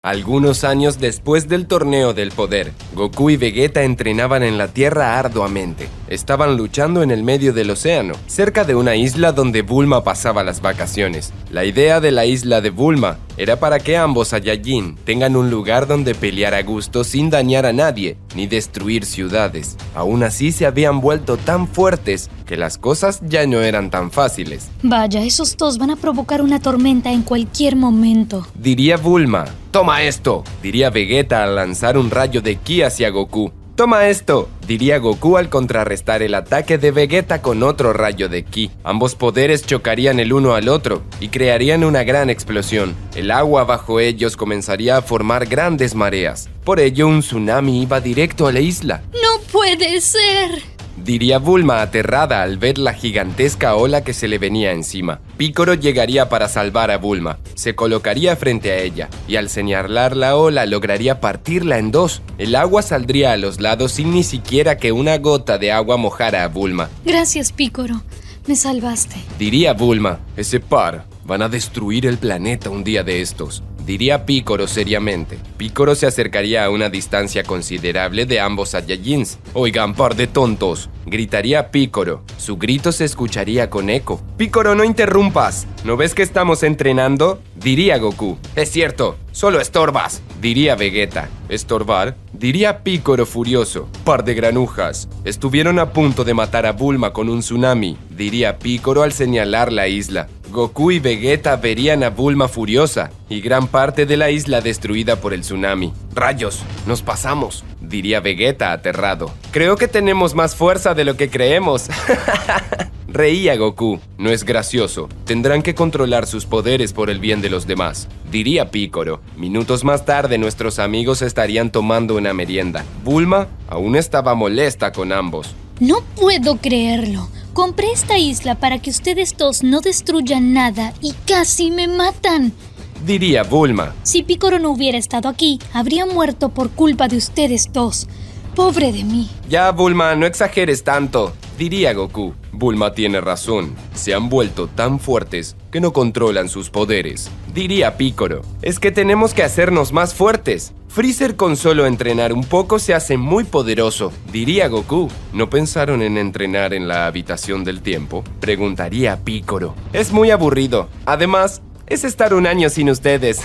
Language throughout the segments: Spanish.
Algunos años después del torneo del poder, Goku y Vegeta entrenaban en la Tierra arduamente. Estaban luchando en el medio del océano, cerca de una isla donde Bulma pasaba las vacaciones. La idea de la isla de Bulma era para que ambos Saiyajin tengan un lugar donde pelear a gusto sin dañar a nadie, ni destruir ciudades. Aún así se habían vuelto tan fuertes que las cosas ya no eran tan fáciles. Vaya, esos dos van a provocar una tormenta en cualquier momento. Diría Bulma. ¡Toma esto!, diría Vegeta al lanzar un rayo de ki hacia Goku. ¡Toma esto!, diría Goku al contrarrestar el ataque de Vegeta con otro rayo de ki. Ambos poderes chocarían el uno al otro y crearían una gran explosión. El agua bajo ellos comenzaría a formar grandes mareas. Por ello, un tsunami iba directo a la isla. ¡No puede ser!, diría Bulma aterrada al ver la gigantesca ola que se le venía encima. Picoro llegaría para salvar a Bulma. Se colocaría frente a ella y al señalar la ola lograría partirla en dos. El agua saldría a los lados sin ni siquiera que una gota de agua mojara a Bulma. Gracias, Picoro. Me salvaste. Diría Bulma. Ese par van a destruir el planeta un día de estos. Diría Picoro seriamente. Picoro se acercaría a una distancia considerable de ambos Saiyajins. «Oigan, par de tontos», gritaría Picoro. Su grito se escucharía con eco. «Picoro, no interrumpas. ¿No ves que estamos entrenando?», diría Goku. «Es cierto, solo estorbas», diría Vegeta. «¿Estorbar?», diría Picoro furioso. «Par de granujas. Estuvieron a punto de matar a Bulma con un tsunami», diría Picoro al señalar la isla. Goku y Vegeta verían a Bulma furiosa y gran parte de la isla destruida por el tsunami. «Rayos, nos pasamos», diría Vegeta aterrado. «Creo que tenemos más fuerza de lo que creemos». Reía Goku. «No es gracioso. Tendrán que controlar sus poderes por el bien de los demás», diría Picoro. Minutos más tarde nuestros amigos estarían tomando una merienda. Bulma aún estaba molesta con ambos. No puedo creerlo. Compré esta isla para que ustedes dos no destruyan nada y casi me matan, diría Bulma. Si Picoro no hubiera estado aquí, habría muerto por culpa de ustedes dos. Pobre de mí. Ya, Bulma, no exageres tanto, diría Goku. Bulma tiene razón. Se han vuelto tan fuertes que no controlan sus poderes, diría Picoro. Es que tenemos que hacernos más fuertes. Freezer con solo entrenar un poco se hace muy poderoso, diría Goku. ¿No pensaron en entrenar en la habitación del tiempo?, preguntaría Picoro. Es muy aburrido. Además, es estar un año sin ustedes.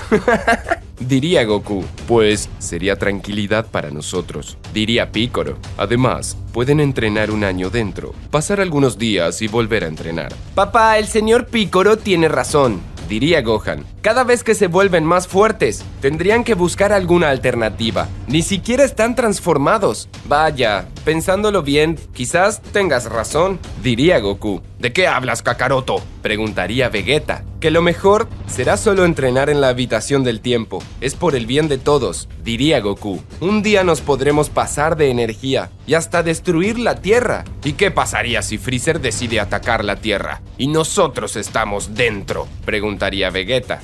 Diría Goku. Pues sería tranquilidad para nosotros, diría Picoro. Además, pueden entrenar un año dentro, pasar algunos días y volver a entrenar. Papá, el señor Picoro tiene razón, diría Gohan. Cada vez que se vuelven más fuertes, tendrían que buscar alguna alternativa. Ni siquiera están transformados. Vaya, pensándolo bien, quizás tengas razón, diría Goku. ¿De qué hablas, Kakaroto?, preguntaría Vegeta. Que lo mejor será solo entrenar en la habitación del tiempo. Es por el bien de todos, diría Goku. Un día nos podremos pasar de energía y hasta destruir la Tierra. ¿Y qué pasaría si Freezer decide atacar la Tierra y nosotros estamos dentro?, preguntaría Vegeta.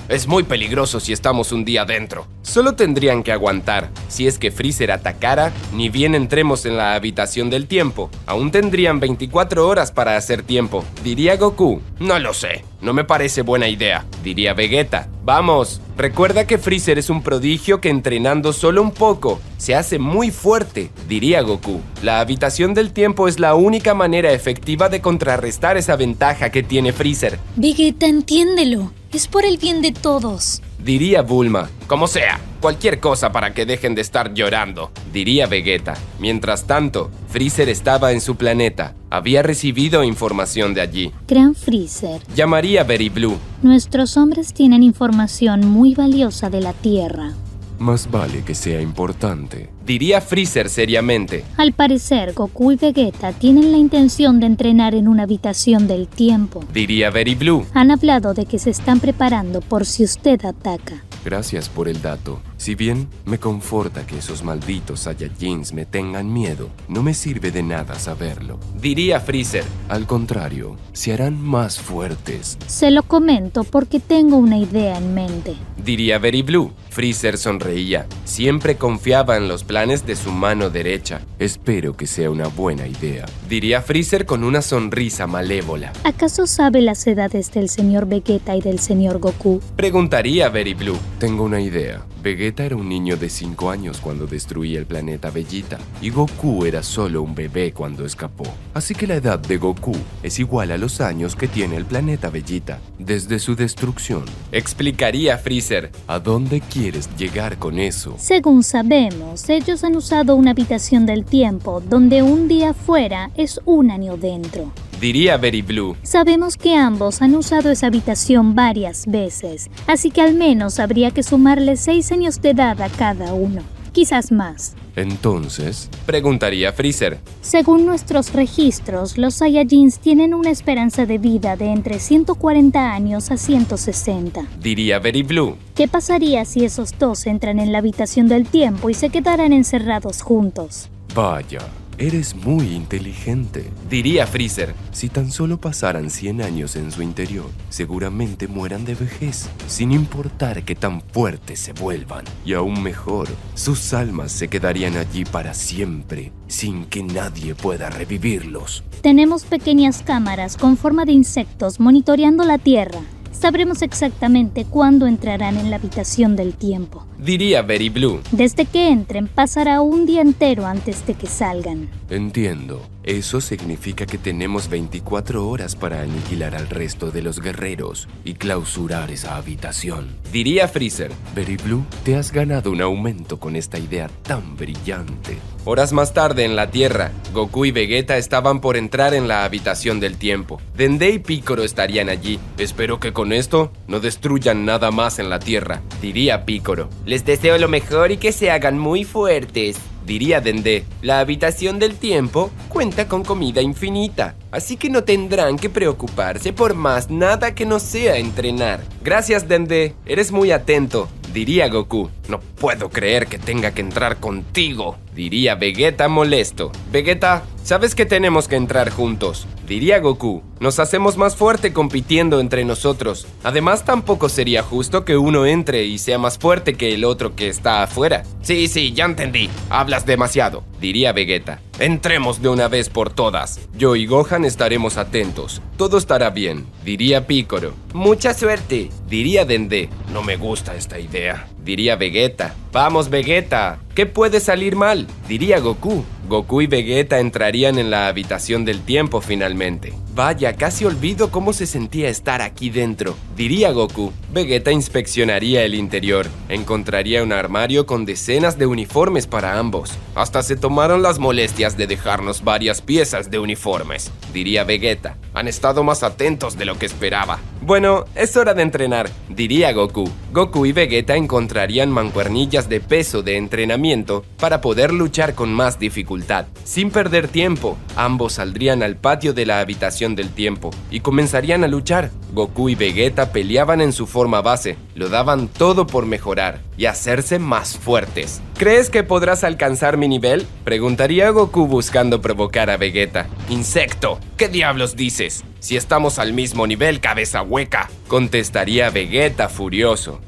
Es muy peligroso si estamos un día dentro. Solo tendrían que aguantar. Si es que Freezer atacara, ni bien entremos en la habitación del tiempo. Aún tendrían 24 horas para hacer tiempo, diría Goku. No lo sé. No me parece buena idea, diría Vegeta. Vamos, recuerda que Freezer es un prodigio que entrenando solo un poco se hace muy fuerte, diría Goku. La habitación del tiempo es la única manera efectiva de contrarrestar esa ventaja que tiene Freezer. Vegeta, entiéndelo. Es por el bien de todos, diría Bulma. Como sea, cualquier cosa para que dejen de estar llorando, diría Vegeta. Mientras tanto, Freezer estaba en su planeta. Había recibido información de allí. Gran Freezer, llamaría Berry Blue. Nuestros hombres tienen información muy valiosa de la Tierra. Más vale que sea importante, diría Freezer seriamente. Al parecer, Goku y Vegeta tienen la intención de entrenar en una habitación del tiempo, diría Berry Blue. Han hablado de que se están preparando por si usted ataca. Gracias por el dato. Si bien me conforta que esos malditos Saiyajins me tengan miedo, no me sirve de nada saberlo, diría Freezer. Al contrario, se harán más fuertes. Se lo comento porque tengo una idea en mente, diría Berry Blue. Freezer sonreía. Siempre confiaba en los planes de su mano derecha. Espero que sea una buena idea, diría Freezer con una sonrisa malévola. ¿Acaso sabe las edades del señor Vegeta y del señor Goku?, preguntaría Berry Blue. Tengo una idea. Vegeta era un niño de 5 años cuando destruía el planeta Vegeta, y Goku era solo un bebé cuando escapó. Así que la edad de Goku es igual a los años que tiene el planeta Vegeta desde su destrucción. Explicaría Freezer. ¿A dónde quieres llegar con eso? Según sabemos, ellos han usado una habitación del tiempo donde un día fuera es un año dentro. Diría Very Blue. Sabemos que ambos han usado esa habitación varias veces, así que al menos habría que sumarle 6 años de edad a cada uno, quizás más. Entonces, preguntaría Freezer. Según nuestros registros, los Saiyajins tienen una esperanza de vida de entre 140 años a 160. Diría Very Blue. ¿Qué pasaría si esos dos entran en la habitación del tiempo y se quedaran encerrados juntos? Vaya, eres muy inteligente. Diría Freezer. Si tan solo pasaran 100 años en su interior, seguramente mueran de vejez, sin importar qué tan fuertes se vuelvan. Y aún mejor, sus almas se quedarían allí para siempre, sin que nadie pueda revivirlos. Tenemos pequeñas cámaras con forma de insectos monitoreando la Tierra. Sabremos exactamente cuándo entrarán en la habitación del tiempo. Diría Very Blue. Desde que entren, pasará un día entero antes de que salgan. Entiendo. Eso significa que tenemos 24 horas para aniquilar al resto de los guerreros y clausurar esa habitación. Diría Freezer. Very Blue, te has ganado un aumento con esta idea tan brillante. Horas más tarde en la Tierra, Goku y Vegeta estaban por entrar en la habitación del tiempo. Dende y Piccolo estarían allí. Espero que con esto no destruyan nada más en la Tierra. Diría Piccolo. Les deseo lo mejor y que se hagan muy fuertes. Diría Dende. La habitación del tiempo cuenta con comida infinita, así que no tendrán que preocuparse por más nada que no sea entrenar. Gracias, Dende. Eres muy atento. Diría Goku. No puedo creer que tenga que entrar contigo. Diría Vegeta molesto. Vegeta, sabes que tenemos que entrar juntos. Diría Goku. Nos hacemos más fuerte compitiendo entre nosotros. Además, tampoco sería justo que uno entre y sea más fuerte que el otro que está afuera. Sí, ya entendí. Hablas demasiado. Diría Vegeta. Entremos de una vez por todas. Yo y Gohan estaremos atentos. Todo estará bien. Diría Piccolo. Mucha suerte. Diría Dende. No me gusta esta idea. Diría Vegeta. Vamos, Vegeta. ¿Qué puede salir mal? Diría Goku. Goku y Vegeta entrarían en la habitación del tiempo finalmente. Vaya, casi olvido cómo se sentía estar aquí dentro. Diría Goku. Vegeta inspeccionaría el interior. Encontraría un armario con decenas de uniformes para ambos. Hasta se tomaron las molestias de dejarnos varias piezas de uniformes. Diría Vegeta. Han estado más atentos de lo que esperaba. Bueno, es hora de entrenar. Diría Goku. Goku y Vegeta encontrarían mancuernillas de peso de entrenamiento para poder luchar con más dificultad. Sin perder tiempo, ambos saldrían al patio de la habitación del tiempo y comenzarían a luchar. Goku y Vegeta peleaban en su forma base, lo daban todo por mejorar y hacerse más fuertes. ¿Crees que podrás alcanzar mi nivel? Preguntaría Goku buscando provocar a Vegeta. Insecto, ¿qué diablos dices? Si estamos al mismo nivel, cabeza hueca. Contestaría Vegeta furioso.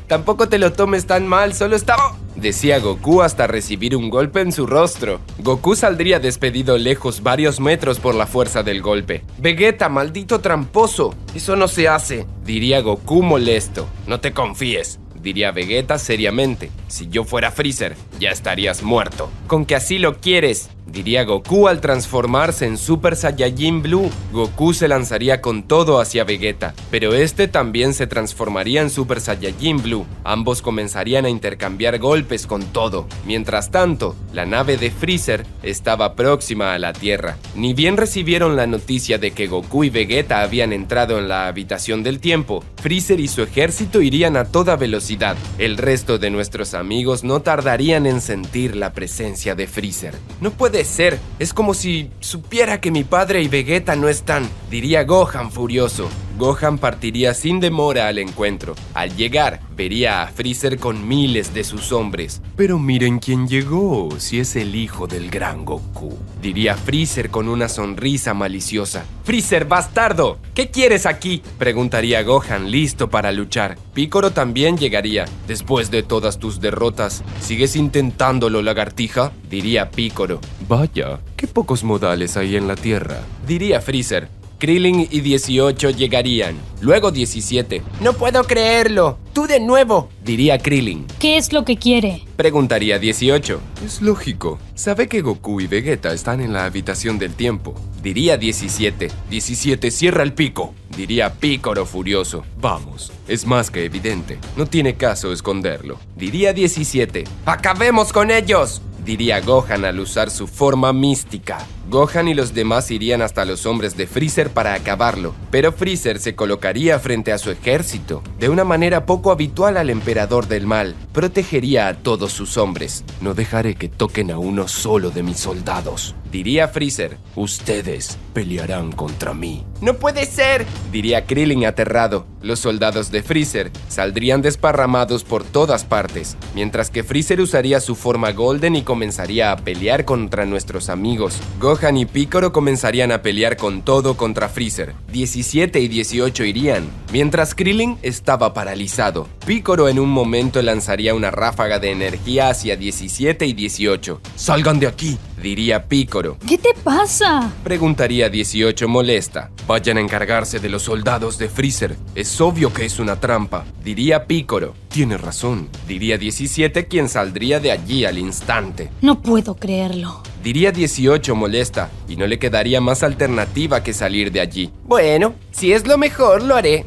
Tampoco te lo tomes tan mal, solo estaba... Decía Goku hasta recibir un golpe en su rostro. Goku saldría despedido lejos varios metros por la fuerza del golpe. Vegeta, maldito tramposo. Eso no se hace. Diría Goku molesto. No te confíes. Diría Vegeta seriamente. Si yo fuera Freezer, ya estarías muerto. Con que así lo quieres. Diría Goku al transformarse en Super Saiyajin Blue. Goku se lanzaría con todo hacia Vegeta, pero este también se transformaría en Super Saiyajin Blue. Ambos comenzarían a intercambiar golpes con todo. Mientras tanto, la nave de Freezer estaba próxima a la Tierra. Ni bien recibieron la noticia de que Goku y Vegeta habían entrado en la habitación del tiempo, Freezer y su ejército irían a toda velocidad. El resto de nuestros amigos no tardarían en sentir la presencia de Freezer. No puede ser, es como si supiera que mi padre y Vegeta no están, diría Gohan furioso. Gohan partiría sin demora al encuentro. Al llegar, vería a Freezer con miles de sus hombres. Pero miren quién llegó, si es el hijo del gran Goku, diría Freezer con una sonrisa maliciosa. ¡Freezer, bastardo! ¿Qué quieres aquí?, preguntaría Gohan, listo para luchar. Piccolo también llegaría. Después de todas tus derrotas, ¿sigues intentándolo, lagartija?, diría Piccolo. Vaya, qué pocos modales hay en la Tierra, diría Freezer. Krillin y 18 llegarían. Luego 17. No puedo creerlo. ¡Tú de nuevo! Diría Krillin. ¿Qué es lo que quiere? Preguntaría 18. Es lógico. Sabe que Goku y Vegeta están en la habitación del tiempo. Diría 17. 17, cierra el pico. Diría Pícoro furioso. Vamos, es más que evidente. No tiene caso esconderlo. Diría 17. ¡Acabemos con ellos! Diría Gohan al usar su forma mística. Gohan y los demás irían hasta los hombres de Freezer para acabarlo, pero Freezer se colocaría frente a su ejército. De una manera poco habitual al emperador del mal, protegería a todos sus hombres. No dejaré que toquen a uno solo de mis soldados. Diría Freezer, ustedes pelearán contra mí. ¡No puede ser! Diría Krillin aterrado. Los soldados de Freezer saldrían desparramados por todas partes, mientras que Freezer usaría su forma Golden y comenzaría a pelear contra nuestros amigos. Gohan y Pícoro comenzarían a pelear con todo contra Freezer. 17 y 18 irían, mientras Krillin estaba paralizado. Pícoro en un momento lanzaría una ráfaga de energía hacia 17 y 18. ¡Salgan de aquí!, diría Pícoro. ¿Qué te pasa? Preguntaría 18 molesta. Vayan a encargarse de los soldados de Freezer. Es obvio que es una trampa, diría Pícoro. Tiene razón, diría 17, quien saldría de allí al instante. No puedo creerlo. Diría 18 molesta, y no le quedaría más alternativa que salir de allí. Bueno, si es lo mejor, lo haré.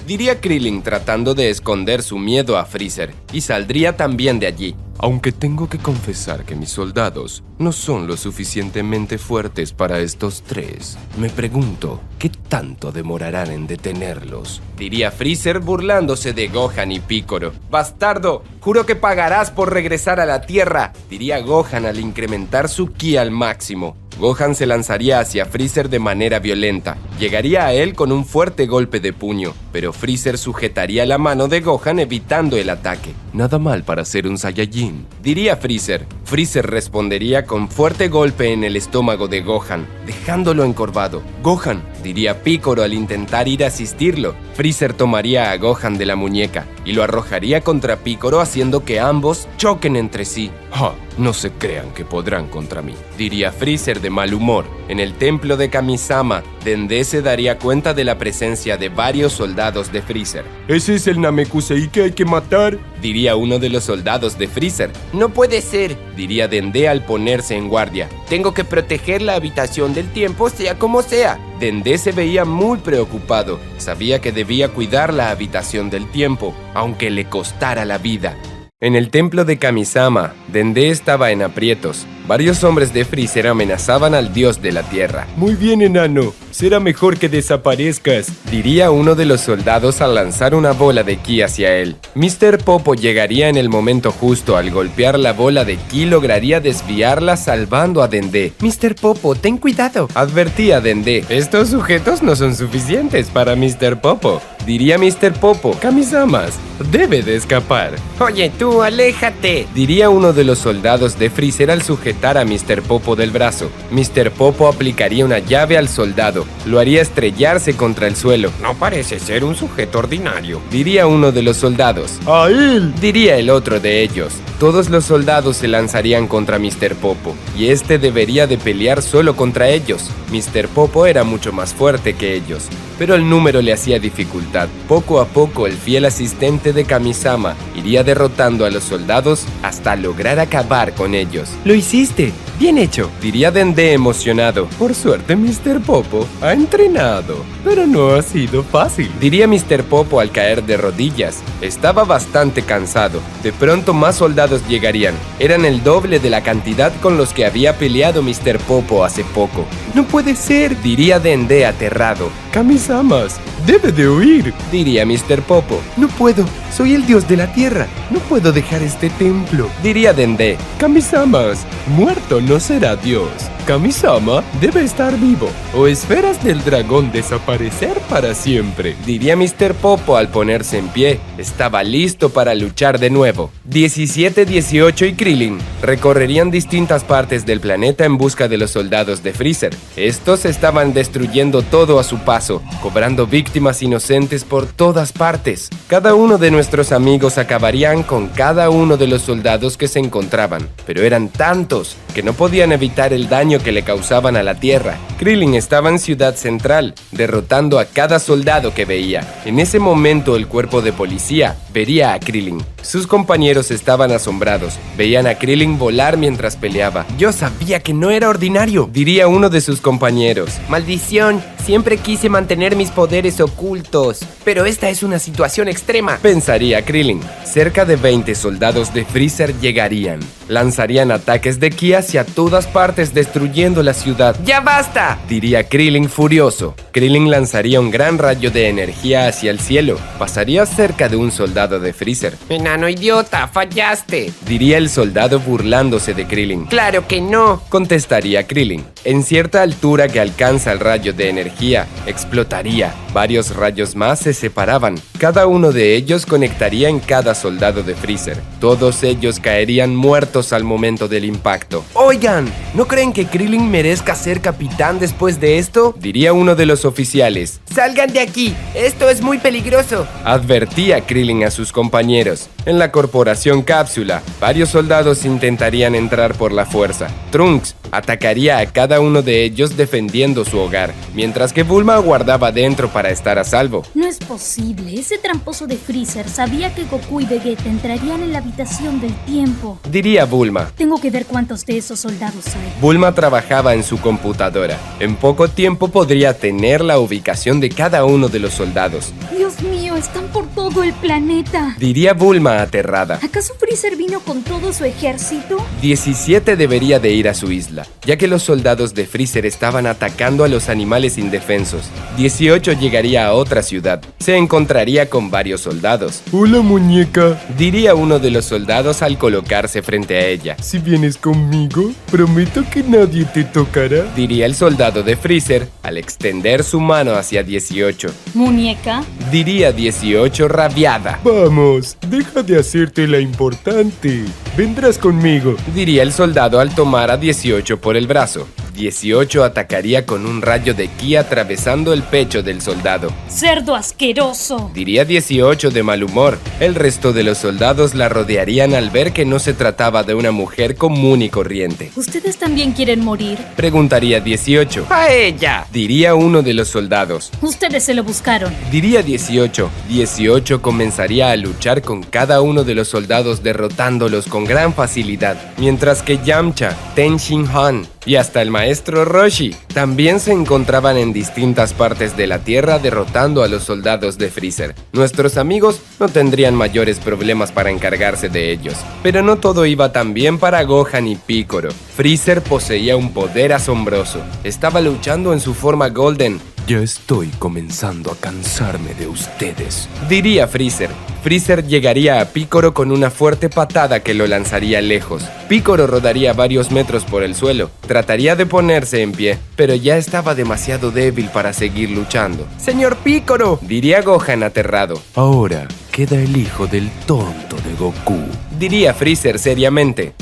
Diría Krillin tratando de esconder su miedo a Freezer, y saldría también de allí. Aunque tengo que confesar que mis soldados no son lo suficientemente fuertes para estos tres. Me pregunto, ¿qué tanto demorarán en detenerlos? Diría Freezer burlándose de Gohan y Pícoro. ¡Bastardo! ¡Juro que pagarás por regresar a la Tierra! Diría Gohan al incrementar su ki al máximo. Gohan se lanzaría hacia Freezer de manera violenta. Llegaría a él con un fuerte golpe de puño, pero Freezer sujetaría la mano de Gohan evitando el ataque. Nada mal para ser un Saiyajin, diría Freezer. Freezer respondería con fuerte golpe en el estómago de Gohan, dejándolo encorvado. Gohan, diría Pícoro al intentar ir a asistirlo. Freezer tomaría a Gohan de la muñeca y lo arrojaría contra Pícoro haciendo que ambos choquen entre sí. ¡Ja! No se crean que podrán contra mí, diría Freezer de mal humor. En el templo de Kamisama, Dende se daría cuenta de la presencia de varios soldados de Freezer. ¿Ese es el Namekusei que hay que matar?, diría uno de los soldados de Freezer. No puede ser, diría Dende al ponerse en guardia. Tengo que proteger la habitación del tiempo sea como sea. Dende se veía muy preocupado. Sabía que debía cuidar la habitación del tiempo, aunque le costara la vida. En el templo de Kamisama, Dende estaba en aprietos. Varios hombres de Freezer amenazaban al dios de la tierra. Muy bien, enano. Será mejor que desaparezcas, diría uno de los soldados al lanzar una bola de ki hacia él. Mr. Popo llegaría en el momento justo. Al golpear la bola de ki lograría desviarla salvando a Dende. Mr. Popo, ten cuidado, advertía Dende. Estos sujetos no son suficientes para Mr. Popo, diría Mr. Popo. Kamisamas, debe de escapar. Oye tú, aléjate, diría uno de los soldados de Freezer al sujetar a Mr. Popo del brazo. Mr. Popo aplicaría una llave al soldado. Lo haría estrellarse contra el suelo. No parece ser un sujeto ordinario, diría uno de los soldados. ¡A él!, diría el otro de ellos. Todos los soldados se lanzarían contra Mr. Popo, y este debería de pelear solo contra ellos. Mr. Popo era mucho más fuerte que ellos, pero el número le hacía dificultad. Poco a poco, el fiel asistente de Kamisama iría derrotando a los soldados hasta lograr acabar con ellos. ¡Lo hiciste! ¡Bien hecho!, diría Dende emocionado. Por suerte, Mr. Popo ha entrenado, pero no ha sido fácil, diría Mr. Popo al caer de rodillas. Estaba bastante cansado. De pronto más soldados llegarían. Eran el doble de la cantidad con los que había peleado Mr. Popo hace poco. ¡No puede ser!, diría Dende aterrado. Kamisamas, debe de huir, diría Mr. Popo. No puedo, soy el dios de la tierra. No puedo dejar este templo, diría Dende. Kamisamas, muerto no será dios. Kamisama debe estar vivo, o esferas del dragón desaparecer para siempre, diría Mr. Popo al ponerse en pie. Estaba listo para luchar de nuevo. 17, 18 y Krillin recorrerían distintas partes del planeta en busca de los soldados de Freezer. Estos estaban destruyendo todo a su paso, cobrando víctimas inocentes por todas partes. Cada uno de nuestros amigos acabarían con cada uno de los soldados que se encontraban, pero eran tantos que no podían evitar el daño daño que le causaban a la Tierra. Krillin estaba en Ciudad Central, derrotando a cada soldado que veía. En ese momento el cuerpo de policía vería a Krillin. Sus compañeros estaban asombrados. Veían a Krillin volar mientras peleaba. Yo sabía que no era ordinario, Diría uno de sus compañeros. Maldición, siempre quise mantener mis poderes ocultos, pero esta es una situación extrema. Pensaría Krillin. Cerca de 20 soldados de Freezer llegarían. Lanzarían ataques de ki hacia todas partes, destruyendo la ciudad. ¡Ya basta! Diría Krillin furioso. Krillin lanzaría un gran rayo de energía hacia el cielo. Pasaría cerca de un soldado de Freezer. Enano idiota, fallaste. Diría el soldado burlándose de Krillin. Claro que no. Contestaría Krillin. En cierta altura que alcanza el rayo de energía, explotaría. Varios rayos más se separaban. Cada uno de ellos conectaría en cada soldado de Freezer. Todos ellos caerían muertos al momento del impacto. Oigan, ¿no creen que Krillin merezca ser capitán después de esto? Diría uno de los oficiales. ¡Salgan de aquí! ¡Esto es muy peligroso! Advertía Krillin a sus compañeros. En la corporación Cápsula, varios soldados intentarían entrar por la fuerza. Trunks atacaría a cada uno de ellos defendiendo su hogar, mientras que Bulma aguardaba dentro para estar a salvo. No es posible. Ese tramposo de Freezer sabía que Goku y Vegeta entrarían en la habitación del tiempo. Diría Bulma. Tengo que ver cuántos de esos soldados hay. Bulma trabajaba en su computadora. En poco tiempo podría tener la ubicación de cada uno de los soldados. Dios mío, están por todo el planeta. Diría Bulma aterrada. ¿Acaso Freezer vino con todo su ejército? 17 debería de ir a su isla, ya que los soldados de Freezer estaban atacando a los animales indefensos. 18 llegaría a otra ciudad. Se encontraría con varios soldados. Hola, muñeca. Diría uno de los soldados al colocarse frente a ella. Si vienes conmigo, prometo que nadie te tocará. Diría el soldado de Freezer al extender su mano hacia 18. ¿Muñeca? Diría 18 rabiada. Vamos, deja de hacerte la importante. Vendrás conmigo. Diría el soldado al tomar a 18 por el brazo. 18 atacaría con un rayo de ki atravesando el pecho del soldado. ¡Cerdo asqueroso! Diría 18 de mal humor. El resto de los soldados la rodearían al ver que no se trataba de una mujer común y corriente. ¿Ustedes también quieren morir? Preguntaría 18. ¡A ella! Diría uno de los soldados. Ustedes se lo buscaron. Diría 18. 18 comenzaría a luchar con cada uno de los soldados derrotándolos con gran facilidad, mientras que Yamcha, Ten Shin Han y hasta el maestro Roshi también se encontraban en distintas partes de la Tierra derrotando a los soldados de Freezer. Nuestros amigos no tendrían mayores problemas para encargarse de ellos, pero no todo iba tan bien para Gohan y Piccolo. Freezer poseía un poder asombroso. Estaba luchando en su forma Golden. Ya estoy comenzando a cansarme de ustedes. Diría Freezer. Freezer llegaría a Piccolo con una fuerte patada que lo lanzaría lejos. Piccolo rodaría varios metros por el suelo. Trataría de ponerse en pie, pero ya estaba demasiado débil para seguir luchando. ¡Señor Piccolo! Diría Gohan aterrado. Ahora queda el hijo del tonto de Goku. Diría Freezer seriamente.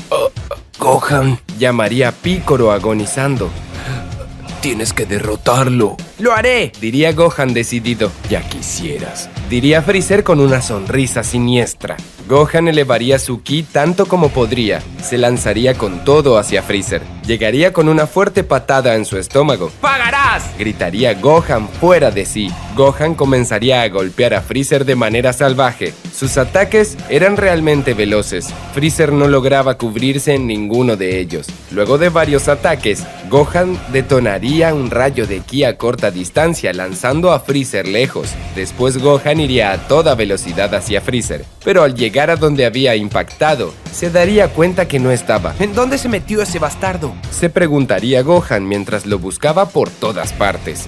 Gohan, Llamaría a Piccolo agonizando. tienes que derrotarlo. ¡Lo haré! Diría Gohan decidido. Ya quisieras. Diría Freezer con una sonrisa siniestra. Gohan elevaría su ki tanto como podría. Se lanzaría con todo hacia Freezer. Llegaría con una fuerte patada en su estómago. ¡Pagarás! Gritaría Gohan fuera de sí. Gohan comenzaría a golpear a Freezer de manera salvaje. Sus ataques eran realmente veloces. Freezer no lograba cubrirse en ninguno de ellos. Luego de varios ataques, Gohan detonaría un rayo de ki a corta distancia, lanzando a Freezer lejos. Después Gohan iría a toda velocidad hacia Freezer, pero al llegar a donde había impactado, se daría cuenta que no estaba. ¿En dónde se metió ese bastardo? Se preguntaría Gohan mientras lo buscaba por todas partes.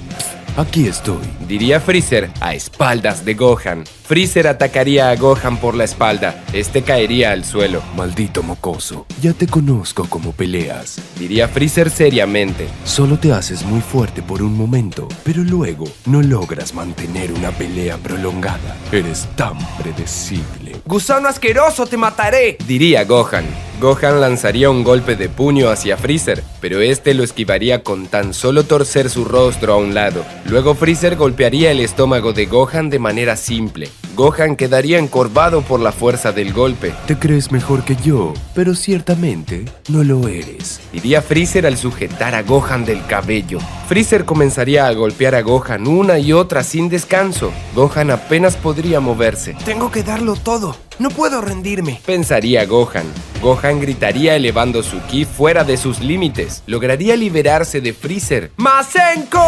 Aquí estoy. Diría Freezer a espaldas de Gohan. Freezer atacaría a Gohan por la espalda. Este caería al suelo. Maldito mocoso, ya te conozco cómo peleas. Diría Freezer seriamente. Solo te haces muy fuerte por un momento, pero luego no logras mantener una pelea prolongada. Eres tan predecible. ¡Gusano asqueroso, te mataré! Diría Gohan. Gohan lanzaría un golpe de puño hacia Freezer, pero este lo esquivaría con tan solo torcer su rostro a un lado. Luego Freezer golpearía el estómago de Gohan de manera simple. Gohan quedaría encorvado por la fuerza del golpe. Te crees mejor que yo, pero ciertamente no lo eres. Diría Freezer al sujetar a Gohan del cabello. Freezer comenzaría a golpear a Gohan una y otra sin descanso. Gohan apenas podría moverse. Tengo que darlo todo. No puedo rendirme. Pensaría Gohan. Gohan gritaría elevando su ki fuera de sus límites. Lograría liberarse de Freezer. ¡Masenko!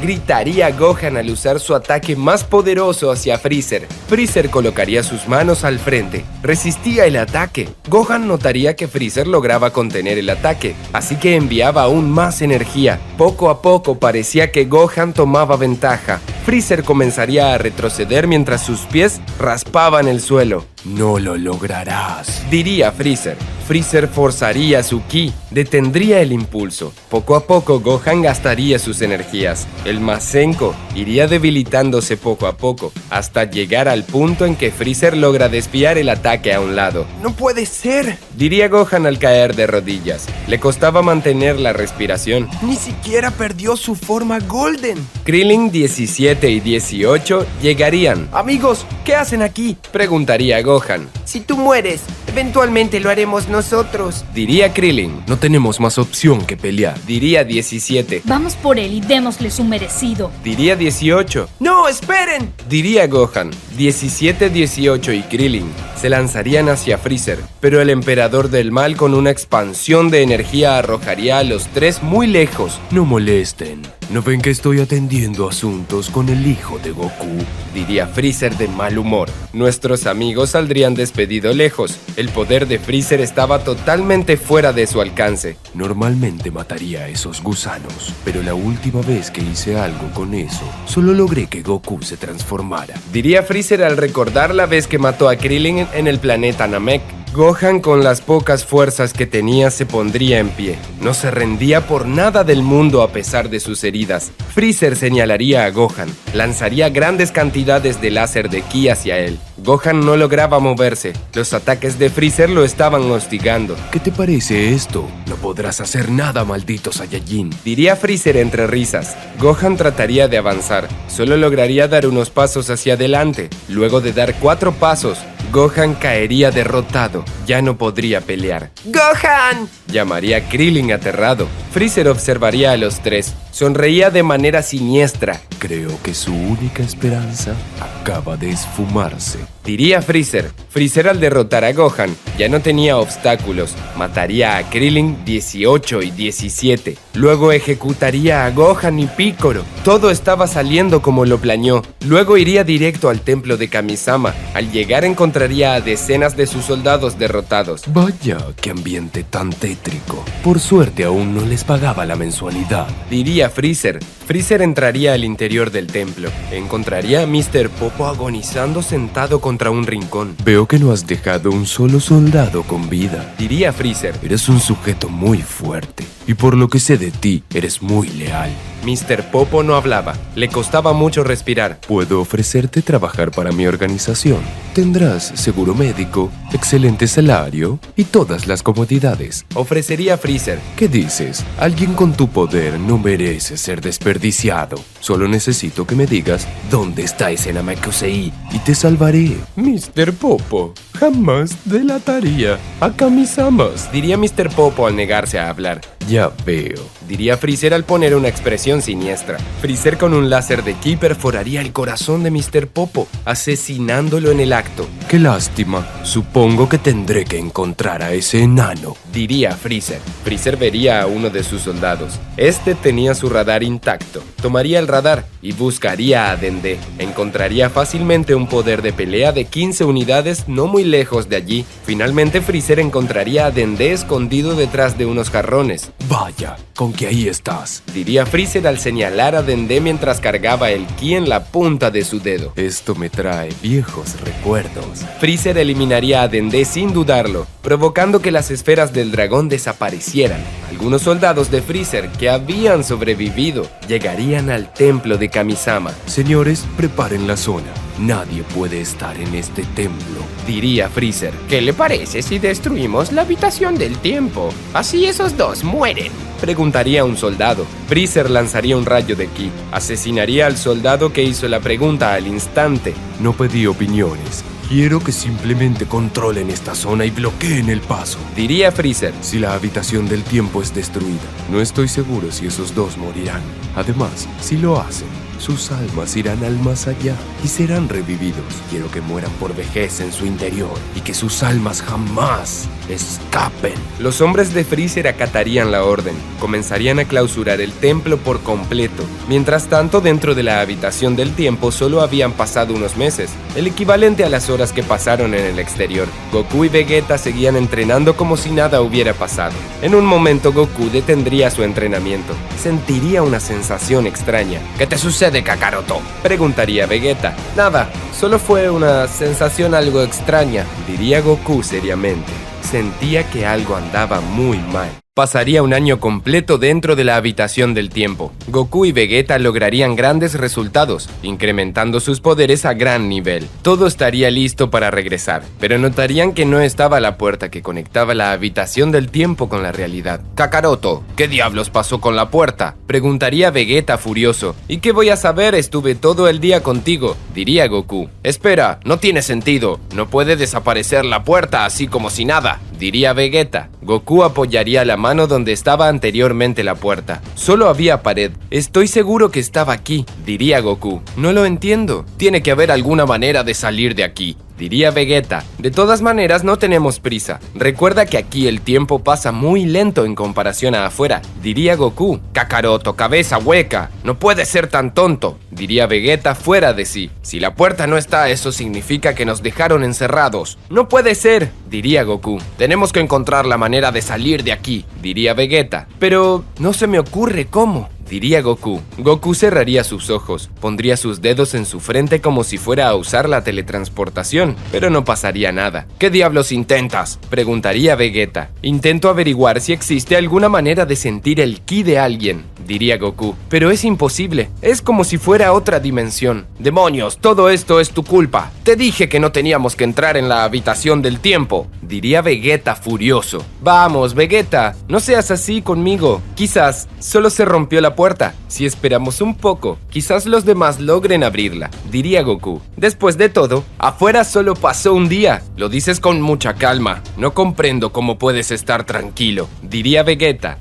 Gritaría Gohan al usar su ataque más poderoso hacia Freezer. Freezer colocaría sus manos al frente. Resistía el ataque. Gohan notaría que Freezer lograba contener el ataque, así que enviaba aún más energía. Poco a poco parecía que Gohan tomaba ventaja. Freezer comenzaría a retroceder mientras sus pies raspaban el suelo. No lo lograrás, diría Freezer. Freezer forzaría su ki, detendría el impulso. Poco a poco Gohan gastaría sus energías. El Masenko iría debilitándose poco a poco, hasta llegar al punto en que Freezer logra desviar el ataque a un lado. ¡No puede ser!, diría Gohan al caer de rodillas. Le costaba mantener la respiración. Ni siquiera perdió su forma Golden. Krillin 17 y 18 llegarían. Amigos, ¿qué hacen aquí?, preguntaría Gohan. Si tú mueres, eventualmente lo haremos nosotros, diría Krillin. No tenemos más opción que pelear, diría 17. Vamos por él y démosle su merecido, diría 18. ¡No, esperen!, diría Gohan. 17, 18 y Krillin se lanzarían hacia Freezer, pero el emperador del mal con una expansión de energía arrojaría a los tres muy lejos. No molesten. ¿No ven que estoy atendiendo asuntos con el hijo de Goku?, diría Freezer de mal humor. Nuestros amigos saldrían despedidos lejos. El poder de Freezer estaba totalmente fuera de su alcance. Normalmente mataría a esos gusanos, pero la última vez que hice algo con eso, solo logré que Goku se transformara, diría Freezer al recordar la vez que mató a Krillin en el planeta Namek. Gohan, con las pocas fuerzas que tenía, se pondría en pie. No se rendía por nada del mundo a pesar de sus heridas. Freezer señalaría a Gohan. Lanzaría grandes cantidades de láser de ki hacia él. Gohan no lograba moverse. Los ataques de Freezer lo estaban hostigando. ¿Qué te parece esto? No podrás hacer nada, maldito Saiyajin, diría Freezer entre risas. Gohan trataría de avanzar. Solo lograría dar unos pasos hacia adelante. Luego de dar 4 pasos, Gohan caería derrotado. Ya no podría pelear. ¡Gohan!, llamaría Krillin aterrado. Freezer observaría a los tres. Sonreía de manera siniestra. Creo que su única esperanza acaba de esfumarse, diría Freezer. Freezer, al derrotar a Gohan, ya no tenía obstáculos. Mataría a Krillin 18 y 17. Luego ejecutaría a Gohan y Piccolo. Todo estaba saliendo como lo planeó. Luego iría directo al templo de Kamisama. Al llegar encontraría a decenas de sus soldados derrotados. Vaya, qué ambiente tan tétrico. Por suerte aún no les pagaba la mensualidad, diría Freezer. Freezer entraría al interior del templo. Encontraría a Mr. Popo agonizando sentado contra un rincón. Veo que no has dejado un solo soldado con vida, diría Freezer. Eres un sujeto muy fuerte, y por lo que sé de ti, eres muy leal. Mr. Popo no hablaba. Le costaba mucho respirar. Puedo ofrecerte trabajar para mi organización. Tendrás seguro médico, excelente salario y todas las comodidades, ofrecería Freezer. ¿Qué dices? Alguien con tu poder no merece ser desperdiciado. Solo necesito que me digas dónde está ese Namekusei y te salvaré. Mr. Popo jamás delataría a Kamisamas, diría Mr. Popo al negarse a hablar. Ya veo, diría Freezer al poner una expresión siniestra. Freezer con un láser de ki perforaría el corazón de Mr. Popo, asesinándolo en el acto. Qué lástima. Supongo que tendré que encontrar a ese enano, diría Freezer. Freezer vería a uno de sus soldados. Este tenía su radar intacto. Tomaría el radar y buscaría a Dende. Encontraría fácilmente un poder de pelea de 15 unidades no muy lejos de allí. Finalmente Freezer encontraría a Dende escondido detrás de unos jarrones. Vaya, con que ahí estás, diría Freezer al señalar a Dende mientras cargaba el ki en la punta de su dedo. Esto me trae viejos recuerdos. Freezer eliminaría a Dende sin dudarlo, provocando que las esferas del dragón desaparecieran. Algunos soldados de Freezer que habían sobrevivido llegarían al templo de Kamisama. Señores, preparen la zona. Nadie puede estar en este templo, diría Freezer. ¿Qué le parece si destruimos la habitación del tiempo? Así esos dos mueren. Preguntaría un soldado. Freezer lanzaría un rayo de ki. Asesinaría al soldado que hizo la pregunta al instante. No pedí opiniones. Quiero que simplemente controlen esta zona y bloqueen el paso, diría Freezer. Si la habitación del tiempo es destruida, no estoy seguro si esos dos morirán. Además, si lo hacen, sus almas irán al más allá y serán revividos. Quiero que mueran por vejez en su interior y que sus almas jamás escapen. Los hombres de Freezer acatarían la orden. Comenzarían a clausurar el templo por completo. Mientras tanto, dentro de la habitación del tiempo solo habían pasado unos meses, el equivalente a las horas que pasaron en el exterior. Goku y Vegeta seguían entrenando como si nada hubiera pasado. En un momento, Goku detendría su entrenamiento. Sentiría una sensación extraña. ¿Qué te sucede, Kakaroto? Preguntaría Vegeta. Nada, solo fue una sensación algo extraña, diría Goku seriamente. Sentía que algo andaba muy mal. Pasaría un año completo dentro de la habitación del tiempo. Goku y Vegeta lograrían grandes resultados, incrementando sus poderes a gran nivel. Todo estaría listo para regresar, pero notarían que no estaba la puerta que conectaba la habitación del tiempo con la realidad. Kakaroto, ¿qué diablos pasó con la puerta? Preguntaría Vegeta furioso. ¿Y qué voy a saber? Estuve todo el día contigo, diría Goku. Espera, no tiene sentido. No puede desaparecer la puerta así como si nada, diría Vegeta. Goku apoyaría la mano donde estaba anteriormente la puerta. Solo había pared. Estoy seguro que estaba aquí, diría Goku. No lo entiendo. Tiene que haber alguna manera de salir de aquí, diría Vegeta. De todas maneras, no tenemos prisa. Recuerda que aquí el tiempo pasa muy lento en comparación a afuera, diría Goku. Kakaroto, cabeza hueca. No puedes ser tan tonto, diría Vegeta fuera de sí. Si la puerta no está, eso significa que nos dejaron encerrados. No puede ser, diría Goku. Tenemos que encontrar la manera de salir de aquí, diría Vegeta. Pero no se me ocurre cómo, diría Goku. Goku cerraría sus ojos, pondría sus dedos en su frente como si fuera a usar la teletransportación, pero no pasaría nada. ¿Qué diablos intentas?, preguntaría Vegeta. Intento averiguar si existe alguna manera de sentir el ki de alguien, diría Goku. Pero es imposible, es como si fuera otra dimensión. ¡Demonios! Todo esto es tu culpa. Te dije que no teníamos que entrar en la habitación del tiempo, diría Vegeta furioso. Vamos, Vegeta, no seas así conmigo. Quizás solo se rompió la puerta. Si esperamos un poco, quizás los demás logren abrirla, diría Goku. Después de todo, afuera solo pasó un día. Lo dices con mucha calma. No comprendo cómo puedes estar tranquilo, diría Vegeta.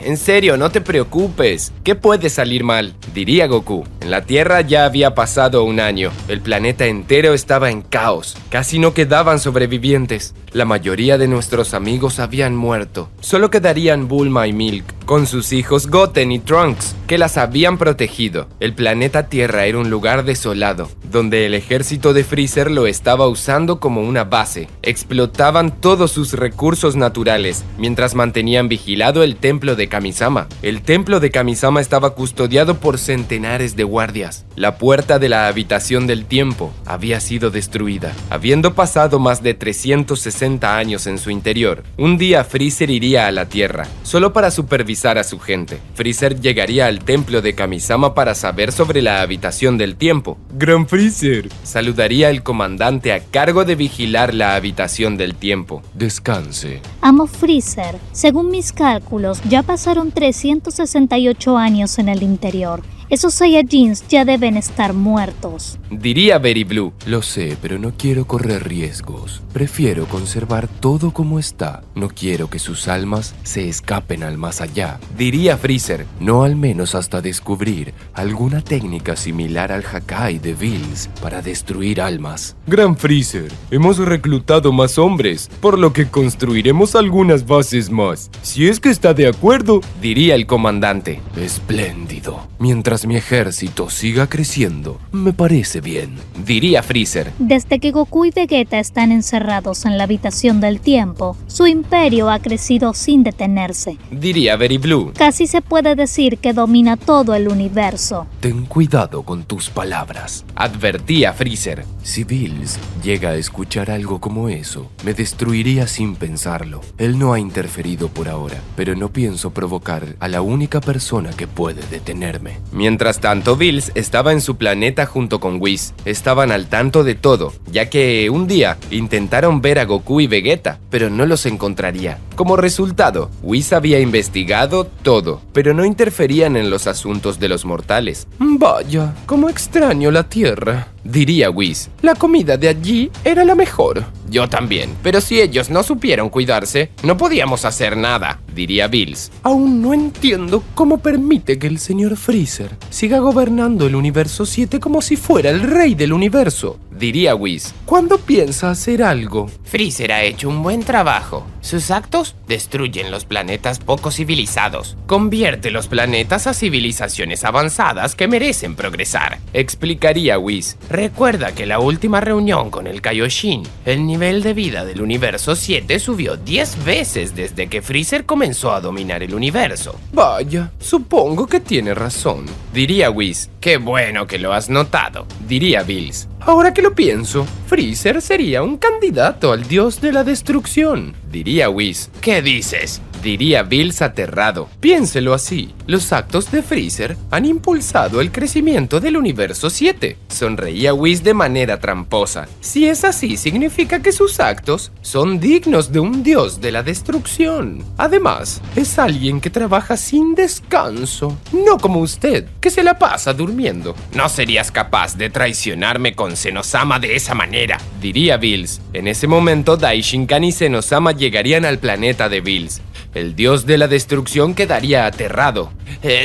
En serio, no te preocupes. ¿Qué puede salir mal?, diría Goku. En la Tierra ya había pasado un año. El planeta entero estaba en caos. Casi no quedaban sobrevivientes. La mayoría de nuestros amigos habían muerto. Solo quedarían Bulma y Milk, con sus hijos Goten y Trunks, que las habían protegido. El planeta Tierra era un lugar desolado, donde el ejército de Freezer lo estaba usando como una base. Explotaban todos sus recursos naturales, mientras mantenían vigilado el templo de Kamisama. El templo de Kamisama estaba custodiado por centenares de guardias. La puerta de la habitación del tiempo había sido destruida, habiendo pasado más de 360 años en su interior. Un día Freezer iría a la Tierra, solo para supervisar a su gente. Freezer llegaría al templo de Kamisama para saber sobre la habitación del tiempo. Gran Freezer, saludaría el comandante a cargo de vigilar la habitación del tiempo. Descanse. Amo Freezer, según mis cálculos, ya pasaron 368 años en el interior. Esos Saiyajins ya deben estar muertos, diría Berry Blue. Lo sé, pero no quiero correr riesgos. Prefiero conservar todo como está. No quiero que sus almas se escapen al más allá, diría Freezer. No al menos hasta descubrir alguna técnica similar al Hakai de Bills para destruir almas. Gran Freezer, hemos reclutado más hombres, por lo que construiremos algunas bases más. Si es que está de acuerdo, diría el comandante. Espléndido. Mientras mi ejército siga creciendo, me parece bien, diría Freezer. Desde que Goku y Vegeta están encerrados en la habitación del tiempo, su imperio ha crecido sin detenerse, diría Berry Blue. Casi se puede decir que domina todo el universo. Ten cuidado con tus palabras, advertía Freezer. Si Bills llega a escuchar algo como eso, me destruiría sin pensarlo. Él no ha interferido por ahora, pero no pienso provocar a la única persona que puede detenerme. Mientras tanto, Bills estaba en su planeta junto con Whis. Estaban al tanto de todo, ya que un día intentaron ver a Goku y Vegeta, pero no los encontraría. Como resultado, Whis había investigado todo, pero no interferían en los asuntos de los mortales. Vaya, cómo extraño la Tierra, diría Whis. La comida de allí era la mejor. Yo también, pero si ellos no supieron cuidarse, no podíamos hacer nada, diría Bills. Aún no entiendo cómo permite que el señor Freezer siga gobernando el universo 7 como si fuera el rey del universo, diría Whis. ¿Cuándo piensa hacer algo? Freezer ha hecho un buen trabajo. Sus actos destruyen los planetas poco civilizados. Convierte los planetas a civilizaciones avanzadas que merecen progresar, explicaría Whis. Recuerda que la última reunión con el Kaioshin, el nivel de vida del universo 7 subió 10 veces desde que Freezer comenzó a dominar el universo. Vaya, supongo que tiene razón, diría Whis. Qué bueno que lo has notado, diría Bills. Ahora que lo pienso, Freezer sería un candidato al dios de la destrucción, diría Whis. ¿Qué dices? Diría Bills aterrado. Piénselo así, los actos de Freezer han impulsado el crecimiento del universo 7. Sonreía Whis de manera tramposa. Si es así, significa que sus actos son dignos de un dios de la destrucción. Además, es alguien que trabaja sin descanso, no como usted, que se la pasa durmiendo. No serías capaz de traicionarme con Zenosama de esa manera, diría Bills. En ese momento, Daishinkan y Zenosama llegarían al planeta de Bills. El dios de la destrucción quedaría aterrado.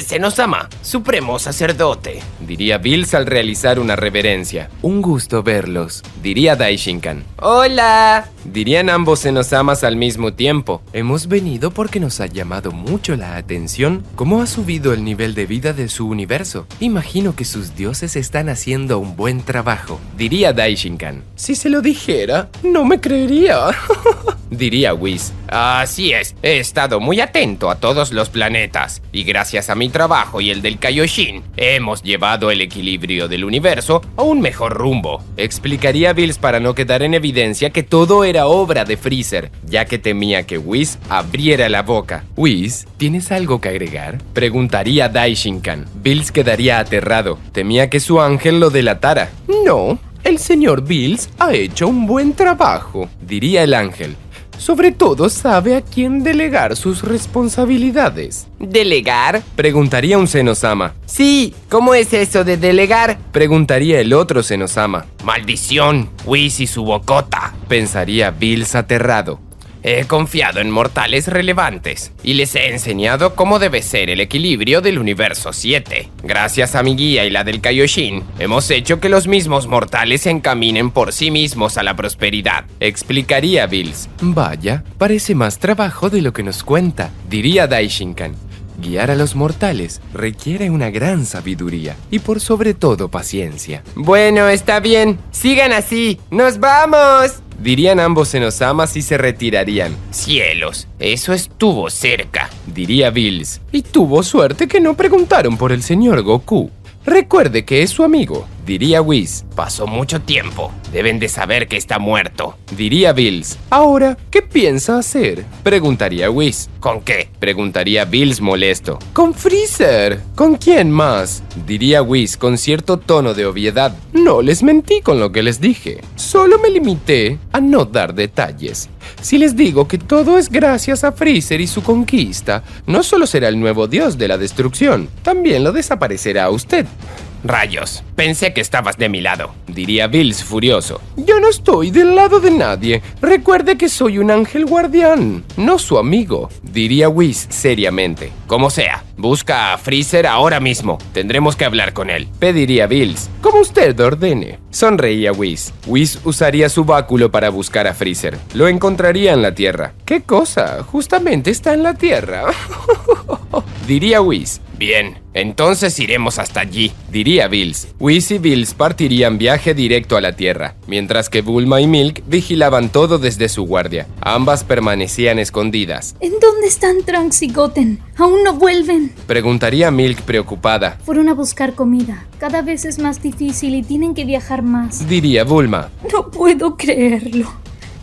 Zenosama, supremo sacerdote, diría Bills al realizar una reverencia. Un gusto verlos, diría Daishinkan. ¡Hola!, dirían ambos Zenosamas al mismo tiempo. Hemos venido porque nos ha llamado mucho la atención cómo ha subido el nivel de vida de su universo. Imagino que sus dioses están haciendo un buen trabajo, diría Daishinkan. Si se lo dijera, no me creería, diría Whis. Así es, he estado muy atento a todos los planetas, y gracias a mi trabajo y el del Kaioshin, hemos llevado el equilibrio del universo a un mejor rumbo, explicaría Bills para no quedar en evidencia que todo era obra de Freezer, ya que temía que Whis abriera la boca. Whis, ¿tienes algo que agregar?, preguntaría Daishinkan. Bills quedaría aterrado, temía que su ángel lo delatara. No, el señor Bills ha hecho un buen trabajo, diría el ángel. Sobre todo sabe a quién delegar sus responsabilidades. ¿Delegar?, preguntaría un Zenosama. Sí, ¿cómo es eso de delegar?, preguntaría el otro Zenosama. Maldición, Whis y su bocota, pensaría Bills aterrado. He confiado en mortales relevantes y les he enseñado cómo debe ser el equilibrio del universo 7. Gracias a mi guía y la del Kaioshin, hemos hecho que los mismos mortales se encaminen por sí mismos a la prosperidad, explicaría Bills. Vaya, parece más trabajo de lo que nos cuenta, diría Daishinkan. Guiar a los mortales requiere una gran sabiduría y por sobre todo paciencia. Bueno, está bien, sigan así, ¡nos vamos!, dirían ambos Zenosamas y se retirarían. Cielos, eso estuvo cerca, diría Bills. Y tuvo suerte que no preguntaron por el señor Goku. Recuerde que es su amigo, diría Whis. Pasó mucho tiempo, deben de saber que está muerto, diría Bills. Ahora, ¿qué piensa hacer?, preguntaría Whis. ¿Con qué?, preguntaría Bills molesto. Con Freezer. ¿Con quién más?, diría Whis con cierto tono de obviedad. No les mentí con lo que les dije, solo me limité a no dar detalles. Si les digo que todo es gracias a Freezer y su conquista, no solo será el nuevo dios de la destrucción, también lo desaparecerá a usted. Rayos, pensé que estabas de mi lado, diría Bills furioso. Yo no estoy del lado de nadie. Recuerde que soy un ángel guardián, no su amigo, diría Whis seriamente. Como sea, busca a Freezer ahora mismo. Tendremos que hablar con él, pediría Bills. Como usted ordene, sonreía Whis. Whis usaría su báculo para buscar a Freezer. Lo encontraría en la Tierra. ¿Qué cosa? Justamente está en la Tierra, diría Whis. Bien, entonces iremos hasta allí, diría Bills. Whis y Bills partirían viaje directo a la Tierra, mientras que Bulma y Milk vigilaban todo desde su guardia. Ambas permanecían escondidas. ¿En dónde están Trunks y Goten? ¿Aún no vuelven?, preguntaría Milk preocupada. Fueron a buscar comida. Cada vez es más difícil y tienen que viajar más, diría Bulma. No puedo creerlo.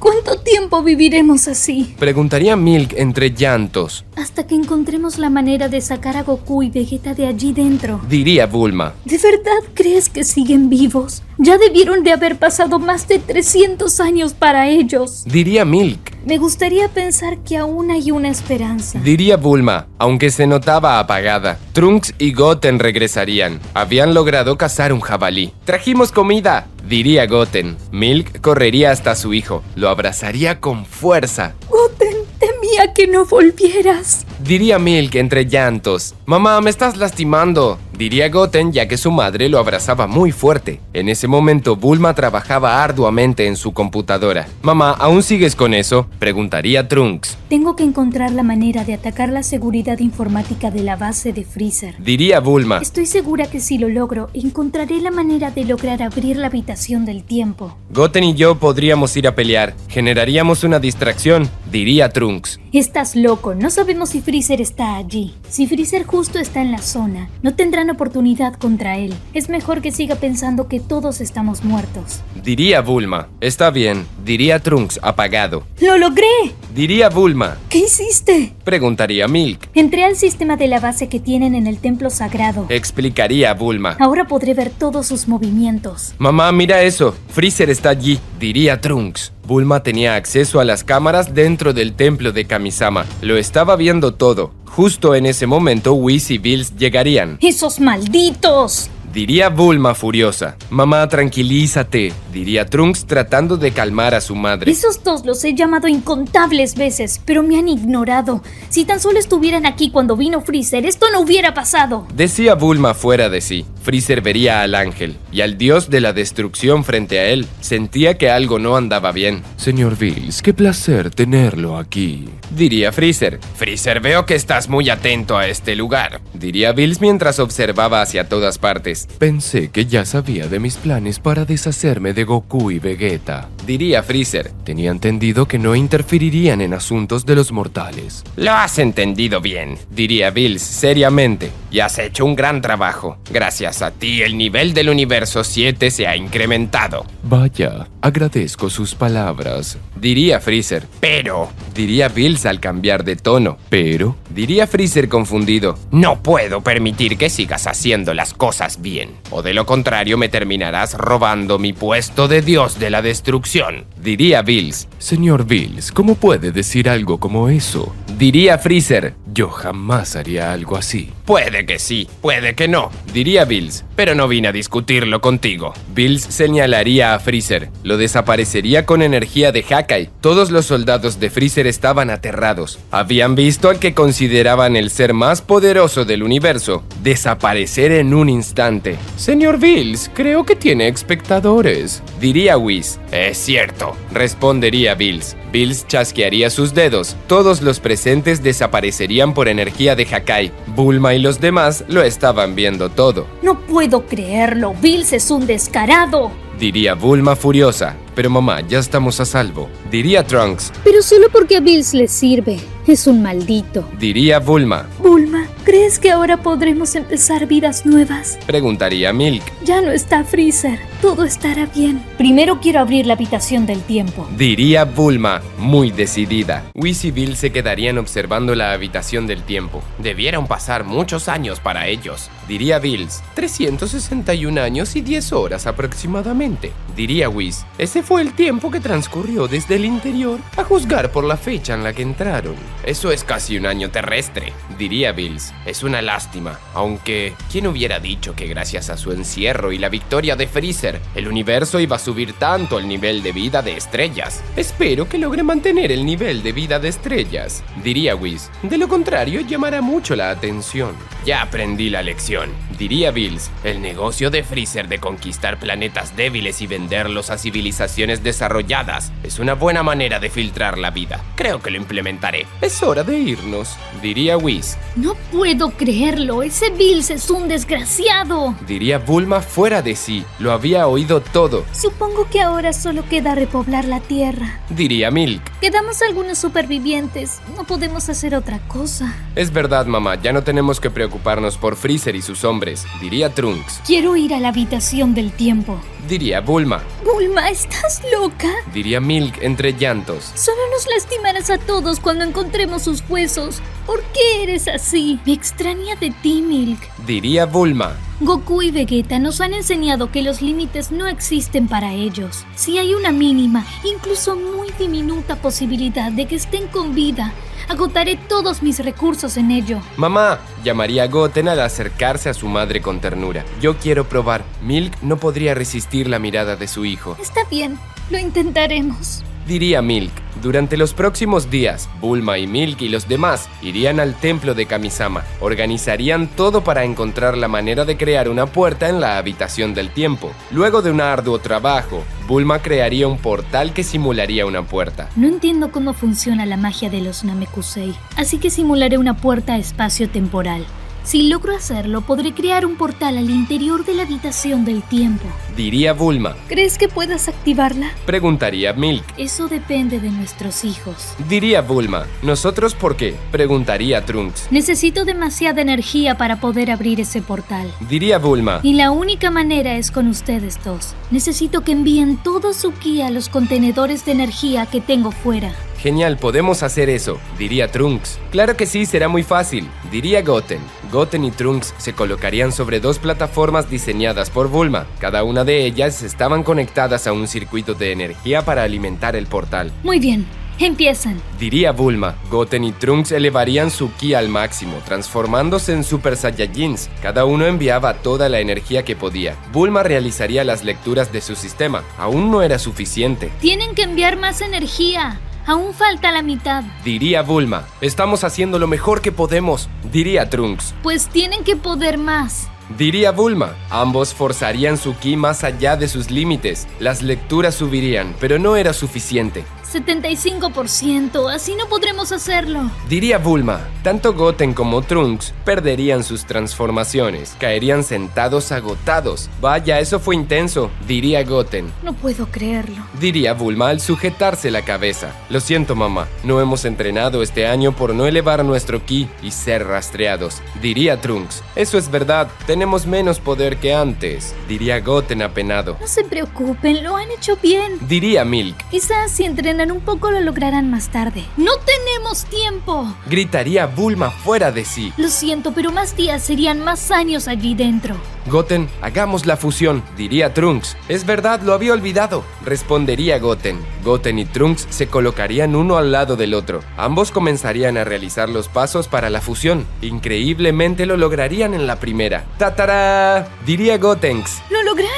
¿Cuánto tiempo viviremos así? Preguntaría Milk entre llantos. Hasta que encontremos la manera de sacar a Goku y Vegeta de allí dentro. Diría Bulma. ¿De verdad crees que siguen vivos? Ya debieron de haber pasado más de 300 años para ellos. Diría Milk. Me gustaría pensar que aún hay una esperanza. Diría Bulma, aunque se notaba apagada. Trunks y Goten regresarían. Habían logrado cazar un jabalí. ¡Trajimos comida! Diría Goten. Milk correría hasta su hijo. Lo abrazaría con fuerza. Goten, temía que no volvieras. Diría Milk entre llantos. Mamá, me estás lastimando. Diría Goten, ya que su madre lo abrazaba muy fuerte. En ese momento, Bulma trabajaba arduamente en su computadora. Mamá, ¿aún sigues con eso? Preguntaría Trunks. Tengo que encontrar la manera de atacar la seguridad informática de la base de Freezer. Diría Bulma. Estoy segura que si lo logro, encontraré la manera de lograr abrir la habitación del tiempo. Goten y yo podríamos ir a pelear. Generaríamos una distracción. Diría Trunks. Estás loco, no sabemos si Freezer está allí. Si Freezer justo está en la zona, no tendrán oportunidad contra él. Es mejor que siga pensando que todos estamos muertos. Diría Bulma. Está bien. Diría Trunks apagado. ¡Lo logré! Diría Bulma. ¿Qué hiciste? Preguntaría Milk. Entré al sistema de la base que tienen en el templo sagrado. Explicaría Bulma. Ahora podré ver todos sus movimientos. Mamá, mira eso. Freezer está allí. Diría Trunks. Bulma tenía acceso a las cámaras dentro del templo de Kamisama. Lo estaba viendo todo. Justo en ese momento, Whis y Bills llegarían. ¡Esos malditos! Diría Bulma furiosa. Mamá, tranquilízate. Diría Trunks tratando de calmar a su madre. Esos dos los he llamado incontables veces, pero me han ignorado. Si tan solo estuvieran aquí cuando vino Freezer, esto no hubiera pasado. Decía Bulma fuera de sí. Freezer vería al ángel y al dios de la destrucción frente a él. Sentía que algo no andaba bien. Señor Bills, qué placer tenerlo aquí. Diría Freezer. Freezer, veo que estás muy atento a este lugar. Diría Bills mientras observaba hacia todas partes. Pensé que ya sabía de mis planes para deshacerme de Goku y Vegeta. Diría Freezer. Tenía entendido que no interferirían en asuntos de los mortales. Lo has entendido bien. Diría Bills seriamente. Y has hecho un gran trabajo. Gracias a ti, el nivel del universo 7 se ha incrementado. Vaya, agradezco sus palabras. Diría Freezer. Pero Diría Bills al cambiar de tono. Pero Diría Freezer confundido. no puedo permitir que sigas haciendo las cosas bien. O de lo contrario me terminarás robando mi puesto de dios de la destrucción. Diría Bills. señor Bills, ¿cómo puede decir algo como eso? Diría Freezer. Yo jamás haría algo así. Puede que sí, puede que no. Diría Bills. Pero no vine a discutirlo contigo. Bills señalaría a Freezer. Lo desaparecería con energía de Hakai. Todos los soldados de Freezer estaban aterrados. Habían visto al que consideraban el ser más poderoso del universo desaparecer en un instante. Señor Bills, creo que tiene espectadores. Diría Whis. Es cierto. Respondería Bills. Bills chasquearía sus dedos. Todos los presentes desaparecerían por energía de Hakai. Bulma y los demás lo estaban viendo todo. No puedo creerlo. Bills es un descarado. Diría Bulma furiosa. Pero mamá, ya estamos a salvo. Diría Trunks. Pero solo porque a Bills le sirve. Es un maldito. Diría Bulma. Bulma, ¿crees que ahora podremos empezar vidas nuevas? Preguntaría Milk. Ya no está Freezer. Todo estará bien. Primero quiero abrir la habitación del tiempo. Diría Bulma, muy decidida. Whis y Bill se quedarían observando la habitación del tiempo. Debieron pasar muchos años para ellos. Diría Bills. 361 años y 10 horas aproximadamente. Diría Whis. Ese fue el tiempo que transcurrió desde el interior, a juzgar por la fecha en la que entraron. Eso es casi un año terrestre. Diría Bills. Es una lástima, aunque ¿quién hubiera dicho que gracias a su encierro y la victoria de Freezer, el universo iba a subir tanto el nivel de vida de estrellas? Espero que logre mantener el nivel de vida de estrellas. Diría Whis. De lo contrario, llamará mucho la atención. Ya aprendí la lección. Diría Bills. El negocio de Freezer de conquistar planetas débiles y venderlos a civilizaciones desarrolladas es una buena manera de filtrar la vida. Creo que lo implementaré. Es hora de irnos. Diría Whis. No puedo creerlo. Ese Bills es un desgraciado. Diría Bulma fuera de sí. Lo había oído todo. Supongo que ahora solo queda repoblar la Tierra. Diría Milk. Quedamos algunos supervivientes. No podemos hacer otra cosa. Es verdad, mamá. Ya no tenemos que preocuparnos por Freezer y sus hombres. Diría Trunks. Quiero ir a la habitación del tiempo. diría Bulma. Bulma, ¿estás loca? Diría Milk entre llantos. Solo nos lastimarás a todos cuando encontremos sus huesos. ¿Por qué eres así? Me extraña de ti, Milk. Diría Bulma. Goku y Vegeta nos han enseñado que los límites no existen para ellos. Si hay una mínima, incluso muy diminuta posibilidad de que estén con vida, agotaré todos mis recursos en ello. Mamá, llamaría Goten al acercarse a su madre con ternura. Yo quiero probar. Milk no podría resistir la mirada de su hijo. Está bien, lo intentaremos. Diría Milk. Durante los próximos días, Bulma y Milk y los demás irían al templo de Kamisama. Organizarían todo para encontrar la manera de crear una puerta en la habitación del tiempo. Luego de un arduo trabajo, Bulma crearía un portal que simularía una puerta. No entiendo cómo funciona la magia de los Namekusei, así que simularé una puerta espacio-temporal. Si logro hacerlo, podré crear un portal al interior de la habitación del tiempo. Diría Bulma. ¿Crees que puedas activarla? Preguntaría Milk. Eso depende de nuestros hijos. Diría Bulma. ¿Nosotros por qué? Preguntaría Trunks. Necesito demasiada energía para poder abrir ese portal. Diría Bulma. Y la única manera es con ustedes dos. Necesito que envíen todo su ki a los contenedores de energía que tengo fuera. Genial, podemos hacer eso, diría Trunks. Claro que sí, será muy fácil, diría Goten. Goten y Trunks se colocarían sobre dos plataformas diseñadas por Bulma. Cada una de ellas estaban conectadas a un circuito de energía para alimentar el portal. Muy bien, empiezan. Diría Bulma. Goten y Trunks elevarían su ki al máximo, transformándose en Super Saiyajins. Cada uno enviaba toda la energía que podía. Bulma realizaría las lecturas de su sistema. Aún no era suficiente. Tienen que enviar más energía. Aún falta la mitad. Diría Bulma. Estamos haciendo lo mejor que podemos, diría Trunks. Pues tienen que poder más. Diría Bulma. Ambos forzarían su ki más allá de sus límites. Las lecturas subirían, pero no era suficiente. 75%, así no podremos hacerlo. Diría Bulma. Tanto Goten como Trunks perderían sus transformaciones. Caerían sentados agotados. Vaya, eso fue intenso, diría Goten. No puedo creerlo. Diría Bulma al sujetarse la cabeza. Lo siento, mamá. No hemos entrenado este año por no elevar nuestro ki y ser rastreados. Diría Trunks. Eso es verdad. Tenemos menos poder que antes. Diría Goten apenado. No se preocupen, lo han hecho bien. Diría Milk. Quizás si entrenan un poco lo lograrán más tarde. ¡No tenemos tiempo! Gritaría Bulma fuera de sí. Lo siento, pero más días serían más años allí dentro. Goten, hagamos la fusión, diría Trunks. Es verdad, lo había olvidado, respondería Goten. Goten y Trunks se colocarían uno al lado del otro. Ambos comenzarían a realizar los pasos para la fusión. Increíblemente lo lograrían en la primera. ¡Tatará! Diría Gotenks. ¡Lo lograron!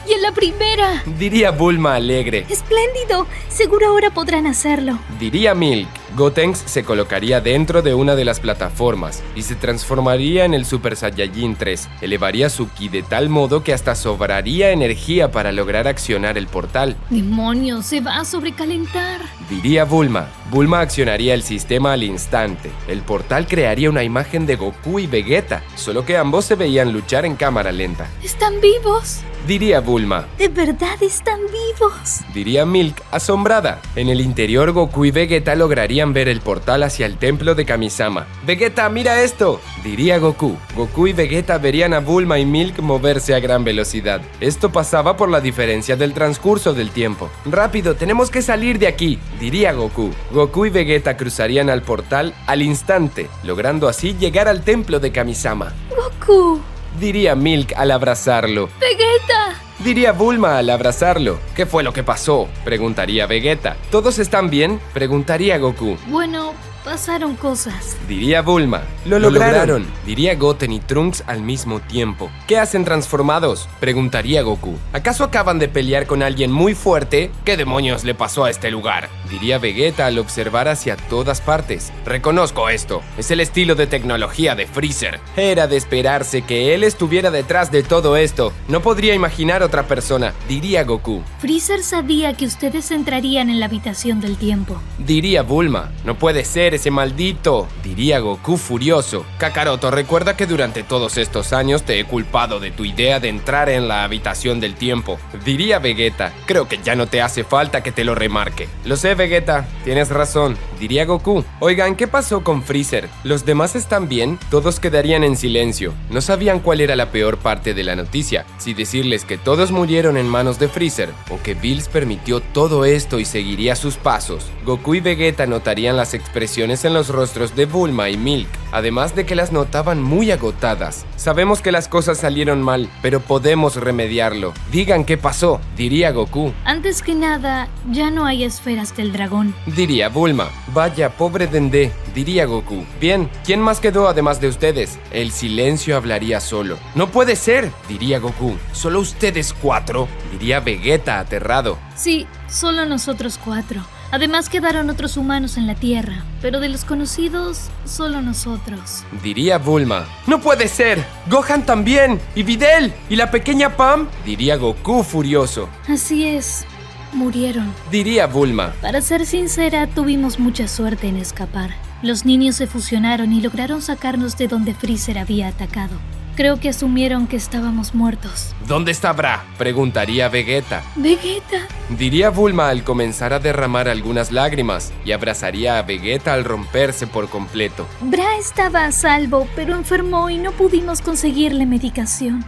¡Y en la primera! Diría Bulma alegre. ¡Espléndido! Seguro ahora podrán hacerlo. Diría Milk. Gotenks se colocaría dentro de una de las plataformas y se transformaría en el Super Saiyajin 3. Elevaría su ki de tal modo que hasta sobraría energía para lograr accionar el portal. ¡Demonios! ¡Se va a sobrecalentar! Diría Bulma. Bulma accionaría el sistema al instante. El portal crearía una imagen de Goku y Vegeta, solo que ambos se veían luchar en cámara lenta. ¡Están vivos! Diría Bulma. ¡De verdad están vivos! Diría Milk, asombrada. En el interior, Goku y Vegeta lograrían ver el portal hacia el templo de Kamisama. ¡Vegeta, mira esto!, diría Goku. Goku y Vegeta verían a Bulma y Milk moverse a gran velocidad. Esto pasaba por la diferencia del transcurso del tiempo. ¡Rápido, tenemos que salir de aquí!, diría Goku. Goku y Vegeta cruzarían al portal al instante, logrando así llegar al templo de Kamisama. ¡Goku! Diría Milk al abrazarlo. ¡Vegeta! Diría Bulma al abrazarlo. ¿Qué fue lo que pasó?, preguntaría Vegeta. ¿Todos están bien?, preguntaría Goku. Bueno, pasaron cosas. Diría Bulma. Lo lograron, diría Goten y Trunks al mismo tiempo. ¿Qué hacen transformados?, preguntaría Goku. ¿Acaso acaban de pelear con alguien muy fuerte? ¿Qué demonios le pasó a este lugar?, diría Vegeta al observar hacia todas partes. Reconozco esto, es el estilo de tecnología de Freezer. Era de esperarse que él estuviera detrás de todo esto. No podría imaginar otra persona, diría Goku. Freezer sabía que ustedes entrarían en la habitación del tiempo. Diría Bulma. No puede ser, ser ese maldito? Diría Goku furioso. Kakaroto, recuerda que durante todos estos años te he culpado de tu idea de entrar en la habitación del tiempo. Diría Vegeta. Creo que ya no te hace falta que te lo remarque. Lo sé, Vegeta, tienes razón. Diría Goku. Oigan, ¿qué pasó con Freezer? ¿Los demás están bien? Todos quedarían en silencio. No sabían cuál era la peor parte de la noticia. Si decirles que todos murieron en manos de Freezer o que Bills permitió todo esto y seguiría sus pasos. Goku y Vegeta notarían las expresiones en los rostros de Bulma y Milk, además de que las notaban muy agotadas. Sabemos que las cosas salieron mal, pero podemos remediarlo. Digan qué pasó, diría Goku. Antes que nada, ya no hay esferas del dragón. Diría Bulma. Vaya, pobre Dende, diría Goku. Bien, ¿quién más quedó además de ustedes? El silencio hablaría solo. No puede ser, diría Goku. ¿Solo ustedes 4? Diría Vegeta aterrado. Sí, solo nosotros 4. Además quedaron otros humanos en la Tierra, pero de los conocidos, solo nosotros. Diría Bulma. ¡No puede ser! ¡Gohan también! ¡Y Videl! ¿Y la pequeña Pam? Diría Goku furioso. Así es, murieron. Diría Bulma. Para ser sincera, tuvimos mucha suerte en escapar. Los niños se fusionaron y lograron sacarnos de donde Freezer había atacado. Creo que asumieron que estábamos muertos. ¿Dónde está Bra? Preguntaría Vegeta. ¡Vegeta! Diría Bulma al comenzar a derramar algunas lágrimas y abrazaría a Vegeta al romperse por completo. Bra estaba a salvo, pero enfermó y no pudimos conseguirle medicación.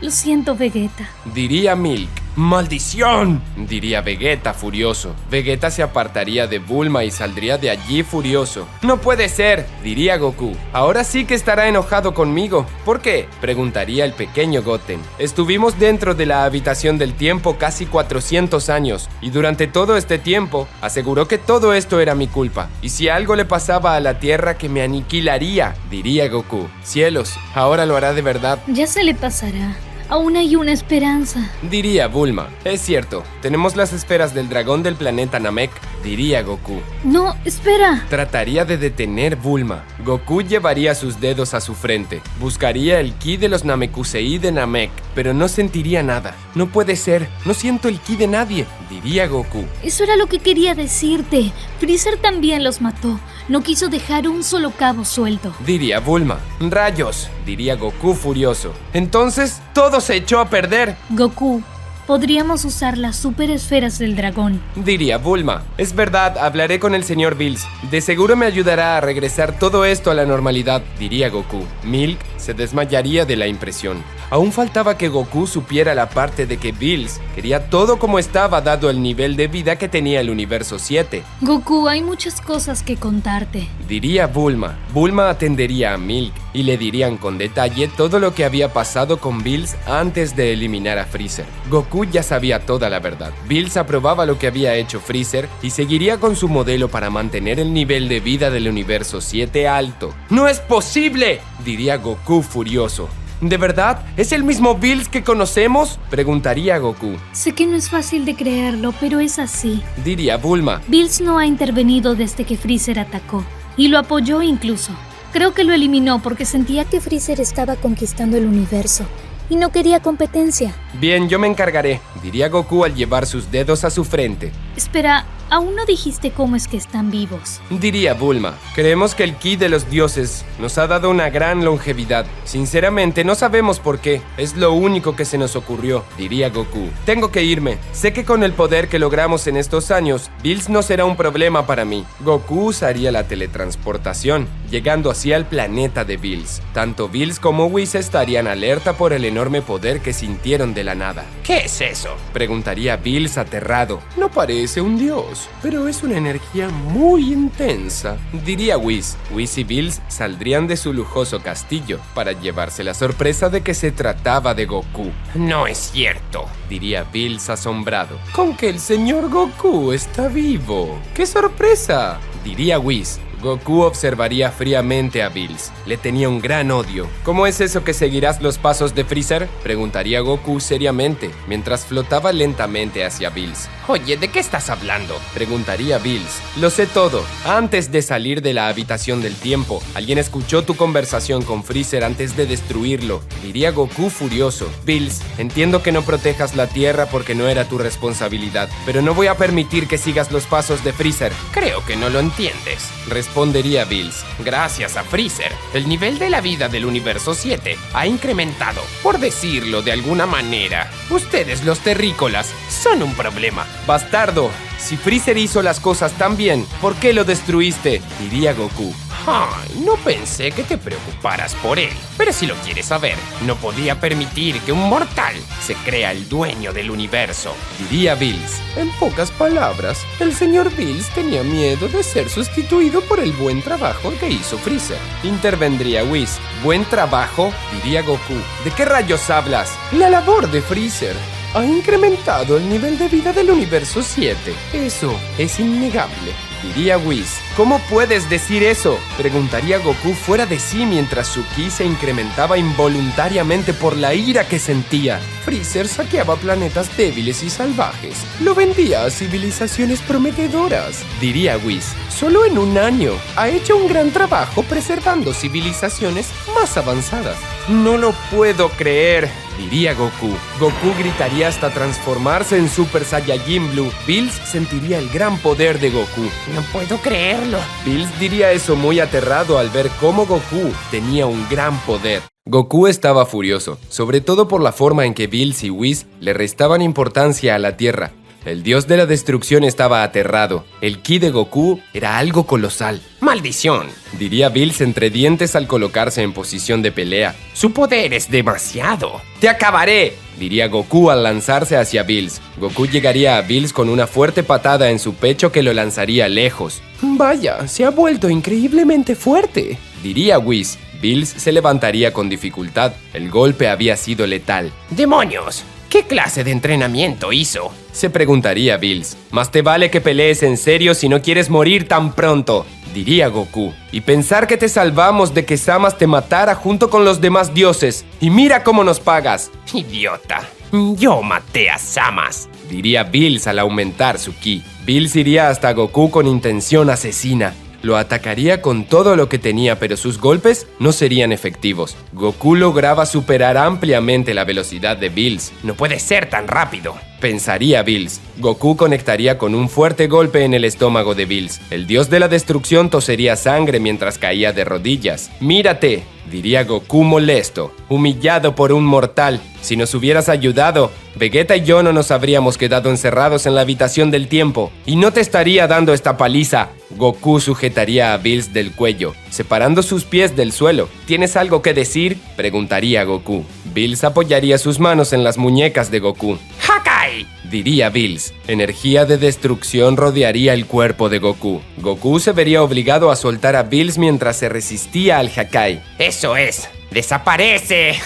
Lo siento, Vegeta. Diría Milk. ¡Maldición!, diría Vegeta furioso. Vegeta se apartaría de Bulma y saldría de allí furioso. ¡No puede ser!, diría Goku. Ahora sí que estará enojado conmigo. ¿Por qué?, preguntaría el pequeño Goten. Estuvimos dentro de la habitación del tiempo casi 400 años y durante todo este tiempo aseguró que todo esto era mi culpa. Y si algo le pasaba a la Tierra, que me aniquilaría, diría Goku. Cielos, ahora lo hará de verdad. Ya se le pasará. Aún hay una esperanza, diría Bulma. Es cierto, tenemos las esferas del dragón del planeta Namek, diría Goku. No, espera. Trataría de detener Bulma. Goku llevaría sus dedos a su frente. Buscaría el ki de los Namekusei de Namek, pero no sentiría nada. No puede ser, no siento el ki de nadie, diría Goku. Eso era lo que quería decirte. Freezer también los mató. No quiso dejar un solo cabo suelto, diría Bulma. Rayos, diría Goku furioso. Entonces, todo se echó a perder. Goku, podríamos usar las super esferas del dragón, diría Bulma. Es verdad, hablaré con el señor Bills. De seguro me ayudará a regresar todo esto a la normalidad, diría Goku. Milk se desmayaría de la impresión. Aún faltaba que Goku supiera la parte de que Bills quería todo como estaba dado el nivel de vida que tenía el universo 7. Goku, hay muchas cosas que contarte, diría Bulma. Bulma atendería a Milk y le dirían con detalle todo lo que había pasado con Bills antes de eliminar a Freezer. Goku ya sabía toda la verdad. Bills aprobaba lo que había hecho Freezer y seguiría con su modelo para mantener el nivel de vida del universo 7 alto. ¡No es posible!, diría Goku furioso. ¿De verdad? ¿Es el mismo Bills que conocemos?, preguntaría Goku. Sé que no es fácil de creerlo, pero es así, diría Bulma. Bills no ha intervenido desde que Freezer atacó, y lo apoyó incluso. Creo que lo eliminó porque sentía que Freezer estaba conquistando el universo y no quería competencia. Bien, yo me encargaré, diría Goku al llevar sus dedos a su frente. Espera, aún no dijiste cómo es que están vivos, diría Bulma. Creemos que el ki de los dioses nos ha dado una gran longevidad. Sinceramente, no sabemos por qué. Es lo único que se nos ocurrió, diría Goku. Tengo que irme. Sé que con el poder que logramos en estos años, Bills no será un problema para mí. Goku usaría la teletransportación, llegando así al planeta de Bills. Tanto Bills como Whis estarían alerta por el enorme poder que sintieron de la nada. ¿Qué es eso?, preguntaría Bills aterrado. No parece un dios, pero es una energía muy intensa, diría Whis. Whis y Bills saldrían de su lujoso castillo para llevarse la sorpresa de que se trataba de Goku. No es cierto, diría Bills asombrado. Con que el señor Goku está vivo. ¡Qué sorpresa!, diría Whis. Goku observaría fríamente a Bills. Le tenía un gran odio. ¿Cómo es eso que seguirás los pasos de Freezer?, preguntaría Goku seriamente, mientras flotaba lentamente hacia Bills. Oye, ¿de qué estás hablando? Preguntaría Bills. Lo sé todo. Antes de salir de la habitación del tiempo, alguien escuchó tu conversación con Freezer antes de destruirlo. Diría Goku furioso. Bills, entiendo que no protejas la Tierra porque no era tu responsabilidad, pero no voy a permitir que sigas los pasos de Freezer. Creo que no lo entiendes. Respondería Bills. Gracias a Freezer, el nivel de la vida del universo 7 ha incrementado. Por decirlo de alguna manera, ustedes los terrícolas son un problema. Bastardo, si Freezer hizo las cosas tan bien, ¿por qué lo destruiste? Diría Goku. Ay, no pensé que te preocuparas por él. Pero si lo quieres saber, no podía permitir que un mortal se crea el dueño del universo. Diría Bills. En pocas palabras, el señor Bills tenía miedo de ser sustituido por el buen trabajo que hizo Freezer. Intervendría Whis. ¿Buen trabajo? Diría Goku. ¿De qué rayos hablas? La labor de Freezer ha incrementado el nivel de vida del universo 7. Eso es innegable. Diría Whis. ¿Cómo puedes decir eso? Preguntaría Goku fuera de sí mientras su ki se incrementaba involuntariamente por la ira que sentía. Freezer saqueaba planetas débiles y salvajes. Lo vendía a civilizaciones prometedoras. Diría Whis. Solo en un año ha hecho un gran trabajo preservando civilizaciones más avanzadas. No lo puedo creer, diría Goku. Goku gritaría hasta transformarse en Super Saiyajin Blue. Bills sentiría el gran poder de Goku. No puedo creerlo. Bills diría eso muy aterrado al ver cómo Goku tenía un gran poder. Goku estaba furioso, sobre todo por la forma en que Bills y Whis le restaban importancia a la Tierra. El dios de la destrucción estaba aterrado. El ki de Goku era algo colosal. ¡Maldición!, diría Bills entre dientes al colocarse en posición de pelea. Su poder es demasiado. ¡Te acabaré!, diría Goku al lanzarse hacia Bills. Goku llegaría a Bills con una fuerte patada en su pecho que lo lanzaría lejos. Vaya, se ha vuelto increíblemente fuerte, diría Whis. Bills se levantaría con dificultad. El golpe había sido letal. ¡Demonios! ¿Qué clase de entrenamiento hizo?, se preguntaría Bills. Más te vale que pelees en serio si no quieres morir tan pronto, diría Goku. Y pensar que te salvamos de que Zamasu te matara junto con los demás dioses. Y mira cómo nos pagas. Idiota. Yo maté a Zamasu, diría Bills al aumentar su ki. Bills iría hasta Goku con intención asesina. Lo atacaría con todo lo que tenía, pero sus golpes no serían efectivos. Goku lograba superar ampliamente la velocidad de Bills. No puede ser tan rápido, pensaría Bills. Goku conectaría con un fuerte golpe en el estómago de Bills. El dios de la destrucción tosería sangre mientras caía de rodillas. ¡Mírate!, diría Goku molesto, humillado por un mortal. Si nos hubieras ayudado, Vegeta y yo no nos habríamos quedado encerrados en la habitación del tiempo. Y no te estaría dando esta paliza. Goku sujetaría a Bills del cuello, separando sus pies del suelo. ¿Tienes algo que decir?, preguntaría Goku. Bills apoyaría sus manos en las muñecas de Goku. ¡Hakai!, diría Bills. Energía de destrucción rodearía el cuerpo de Goku. Goku se vería obligado a soltar a Bills mientras se resistía al Hakai. ¡Eso es! ¡Desaparece!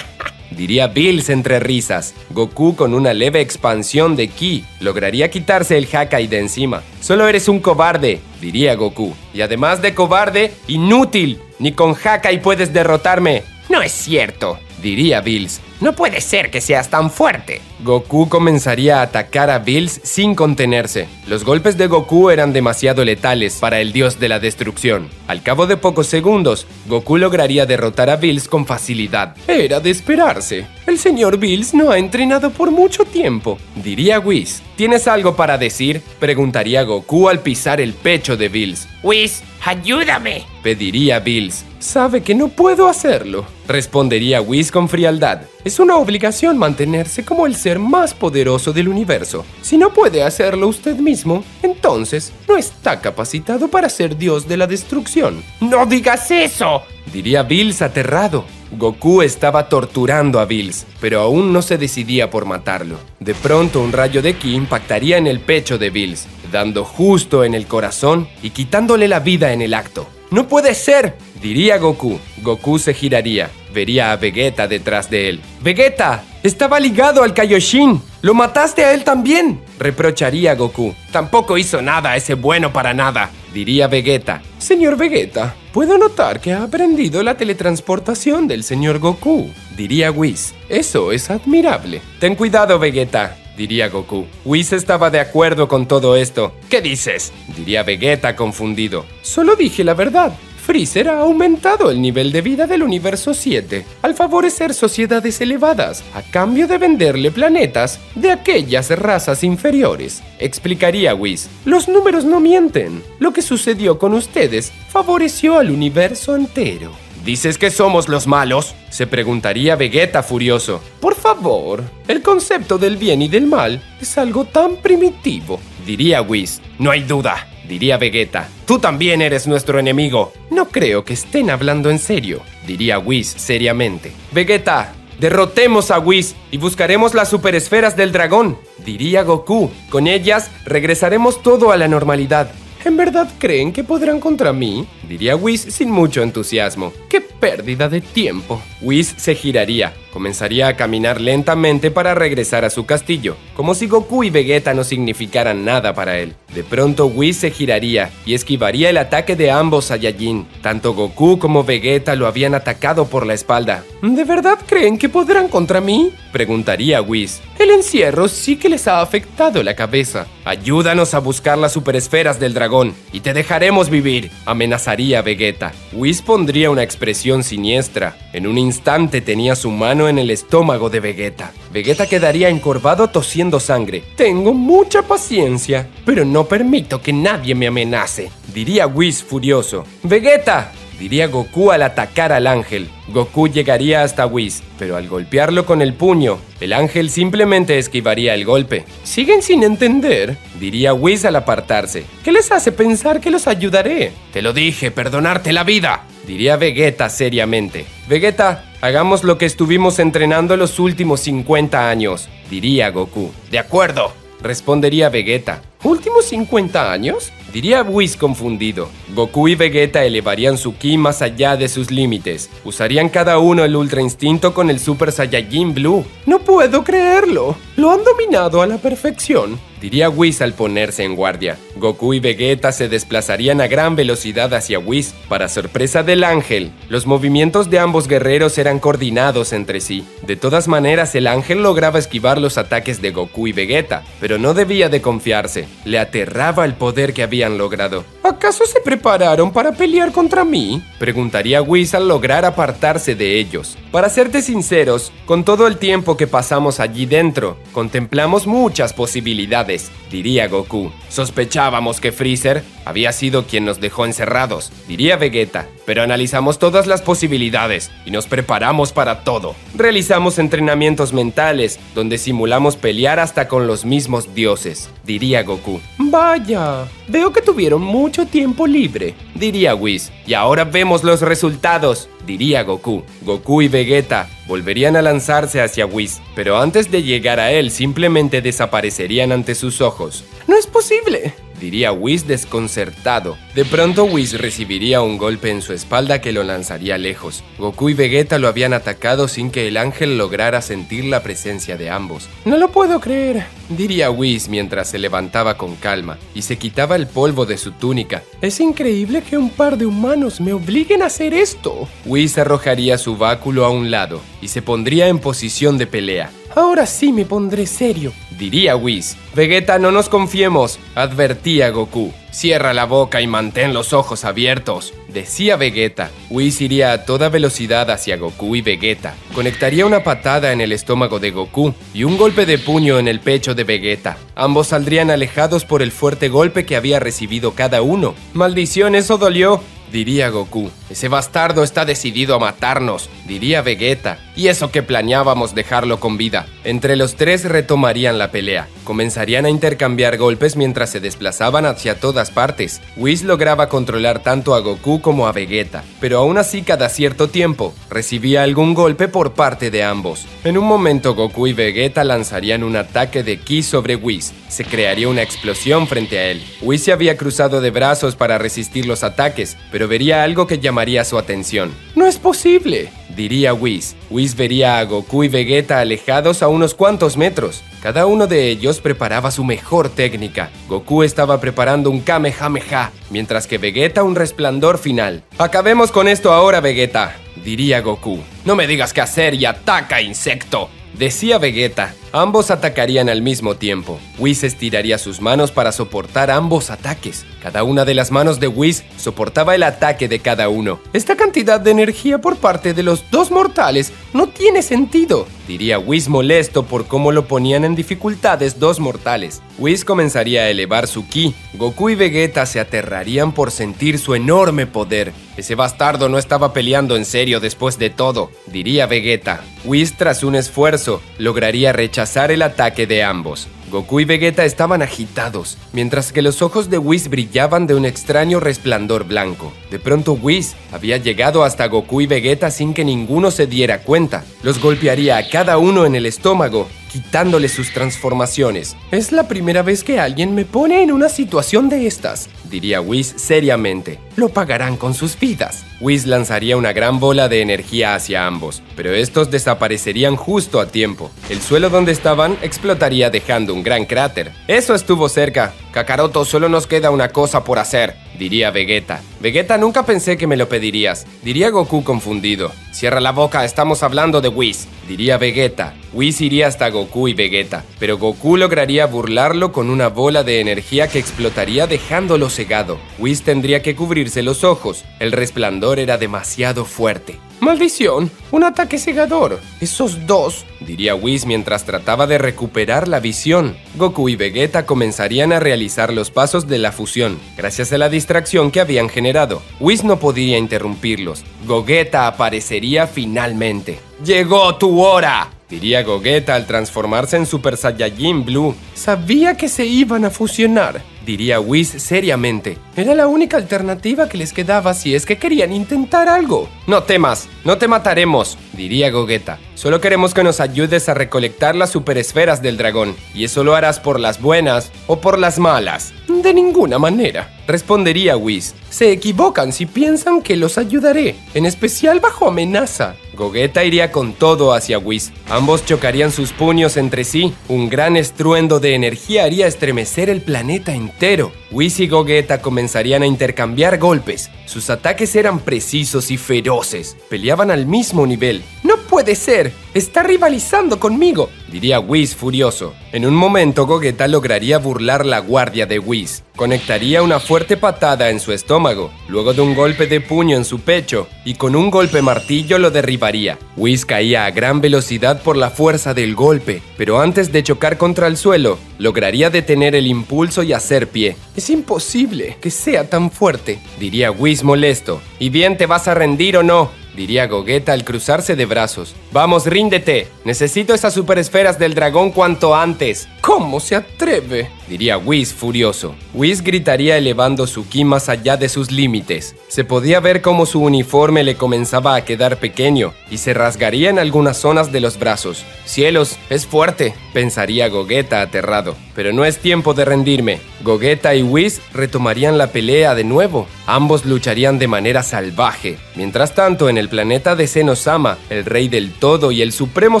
diría Bills entre risas. Goku, con una leve expansión de ki, lograría quitarse el Hakai de encima. Solo eres un cobarde, diría Goku. Y además de cobarde, inútil. Ni con Hakai puedes derrotarme. No es cierto, diría Bills. No puede ser que seas tan fuerte. Goku comenzaría a atacar a Bills sin contenerse. Los golpes de Goku eran demasiado letales para el dios de la destrucción. Al cabo de pocos segundos, Goku lograría derrotar a Bills con facilidad. Era de esperarse. El señor Bills no ha entrenado por mucho tiempo, diría Whis. ¿Tienes algo para decir?, preguntaría Goku al pisar el pecho de Bills. Whis, ayúdame, pediría Bills. Sabe que no puedo hacerlo, respondería Whis con frialdad. Es una obligación mantenerse como el ser más poderoso del universo. Si no puede hacerlo usted mismo, entonces no está capacitado para ser dios de la destrucción. ¡No digas eso!, diría Bills aterrado. Goku estaba torturando a Bills, pero aún no se decidía por matarlo. De pronto un rayo de ki impactaría en el pecho de Bills, dando justo en el corazón y quitándole la vida en el acto. ¡No puede ser!, diría Goku. Goku se giraría. Vería a Vegeta detrás de él. ¡Vegeta! ¡Estaba ligado al Kaioshin! ¡Lo mataste a él también!, reprocharía Goku. Tampoco hizo nada ese bueno para nada, diría Vegeta. Señor Vegeta, puedo notar que ha aprendido la teletransportación del señor Goku, diría Whis. Eso es admirable. Ten cuidado, Vegeta, diría Goku. Whis estaba de acuerdo con todo esto. ¿Qué dices? Diría Vegeta confundido. Solo dije la verdad. Freezer ha aumentado el nivel de vida del universo 7 al favorecer sociedades elevadas a cambio de venderle planetas de aquellas razas inferiores. Explicaría Whis. Los números no mienten. Lo que sucedió con ustedes favoreció al universo entero. ¿Dices que somos los malos? Se preguntaría Vegeta furioso. Por favor, el concepto del bien y del mal es algo tan primitivo, diría Whis. No hay duda, diría Vegeta. Tú también eres nuestro enemigo. No creo que estén hablando en serio, diría Whis seriamente. Vegeta, derrotemos a Whis y buscaremos las superesferas del dragón, diría Goku. Con ellas regresaremos todo a la normalidad. ¿En verdad creen que podrán contra mí? Diría Whis sin mucho entusiasmo. ¡Qué pérdida de tiempo! Whis se giraría. Comenzaría a caminar lentamente para regresar a su castillo, como si Goku y Vegeta no significaran nada para él. De pronto Whis se giraría y esquivaría el ataque de ambos Saiyajin. Tanto Goku como Vegeta lo habían atacado por la espalda. ¿De verdad creen que podrán contra mí? Preguntaría Whis. El encierro sí que les ha afectado la cabeza. Ayúdanos a buscar las superesferas del dragón y te dejaremos vivir, amenazaría Vegeta. Whis pondría una expresión siniestra. En un instante tenía su mano en el estómago de Vegeta. Vegeta quedaría encorvado tosiendo sangre. Tengo mucha paciencia, pero no permito que nadie me amenace, diría Whis furioso. ¡Vegeta!, diría Goku al atacar al ángel. Goku llegaría hasta Whis, pero al golpearlo con el puño, el ángel simplemente esquivaría el golpe. ¿Siguen sin entender?, diría Whis al apartarse. ¿Qué les hace pensar que los ayudaré? Te lo dije, perdonarte la vida, diría Vegeta seriamente. Vegeta, hagamos lo que estuvimos entrenando los últimos 50 años, diría Goku. De acuerdo, respondería Vegeta. ¿Últimos 50 años?, diría Whis confundido. Goku y Vegeta elevarían su ki más allá de sus límites. Usarían cada uno el Ultra Instinto con el Super Saiyajin Blue. No puedo creerlo. Lo han dominado a la perfección, diría Whis al ponerse en guardia. Goku y Vegeta se desplazarían a gran velocidad hacia Whis. Para sorpresa del ángel, los movimientos de ambos guerreros eran coordinados entre sí. De todas maneras, el ángel lograba esquivar los ataques de Goku y Vegeta, pero no debía de confiarse. Le aterraba el poder que habían logrado. ¿Acaso se prepararon para pelear contra mí?, preguntaría Whis al lograr apartarse de ellos. Para serte sinceros, con todo el tiempo que pasamos allí dentro, contemplamos muchas posibilidades, diría Goku. Sospechábamos que Freezer había sido quien nos dejó encerrados, diría Vegeta. Pero analizamos todas las posibilidades y nos preparamos para todo. Realizamos entrenamientos mentales, donde simulamos pelear hasta con los mismos dioses, diría Goku. Vaya, veo que tuvieron mucho tiempo libre, diría Whis. Y ahora vemos los resultados, diría Goku. Goku y Vegeta volverían a lanzarse hacia Whis, pero antes de llegar a él simplemente desaparecerían ante sus ojos. ¡No es posible!, diría Whis desconcertado. De pronto Whis recibiría un golpe en su espalda que lo lanzaría lejos. Goku y Vegeta lo habían atacado sin que el ángel lograra sentir la presencia de ambos. No lo puedo creer, diría Whis mientras se levantaba con calma y se quitaba el polvo de su túnica. Es increíble que un par de humanos me obliguen a hacer esto. Whis arrojaría su báculo a un lado y se pondría en posición de pelea. Ahora sí me pondré serio, diría Whis. Vegeta, no nos confiemos, advertía Goku. Cierra la boca y mantén los ojos abiertos, decía Vegeta. Whis iría a toda velocidad hacia Goku y Vegeta. Conectaría una patada en el estómago de Goku y un golpe de puño en el pecho de Vegeta. Ambos saldrían alejados por el fuerte golpe que había recibido cada uno. ¡Maldición, eso dolió!, diría Goku. Ese bastardo está decidido a matarnos, diría Vegeta. Y eso que planeábamos dejarlo con vida. Entre los tres retomarían la pelea. Comenzarían a intercambiar golpes mientras se desplazaban hacia todas partes. Whis lograba controlar tanto a Goku como a Vegeta, pero aún así cada cierto tiempo recibía algún golpe por parte de ambos. En un momento Goku y Vegeta lanzarían un ataque de ki sobre Whis. Se crearía una explosión frente a él. Whis se había cruzado de brazos para resistir los ataques, pero vería algo que llamaría su atención. ¡No es posible!, diría Whis. Whis vería a Goku y Vegeta alejados a unos cuantos metros. Cada uno de ellos preparaba su mejor técnica. Goku estaba preparando un Kamehameha, mientras que Vegeta un resplandor final. «Acabemos con esto ahora, Vegeta», diría Goku. «No me digas qué hacer y ataca, insecto», decía Vegeta. Ambos atacarían al mismo tiempo. Whis estiraría sus manos para soportar ambos ataques. Cada una de las manos de Whis soportaba el ataque de cada uno. Esta cantidad de energía por parte de los dos mortales no tiene sentido, diría Whis molesto por cómo lo ponían en dificultades dos mortales. Whis comenzaría a elevar su ki. Goku y Vegeta se aterrarían por sentir su enorme poder. Ese bastardo no estaba peleando en serio después de todo, diría Vegeta. Whis, tras un esfuerzo, lograría rechazar el ataque de ambos. Goku y Vegeta estaban agitados, mientras que los ojos de Whis brillaban de un extraño resplandor blanco. De pronto Whis había llegado hasta Goku y Vegeta sin que ninguno se diera cuenta. Los golpearía a cada uno en el estómago, quitándole sus transformaciones. Es la primera vez que alguien me pone en una situación de estas, diría Whis seriamente. Lo pagarán con sus vidas. Whis lanzaría una gran bola de energía hacia ambos, pero estos desaparecerían justo a tiempo. El suelo donde estaban explotaría dejando un gran cráter. Eso estuvo cerca. Kakaroto, solo nos queda una cosa por hacer, diría Vegeta. Vegeta, nunca pensé que me lo pedirías, diría Goku confundido. Cierra la boca, estamos hablando de Whis, diría Vegeta. Whis iría hasta Goku y Vegeta, pero Goku lograría burlarlo con una bola de energía que explotaría dejándolo cegado. Whis tendría que cubrirse los ojos. El resplandor era demasiado fuerte. ¡Maldición! ¡Un ataque cegador! ¡Esos dos!, diría Whis mientras trataba de recuperar la visión. Goku y Vegeta comenzarían a realizar los pasos de la fusión, gracias a la distracción que habían generado. Whis no podía interrumpirlos. Gogeta aparecería finalmente. ¡Llegó tu hora!, diría Gogeta al transformarse en Super Saiyajin Blue. Sabía que se iban a fusionar, diría Whis seriamente. Era la única alternativa que les quedaba si es que querían intentar algo. No temas, no te mataremos, diría Gogeta. Solo queremos que nos ayudes a recolectar las superesferas del dragón. Y eso lo harás por las buenas o por las malas. De ninguna manera, respondería Whis. Se equivocan si piensan que los ayudaré, en especial bajo amenaza. Gogeta iría con todo hacia Whis. Ambos chocarían sus puños entre sí. Un gran estruendo de energía haría estremecer el planeta entero. Whis y Gogeta comenzarían a intercambiar golpes. Sus ataques eran precisos y feroces. Peleaban al mismo nivel. ¡No puede ser! ¡Está rivalizando conmigo!, diría Whis furioso. En un momento Gogeta lograría burlar la guardia de Whis. Conectaría una fuerte patada en su estómago, luego de un golpe de puño en su pecho, y con un golpe martillo lo derribaría. Whis caía a gran velocidad por la fuerza del golpe, pero antes de chocar contra el suelo, lograría detener el impulso y hacer pie. Es imposible que sea tan fuerte, diría Whis molesto. ¿Y bien, te vas a rendir o no?, diría Gogeta al cruzarse de brazos. Vamos, ríndete. Necesito esas superesferas del dragón cuanto antes. ¿Cómo se atreve?, diría Whis furioso. Whis gritaría elevando su ki más allá de sus límites. Se podía ver cómo su uniforme le comenzaba a quedar pequeño y se rasgaría en algunas zonas de los brazos. ¡Cielos! ¡Es fuerte!, pensaría Gogeta aterrado. Pero no es tiempo de rendirme. Gogeta y Whis retomarían la pelea de nuevo. Ambos lucharían de manera salvaje. Mientras tanto, en el planeta de Zenosama, el rey del todo y el supremo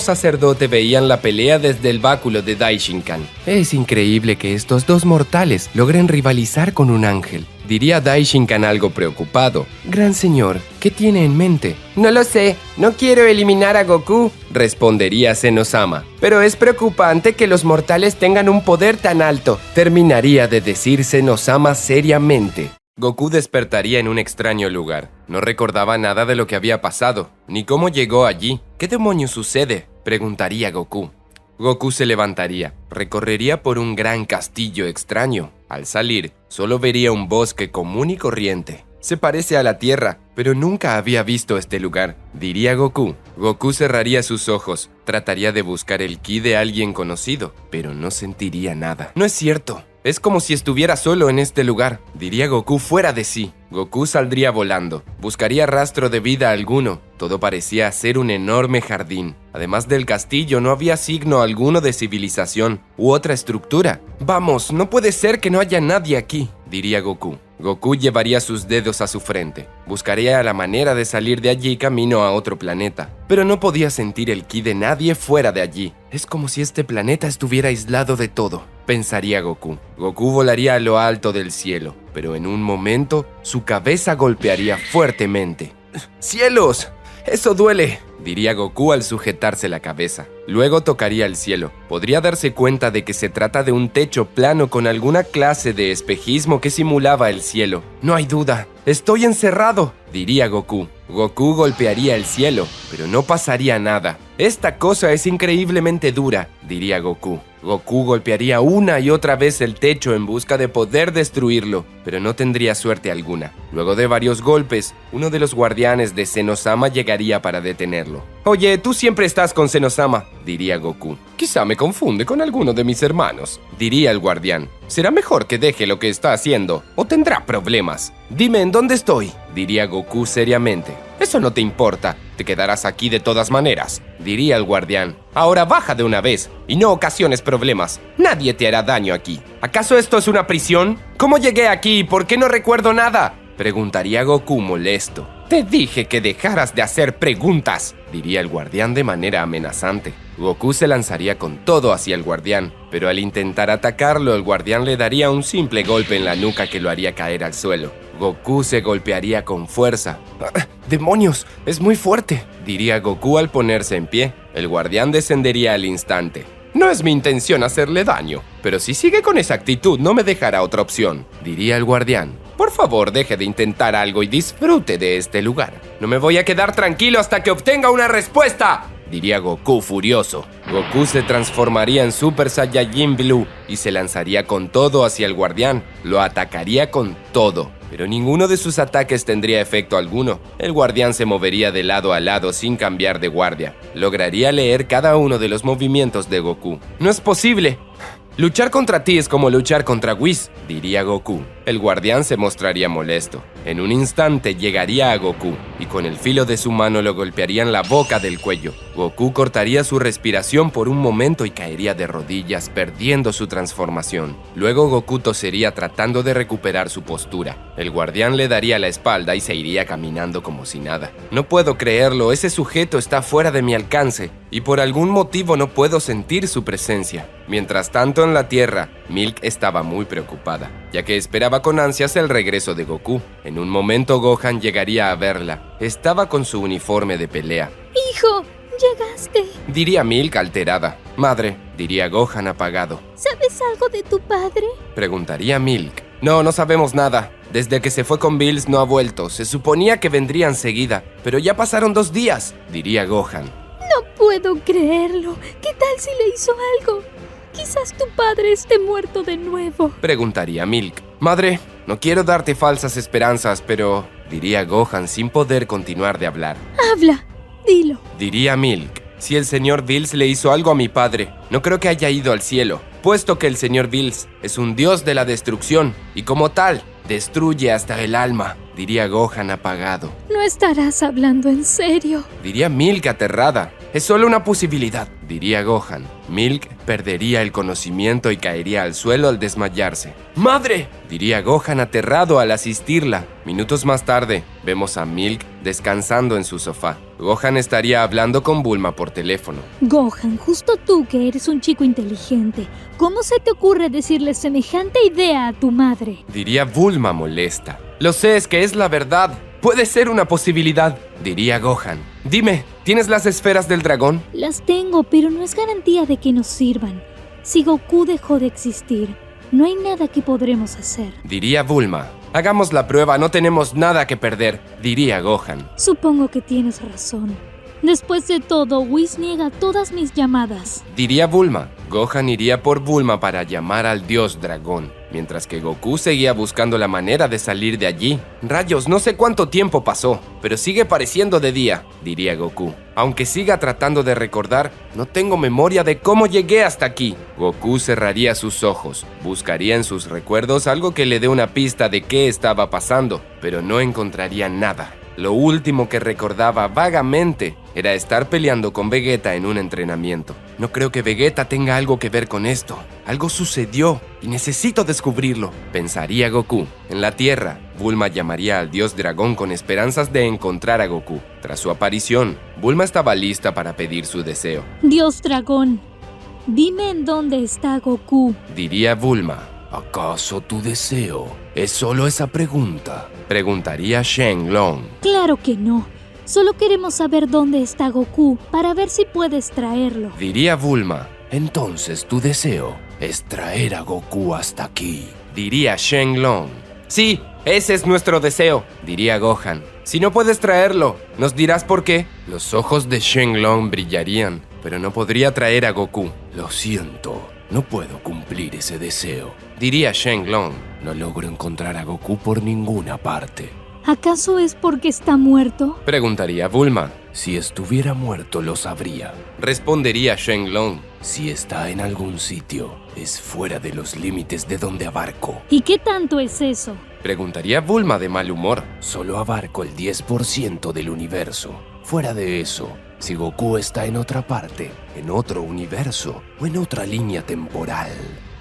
sacerdote veían la pelea desde el báculo de Daishinkan. Es increíble que estos dos mortales logren rivalizar con un ángel, diría Daishinkan algo preocupado. Gran señor, ¿qué tiene en mente? No lo sé, no quiero eliminar a Goku, respondería Zenosama. Pero es preocupante que los mortales tengan un poder tan alto, terminaría de decir Zenosama seriamente. Goku despertaría en un extraño lugar. No recordaba nada de lo que había pasado, ni cómo llegó allí. ¿Qué demonios sucede?, preguntaría Goku. Goku se levantaría, recorrería por un gran castillo extraño. Al salir, solo vería un bosque común y corriente. Se parece a la Tierra, pero nunca había visto este lugar, diría Goku. Goku cerraría sus ojos, trataría de buscar el ki de alguien conocido, pero no sentiría nada. No es cierto. Es como si estuviera solo en este lugar, diría Goku fuera de sí. Goku saldría volando, buscaría rastro de vida alguno. Todo parecía ser un enorme jardín. Además del castillo, no había signo alguno de civilización u otra estructura. Vamos, no puede ser que no haya nadie aquí, diría Goku. Goku llevaría sus dedos a su frente. Buscaría la manera de salir de allí camino a otro planeta. Pero no podía sentir el ki de nadie fuera de allí. Es como si este planeta estuviera aislado de todo, pensaría Goku. Goku volaría a lo alto del cielo, pero en un momento su cabeza golpearía fuertemente. ¡Cielos! Eso duele, diría Goku al sujetarse la cabeza. Luego tocaría el cielo. Podría darse cuenta de que se trata de un techo plano con alguna clase de espejismo que simulaba el cielo. No hay duda. ¡Estoy encerrado!, diría Goku. Goku golpearía el cielo, pero no pasaría nada. Esta cosa es increíblemente dura, diría Goku. Goku golpearía una y otra vez el techo en busca de poder destruirlo, pero no tendría suerte alguna. Luego de varios golpes, uno de los guardianes de Zenosama llegaría para detenerlo. «Oye, tú siempre estás con Zenosama», diría Goku. «Quizá me confunde con alguno de mis hermanos», diría el guardián. «Será mejor que deje lo que está haciendo, o tendrá problemas». «Dime en dónde estoy», diría Goku seriamente. «Eso no te importa, te quedarás aquí de todas maneras», diría el guardián. «Ahora baja de una vez, y no ocasiones problemas. Nadie te hará daño aquí. ¿Acaso esto es una prisión? ¿Cómo llegué aquí y por qué no recuerdo nada?», preguntaría Goku molesto. «Te dije que dejaras de hacer preguntas», diría el guardián de manera amenazante. Goku se lanzaría con todo hacia el guardián, pero al intentar atacarlo, el guardián le daría un simple golpe en la nuca que lo haría caer al suelo. Goku se golpearía con fuerza. «¡Demonios! ¡Es muy fuerte!», diría Goku al ponerse en pie. El guardián descendería al instante. «No es mi intención hacerle daño, pero si sigue con esa actitud no me dejará otra opción», diría el guardián. «Por favor, deje de intentar algo y disfrute de este lugar. No me voy a quedar tranquilo hasta que obtenga una respuesta», diría Goku furioso. Goku se transformaría en Super Saiyajin Blue y se lanzaría con todo hacia el guardián. Lo atacaría con todo, pero ninguno de sus ataques tendría efecto alguno. El guardián se movería de lado a lado sin cambiar de guardia. Lograría leer cada uno de los movimientos de Goku. «No es posible. Luchar contra ti es como luchar contra Whis», diría Goku. El guardián se mostraría molesto. En un instante llegaría a Goku y con el filo de su mano lo golpearía en la boca del cuello. Goku cortaría su respiración por un momento y caería de rodillas, perdiendo su transformación. Luego Goku tosería tratando de recuperar su postura. El guardián le daría la espalda y se iría caminando como si nada. «No puedo creerlo, ese sujeto está fuera de mi alcance y por algún motivo no puedo sentir su presencia». Mientras tanto, en la Tierra, Milk estaba muy preocupada, ya que esperaba con ansias el regreso de Goku. En un momento Gohan llegaría a verla. Estaba con su uniforme de pelea. ¡Hijo! ¡Llegaste! Diría Milk alterada. «Madre», diría Gohan apagado. ¿Sabes algo de tu padre?, preguntaría Milk. «No, no sabemos nada. Desde que se fue con Bills no ha vuelto. Se suponía que vendría enseguida, pero ya pasaron 2 días», diría Gohan. No puedo creerlo. ¿Qué tal si le hizo algo? Quizás tu padre esté muerto de nuevo», preguntaría Milk. «Madre, no quiero darte falsas esperanzas, pero...», diría Gohan sin poder continuar de hablar. «Habla, dilo», diría Milk. «Si el señor Bills le hizo algo a mi padre, no creo que haya ido al cielo, puesto que el señor Bills es un dios de la destrucción y como tal, destruye hasta el alma», diría Gohan apagado. «No estarás hablando en serio», diría Milk aterrada. «Es solo una posibilidad», diría Gohan. Milk perdería el conocimiento y caería al suelo al desmayarse. «¡Madre!», diría Gohan aterrado al asistirla. Minutos más tarde, vemos a Milk descansando en su sofá. Gohan estaría hablando con Bulma por teléfono. «Gohan, justo tú que eres un chico inteligente, ¿cómo se te ocurre decirle semejante idea a tu madre?», diría Bulma molesta. «Lo sé, es que es la verdad. Puede ser una posibilidad», diría Gohan. «Dime, ¿tienes las esferas del dragón?». «Las tengo, pero no es garantía de que nos sirvan. Si Goku dejó de existir, no hay nada que podremos hacer», diría Bulma. «Hagamos la prueba, no tenemos nada que perder», diría Gohan. «Supongo que tienes razón. Después de todo, Whis niega todas mis llamadas», diría Bulma. Gohan iría por Bulma para llamar al dios dragón, mientras que Goku seguía buscando la manera de salir de allí. «Rayos, no sé cuánto tiempo pasó, pero sigue pareciendo de día», diría Goku. «Aunque siga tratando de recordar, no tengo memoria de cómo llegué hasta aquí». Goku cerraría sus ojos, buscaría en sus recuerdos algo que le dé una pista de qué estaba pasando, pero no encontraría nada. Lo último que recordaba vagamente era estar peleando con Vegeta en un entrenamiento. «No creo que Vegeta tenga algo que ver con esto. Algo sucedió y necesito descubrirlo», pensaría Goku. En la Tierra, Bulma llamaría al dios dragón con esperanzas de encontrar a Goku. Tras su aparición, Bulma estaba lista para pedir su deseo. «Dios dragón, dime en dónde está Goku», diría Bulma. ¿Acaso tu deseo es solo esa pregunta?, preguntaría Shenlong. «Claro que no. Solo queremos saber dónde está Goku para ver si puedes traerlo. Diría Bulma. Entonces tu deseo es traer a Goku hasta aquí. Diría Shenlong. Sí, ese es nuestro deseo, diría Gohan. Si no puedes traerlo, ¿nos dirás por qué? Los ojos de Shenlong brillarían, pero no podría traer a Goku. Lo siento, no puedo cumplir ese deseo. Diría Shenlong. No logro encontrar a Goku por ninguna parte. ¿Acaso es porque está muerto? Preguntaría Bulma. Si estuviera muerto lo sabría. Respondería Shenlong. Si está en algún sitio, es fuera de los límites de donde abarco. ¿Y qué tanto es eso? Preguntaría Bulma de mal humor. Solo abarco el 10% del universo. Fuera de eso, si Goku está en otra parte, en otro universo o en otra línea temporal,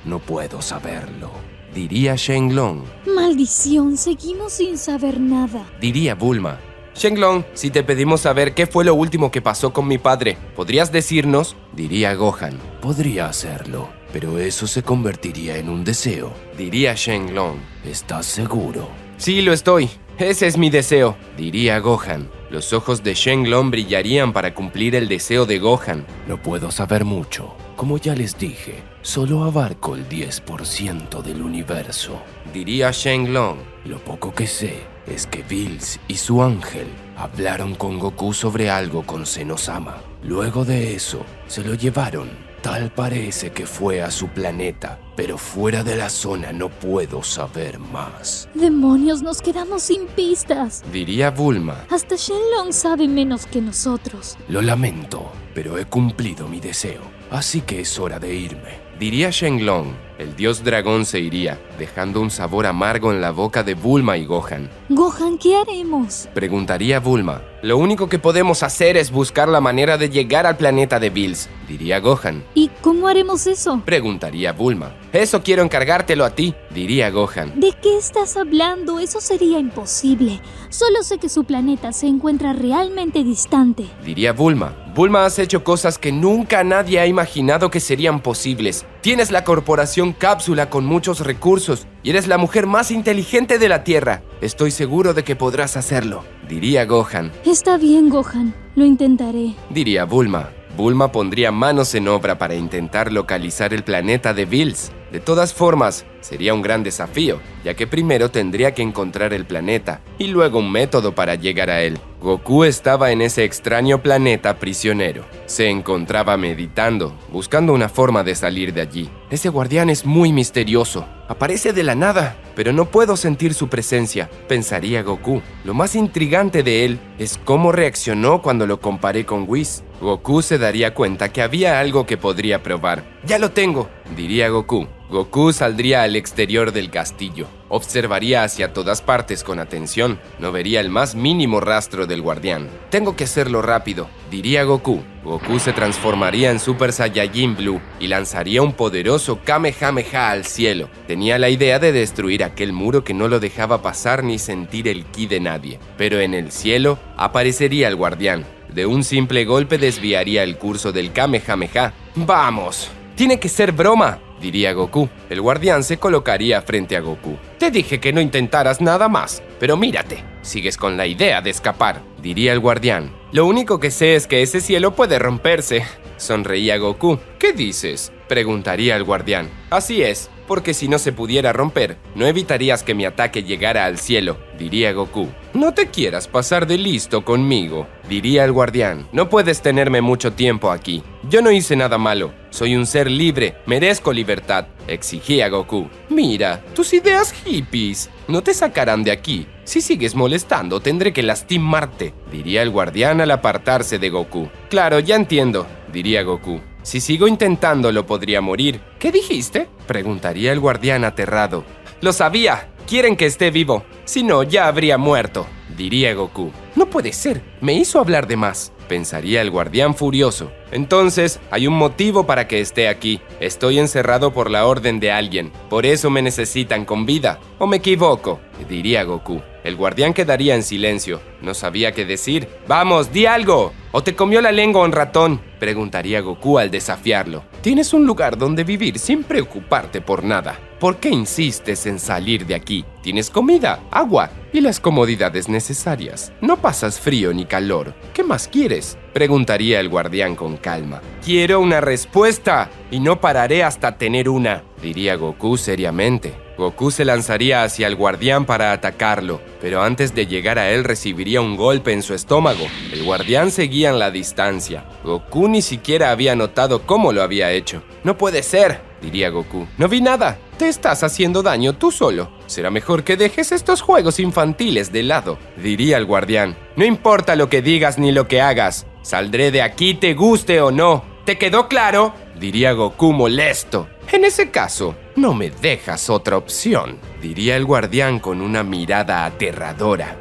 no puedo saberlo. Diría Shenlong. Maldición, seguimos sin saber nada. Diría Bulma. Shenlong, si te pedimos saber qué fue lo último que pasó con mi padre, ¿podrías decirnos? Diría Gohan. Podría hacerlo, pero eso se convertiría en un deseo. Diría Shenlong. ¿Estás seguro? Sí, lo estoy. Ese es mi deseo. Diría Gohan. Los ojos de Shenlong brillarían para cumplir el deseo de Gohan. No puedo saber mucho. Como ya les dije, solo abarco el 10% del universo. Diría Shenlong. Lo poco que sé es que Bills y su ángel hablaron con Goku sobre algo con Zenosama. Luego de eso, se lo llevaron. Tal parece que fue a su planeta, pero fuera de la zona no puedo saber más. ¡Demonios, nos quedamos sin pistas! Diría Bulma. Hasta Shenlong sabe menos que nosotros. Lo lamento, pero he cumplido mi deseo, así que es hora de irme. Diría Shenlong. El dios dragón se iría, dejando un sabor amargo en la boca de Bulma y Gohan. Gohan, ¿qué haremos? Preguntaría Bulma. Lo único que podemos hacer es buscar la manera de llegar al planeta de Bills, diría Gohan. ¿Y cómo haremos eso? Preguntaría Bulma. Eso quiero encargártelo a ti, diría Gohan. ¿De qué estás hablando? Eso sería imposible. Solo sé que su planeta se encuentra realmente distante. Diría Bulma. Bulma, has hecho cosas que nunca nadie ha imaginado que serían posibles. Tienes la corporación Cápsula con muchos recursos y eres la mujer más inteligente de la Tierra. Estoy seguro de que podrás hacerlo, diría Gohan. Está bien, Gohan. Lo intentaré. Diría Bulma. Bulma pondría manos en obra para intentar localizar el planeta de Bills. De todas formas, sería un gran desafío, ya que primero tendría que encontrar el planeta y luego un método para llegar a él. Goku estaba en ese extraño planeta prisionero. Se encontraba meditando, buscando una forma de salir de allí. Ese guardián es muy misterioso. Aparece de la nada, pero no puedo sentir su presencia, pensaría Goku. Lo más intrigante de él es cómo reaccionó cuando lo comparé con Whis. Goku se daría cuenta que había algo que podría probar. ¡Ya lo tengo!, diría Goku. Goku saldría al exterior del castillo. Observaría hacia todas partes con atención. No vería el más mínimo rastro del guardián. Tengo que hacerlo rápido, diría Goku. Goku se transformaría en Super Saiyajin Blue y lanzaría un poderoso Kamehameha al cielo. Tenía la idea de destruir aquel muro que no lo dejaba pasar ni sentir el ki de nadie. Pero en el cielo aparecería el guardián. De un simple golpe desviaría el curso del Kamehameha. ¡Vamos! ¡Tiene que ser broma!, diría Goku. El guardián se colocaría frente a Goku. Te dije que no intentaras nada más, pero mírate, sigues con la idea de escapar, diría el guardián. Lo único que sé es que ese cielo puede romperse, sonreía Goku. ¿Qué dices?, preguntaría el guardián. Así es, porque si no se pudiera romper, no evitarías que mi ataque llegara al cielo, diría Goku. No te quieras pasar de listo conmigo, diría el guardián. No puedes tenerme mucho tiempo aquí. Yo no hice nada malo. Soy un ser libre. Merezco libertad, exigía Goku. Mira, tus ideas hippies no te sacarán de aquí. Si sigues molestando, tendré que lastimarte, diría el guardián al apartarse de Goku. Claro, ya entiendo, diría Goku. Si sigo intentándolo, podría morir. ¿Qué dijiste?, preguntaría el guardián aterrado. Lo sabía. Quieren que esté vivo. Si no, ya habría muerto, diría Goku. No puede ser. Me hizo hablar de más, pensaría el guardián furioso. Entonces, hay un motivo para que esté aquí. Estoy encerrado por la orden de alguien. Por eso me necesitan con vida. ¿O me equivoco?, diría Goku. El guardián quedaría en silencio. No sabía qué decir. ¡Vamos, di algo! ¡O te comió la lengua un ratón!, Preguntaría Goku al desafiarlo. Tienes un lugar donde vivir sin preocuparte por nada. ¿Por qué insistes en salir de aquí? Tienes comida, agua y las comodidades necesarias. No pasas frío ni calor. ¿Qué más quieres? Preguntaría el guardián con calma. Quiero una respuesta y no pararé hasta tener una, diría Goku seriamente. Goku se lanzaría hacia el guardián para atacarlo, pero antes de llegar a él recibiría un golpe en su estómago. El guardián seguía en la distancia. Goku ni siquiera había notado cómo lo había hecho. No puede ser, diría Goku. No vi nada. Te estás haciendo daño tú solo. Será mejor que dejes estos juegos infantiles de lado, diría el guardián. No importa lo que digas ni lo que hagas. Saldré de aquí te guste o no. ¿Te quedó claro? Diría Goku molesto. En ese caso, no me dejas otra opción, diría el guardián con una mirada aterradora.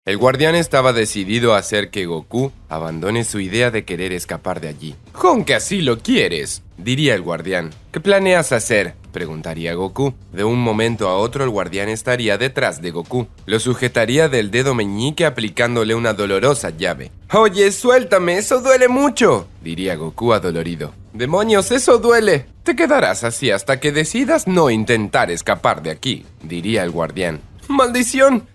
El guardián estaba decidido a hacer que Goku abandone su idea de querer escapar de allí. «Con que así lo quieres», diría el guardián. «¿Qué planeas hacer?», preguntaría Goku. De un momento a otro el guardián estaría detrás de Goku. Lo sujetaría del dedo meñique aplicándole una dolorosa llave. «Oye, suéltame, eso duele mucho», diría Goku adolorido. «Demonios, eso duele. Te quedarás así hasta que decidas no intentar escapar de aquí», diría el guardián. «¡Maldición!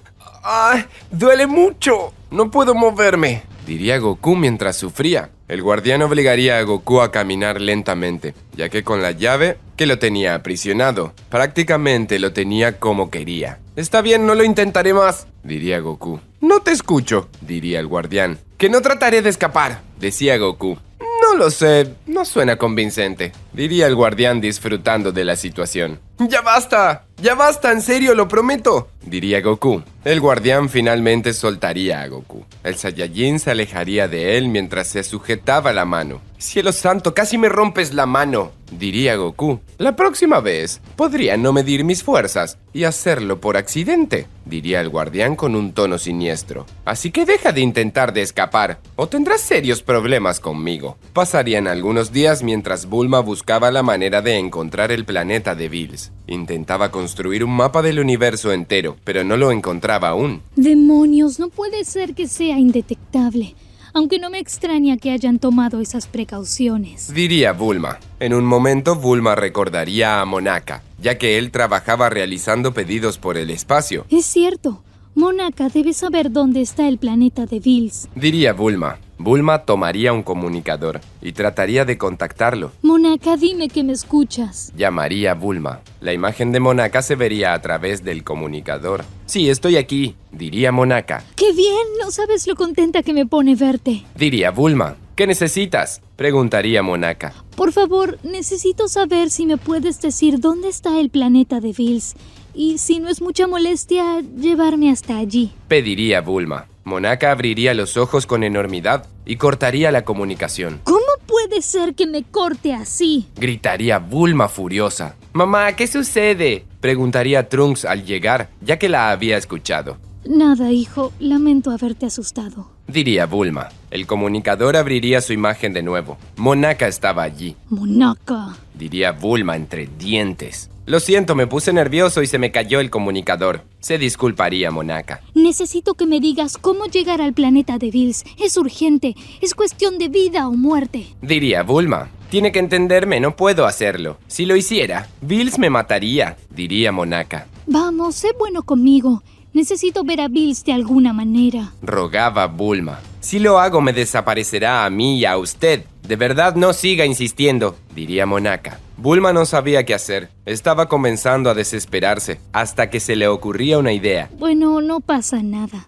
¡Ah! ¡Duele mucho! No puedo moverme», diría Goku mientras sufría. El guardián obligaría a Goku a caminar lentamente, ya que con la llave que lo tenía aprisionado, prácticamente lo tenía como quería. «Está bien, no lo intentaré más», diría Goku. «No te escucho», diría el guardián. «Que no trataré de escapar», decía Goku. «No lo sé, no suena convincente», diría el guardián disfrutando de la situación. ¡Ya basta! ¡Ya basta! ¡En serio, lo prometo!», diría Goku. El guardián finalmente soltaría a Goku. El Saiyajin se alejaría de él mientras se sujetaba la mano. «Cielo santo, casi me rompes la mano», diría Goku. «La próxima vez podría no medir mis fuerzas y hacerlo por accidente», diría el guardián con un tono siniestro. «Así que deja de intentar de escapar o tendrás serios problemas conmigo». Pasarían algunos días mientras Bulma buscaba la manera de encontrar el planeta de Bills. Intentaba construir un mapa del universo entero, pero no lo encontraba aún. Demonios, no puede ser que sea indetectable. Aunque no me extraña que hayan tomado esas precauciones, diría Bulma. En un momento Bulma recordaría a Monaka, ya que él trabajaba realizando pedidos por el espacio. Es cierto, Monaka debe saber dónde está el planeta de Bills, diría Bulma. Bulma tomaría un comunicador y trataría de contactarlo. Monaka, dime que me escuchas. Llamaría a Bulma. La imagen de Monaka se vería a través del comunicador. «Sí, estoy aquí», diría Monaka. ¡Qué bien! No sabes lo contenta que me pone verte, diría Bulma. «¿Qué necesitas?», preguntaría Monaka. Por favor, necesito saber si me puedes decir dónde está el planeta de Bills y, si no es mucha molestia, llevarme hasta allí, pediría Bulma. Monaka abriría los ojos con enormidad y cortaría la comunicación. ¿Cómo puede ser que me corte así?, gritaría Bulma furiosa. «Mamá, ¿qué sucede?», preguntaría Trunks al llegar, ya que la había escuchado. Nada, hijo, lamento haberte asustado, diría Bulma. El comunicador abriría su imagen de nuevo. Monaka estaba allí. Monaka, diría Bulma entre dientes. «Lo siento, me puse nervioso y se me cayó el comunicador», se disculparía Monaka. Necesito que me digas cómo llegar al planeta de Bills. Es urgente, es cuestión de vida o muerte, diría Bulma. «Tiene que entenderme, no puedo hacerlo. Si lo hiciera, Bills me mataría», diría Monaka. Vamos, sé bueno conmigo. Necesito ver a Bills de alguna manera, rogaba Bulma. «Si lo hago me desaparecerá a mí y a usted. De verdad no siga insistiendo», diría Monaka. Bulma no sabía qué hacer. Estaba comenzando a desesperarse, hasta que se le ocurría una idea. Bueno, no pasa nada,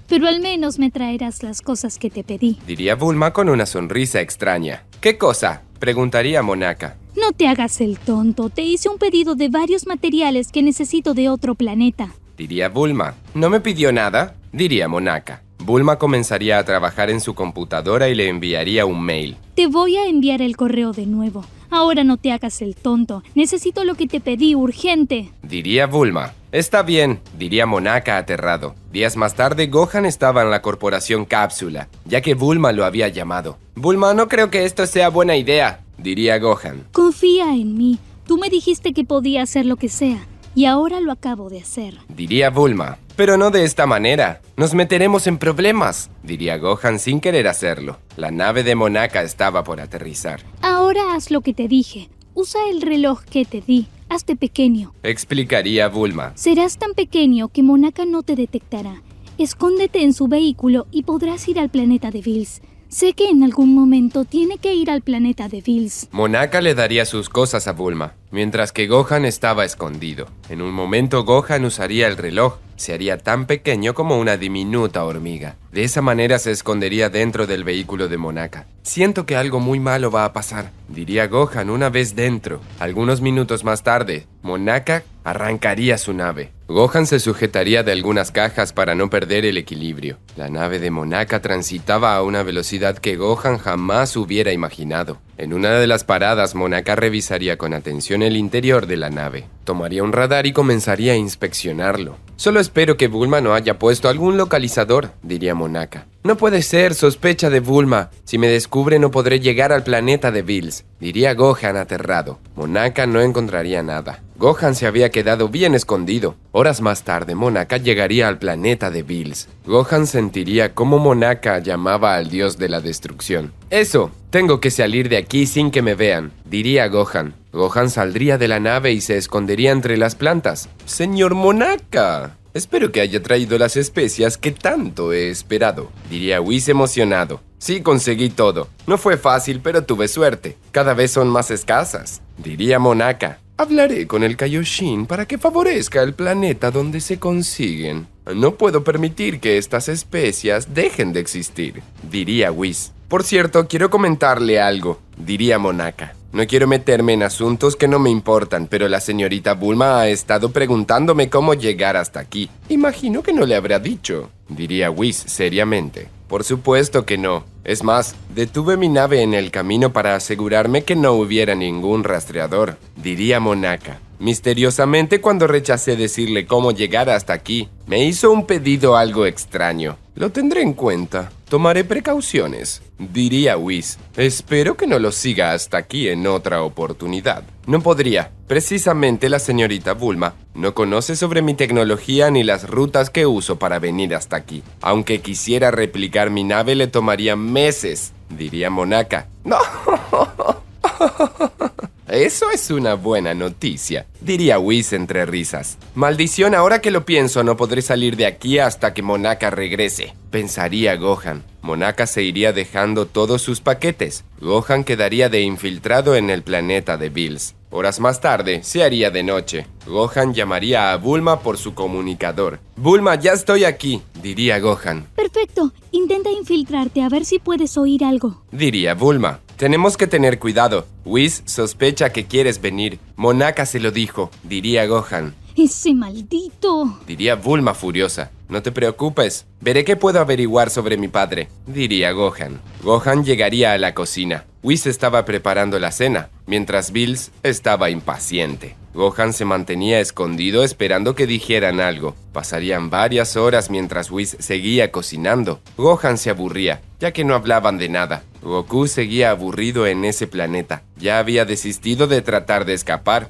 pero al menos me traerás las cosas que te pedí, diría Bulma con una sonrisa extraña. «¿Qué cosa?», preguntaría Monaka. No te hagas el tonto, te hice un pedido de varios materiales que necesito de otro planeta, diría Bulma. «¿No me pidió nada?», diría Monaka. Bulma comenzaría a trabajar en su computadora y le enviaría un mail. Te voy a enviar el correo de nuevo. Ahora no te hagas el tonto. Necesito lo que te pedí urgente, diría Bulma. «Está bien», diría Monaka aterrado. Días más tarde, Gohan estaba en la corporación Cápsula, ya que Bulma lo había llamado. «Bulma, no creo que esto sea buena idea», diría Gohan. Confía en mí. Tú me dijiste que podía hacer lo que sea. y ahora lo acabo de hacer. Diría Bulma. Pero no de esta manera. Nos meteremos en problemas, diría Gohan sin querer hacerlo. La nave de Monaka estaba por aterrizar. Ahora haz lo que te dije. Usa el reloj que te di. Hazte pequeño. Explicaría Bulma. Serás tan pequeño que Monaka no te detectará. Escóndete en su vehículo y podrás ir al planeta de Bills. Sé que en algún momento tiene que ir al planeta de Bills. Monaka le daría sus cosas a Bulma, mientras que Gohan estaba escondido. En un momento Gohan usaría el reloj. Se haría tan pequeño como una diminuta hormiga. De esa manera se escondería dentro del vehículo de Monaka. Siento que algo muy malo va a pasar, diría Gohan una vez dentro. Algunos minutos más tarde, Monaka arrancaría su nave. Gohan se sujetaría de algunas cajas para no perder el equilibrio. La nave de Monaka transitaba a una velocidad que Gohan jamás hubiera imaginado. En una de las paradas, Monaka revisaría con atención el interior de la nave. Tomaría un radar y comenzaría a inspeccionarlo. Solo espero que Bulma no haya puesto algún localizador, diría Monaka. No puede ser, sospecha de Bulma. Si me descubre no podré llegar al planeta de Bills, diría Gohan aterrado. Monaka no encontraría nada. Gohan se había quedado bien escondido. Horas más tarde, Monaka llegaría al planeta de Bills. Gohan sentiría cómo Monaka llamaba al dios de la destrucción. ¡Eso! Tengo que salir de aquí sin que me vean, diría Gohan. Gohan saldría de la nave y se escondería entre las plantas. ¡Señor Monaka! Espero que haya traído las especias que tanto he esperado, diría Whis emocionado. Sí, conseguí todo. No fue fácil, pero tuve suerte. Cada vez son más escasas, diría Monaka. Hablaré con el Kaioshin para que favorezca el planeta donde se consiguen. No puedo permitir que estas especias dejen de existir, diría Whis. Por cierto, quiero comentarle algo, diría Monaka. No quiero meterme en asuntos que no me importan, pero la señorita Bulma ha estado preguntándome cómo llegar hasta aquí. Imagino que no le habrá dicho, diría Whis seriamente. Por supuesto que no. Es más, detuve mi nave en el camino para asegurarme que no hubiera ningún rastreador, diría Monaka. Misteriosamente, cuando rechacé decirle cómo llegar hasta aquí, me hizo un pedido algo extraño. Lo tendré en cuenta. Tomaré precauciones, diría Whis. Espero que no lo siga hasta aquí en otra oportunidad. No podría. Precisamente la señorita Bulma no conoce sobre mi tecnología ni las rutas que uso para venir hasta aquí. Aunque quisiera replicar mi nave, le tomaría meses, diría Monaka. No. Eso es una buena noticia, diría Whis entre risas. Maldición, ahora que lo pienso, no podré salir de aquí hasta que Monaka regrese, pensaría Gohan. Monaka se iría dejando todos sus paquetes. Gohan quedaría de infiltrado en el planeta de Bills. Horas más tarde, se haría de noche. Gohan llamaría a Bulma por su comunicador. Bulma, ya estoy aquí, diría Gohan. Perfecto. Intenta infiltrarte a ver si puedes oír algo, diría Bulma. Tenemos que tener cuidado. Whis sospecha que quieres venir. Monaka se lo dijo, diría Gohan. ¡Ese maldito! Diría Bulma furiosa. No te preocupes, veré qué puedo averiguar sobre mi padre, diría Gohan. Gohan llegaría a la cocina. Whis estaba preparando la cena, mientras Bills estaba impaciente. Gohan se mantenía escondido esperando que dijeran algo. Pasarían varias horas mientras Whis seguía cocinando. Gohan se aburría, ya que no hablaban de nada. Goku seguía aburrido en ese planeta. Ya había desistido de tratar de escapar.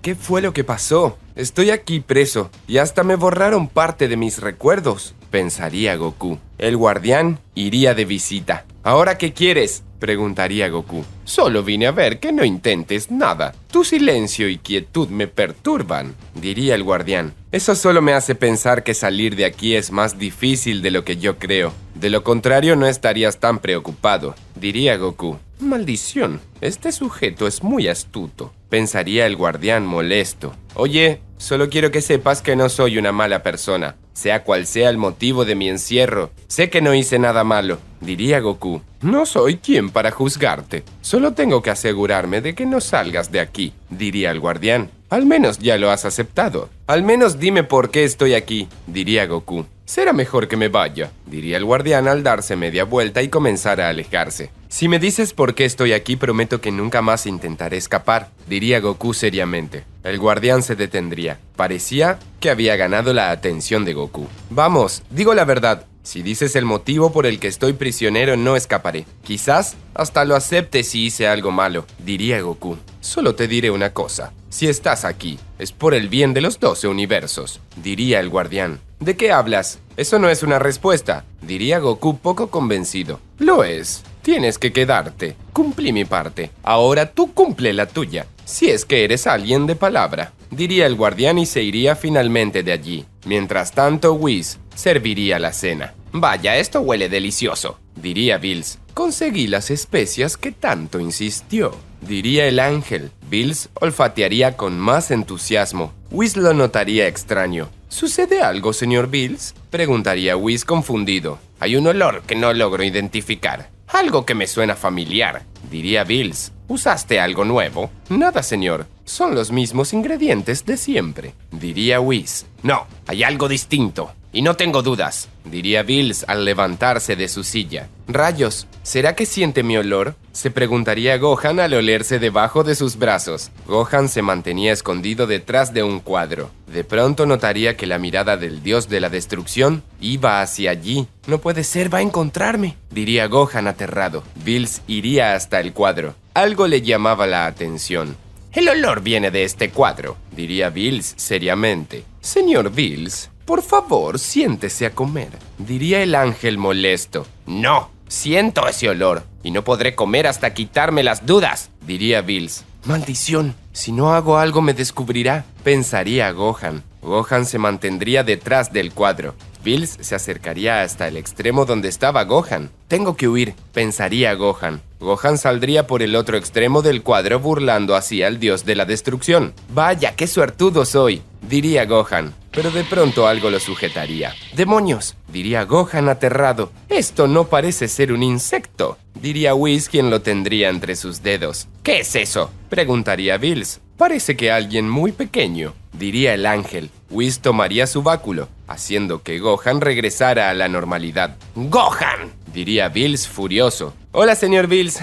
¿Qué fue lo que pasó? Estoy aquí preso y hasta me borraron parte de mis recuerdos, pensaría Goku. El guardián iría de visita. ¿Ahora qué quieres?, preguntaría Goku. Solo vine a ver que no intentes nada. Tu silencio y quietud me perturban, diría el guardián. Eso solo me hace pensar que salir de aquí es más difícil de lo que yo creo. De lo contrario no estarías tan preocupado, diría Goku. Maldición, este sujeto es muy astuto, pensaría el guardián molesto. Oye, solo quiero que sepas que no soy una mala persona. Sea cual sea el motivo de mi encierro, sé que no hice nada malo, diría Goku. No soy quien para juzgarte. Solo tengo que asegurarme de que no salgas de aquí, diría el guardián. Al menos ya lo has aceptado. Al menos dime por qué estoy aquí, diría Goku. Será mejor que me vaya, diría el guardián al darse media vuelta y comenzar a alejarse. Si me dices por qué estoy aquí, prometo que nunca más intentaré escapar, diría Goku seriamente. El guardián se detendría. Parecía que había ganado la atención de Goku. Vamos, digo la verdad, Si dices el motivo por el que estoy prisionero, no escaparé. Quizás hasta lo acepte si hice algo malo, diría Goku. Solo te diré una cosa. Si estás aquí, es por el bien de los 12 universos, diría el guardián. ¿De qué hablas? Eso no es una respuesta, diría Goku poco convencido. Lo es. Tienes que quedarte. Cumplí mi parte. Ahora tú cumple la tuya. Si es que eres alguien de palabra, diría el guardián y se iría finalmente de allí. Mientras tanto, Whis serviría la cena. Vaya, esto huele delicioso, diría Bills. Conseguí las especias que tanto insistió, diría el ángel. Bills olfatearía con más entusiasmo. Whis lo notaría extraño. ¿Sucede algo, señor Bills?, preguntaría Whis confundido. Hay un olor que no logro identificar. Algo que me suena familiar, diría Bills. ¿Usaste algo nuevo? Nada, señor. Son los mismos ingredientes de siempre, diría Whis. No, hay algo distinto. Y no tengo dudas, diría Bills al levantarse de su silla. Rayos, ¿será que siente mi olor?, se preguntaría Gohan al olerse debajo de sus brazos. Gohan se mantenía escondido detrás de un cuadro. De pronto notaría que la mirada del dios de la destrucción iba hacia allí. No puede ser, va a encontrarme, diría Gohan aterrado. Bills iría hasta el cuadro. Algo le llamaba la atención. El olor viene de este cuadro, diría Bills seriamente. Señor Bills, por favor, siéntese a comer, diría el ángel molesto. No, siento ese olor y no podré comer hasta quitarme las dudas, diría Bills. Maldición, si no hago algo me descubrirá, pensaría Gohan. Gohan se mantendría detrás del cuadro. Bills se acercaría hasta el extremo donde estaba Gohan. Tengo que huir, pensaría Gohan. Gohan saldría por el otro extremo del cuadro burlando así al dios de la destrucción. Vaya, qué suertudo soy, diría Gohan. Pero de pronto algo lo sujetaría. ¡Demonios!, diría Gohan aterrado. Esto no parece ser un insecto, diría Whis, quien lo tendría entre sus dedos. ¿Qué es eso?, preguntaría Bills. Parece que alguien muy pequeño, diría el ángel. Whis tomaría su báculo, haciendo que Gohan regresara a la normalidad. ¡Gohan!, diría Bills furioso. Hola, señor Bills,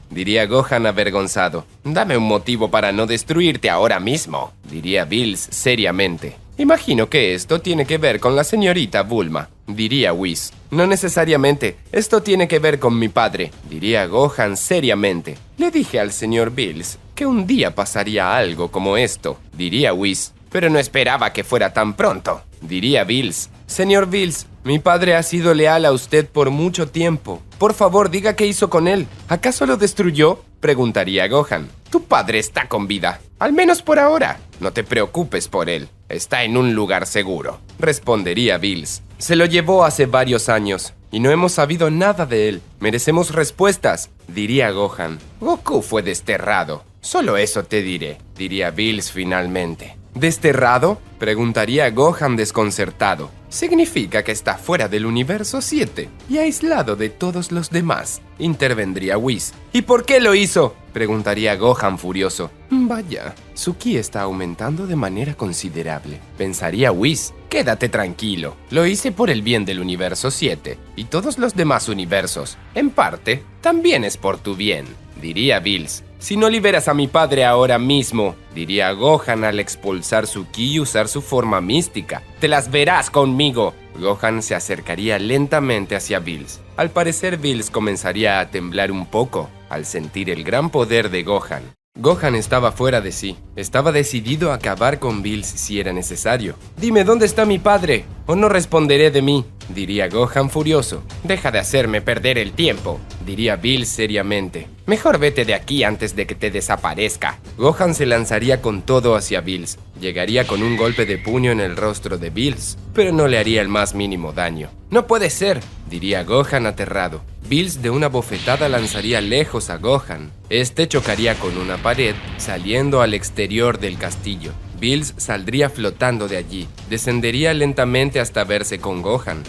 diría Gohan avergonzado. Dame un motivo para no destruirte ahora mismo, diría Bills seriamente. Imagino que esto tiene que ver con la señorita Bulma, diría Whis. No necesariamente, esto tiene que ver con mi padre, diría Gohan seriamente. Le dije al señor Bills que un día pasaría algo como esto, diría Whis. Pero no esperaba que fuera tan pronto, diría Bills. Señor Bills, mi padre ha sido leal a usted por mucho tiempo. Por favor, diga qué hizo con él. ¿Acaso lo destruyó?, preguntaría Gohan. Tu padre está con vida, al menos por ahora. No te preocupes por él. Está en un lugar seguro, respondería Bills. Se lo llevó hace varios años y no hemos sabido nada de él. Merecemos respuestas, diría Gohan. Goku fue desterrado. Solo eso te diré, diría Bills finalmente. ¿Desterrado?, preguntaría Gohan desconcertado. Significa que está fuera del universo 7 y aislado de todos los demás, intervendría Whis. ¿Y por qué lo hizo?, preguntaría Gohan furioso. Vaya, su ki está aumentando de manera considerable, pensaría Whis. Quédate tranquilo, lo hice por el bien del universo 7 y todos los demás universos. En parte, también es por tu bien, diría Bills. Si no liberas a mi padre ahora mismo, diría Gohan al expulsar su ki y usar su forma mística, te las verás conmigo. Gohan se acercaría lentamente hacia Bills. Al parecer, Bills comenzaría a temblar un poco al sentir el gran poder de Gohan. Gohan estaba fuera de sí. Estaba decidido a acabar con Bills si era necesario. Dime, ¿dónde está mi padre? O no responderé de mí, diría Gohan furioso. Deja de hacerme perder el tiempo, diría Bills seriamente. Mejor vete de aquí antes de que te desaparezca. Gohan se lanzaría con todo hacia Bills. Llegaría con un golpe de puño en el rostro de Bills, pero no le haría el más mínimo daño. No puede ser, diría Gohan aterrado. Bills de una bofetada lanzaría lejos a Gohan. Este chocaría con una pared, saliendo al exterior del castillo. Bills saldría flotando de allí. Descendería lentamente hasta verse con Gohan.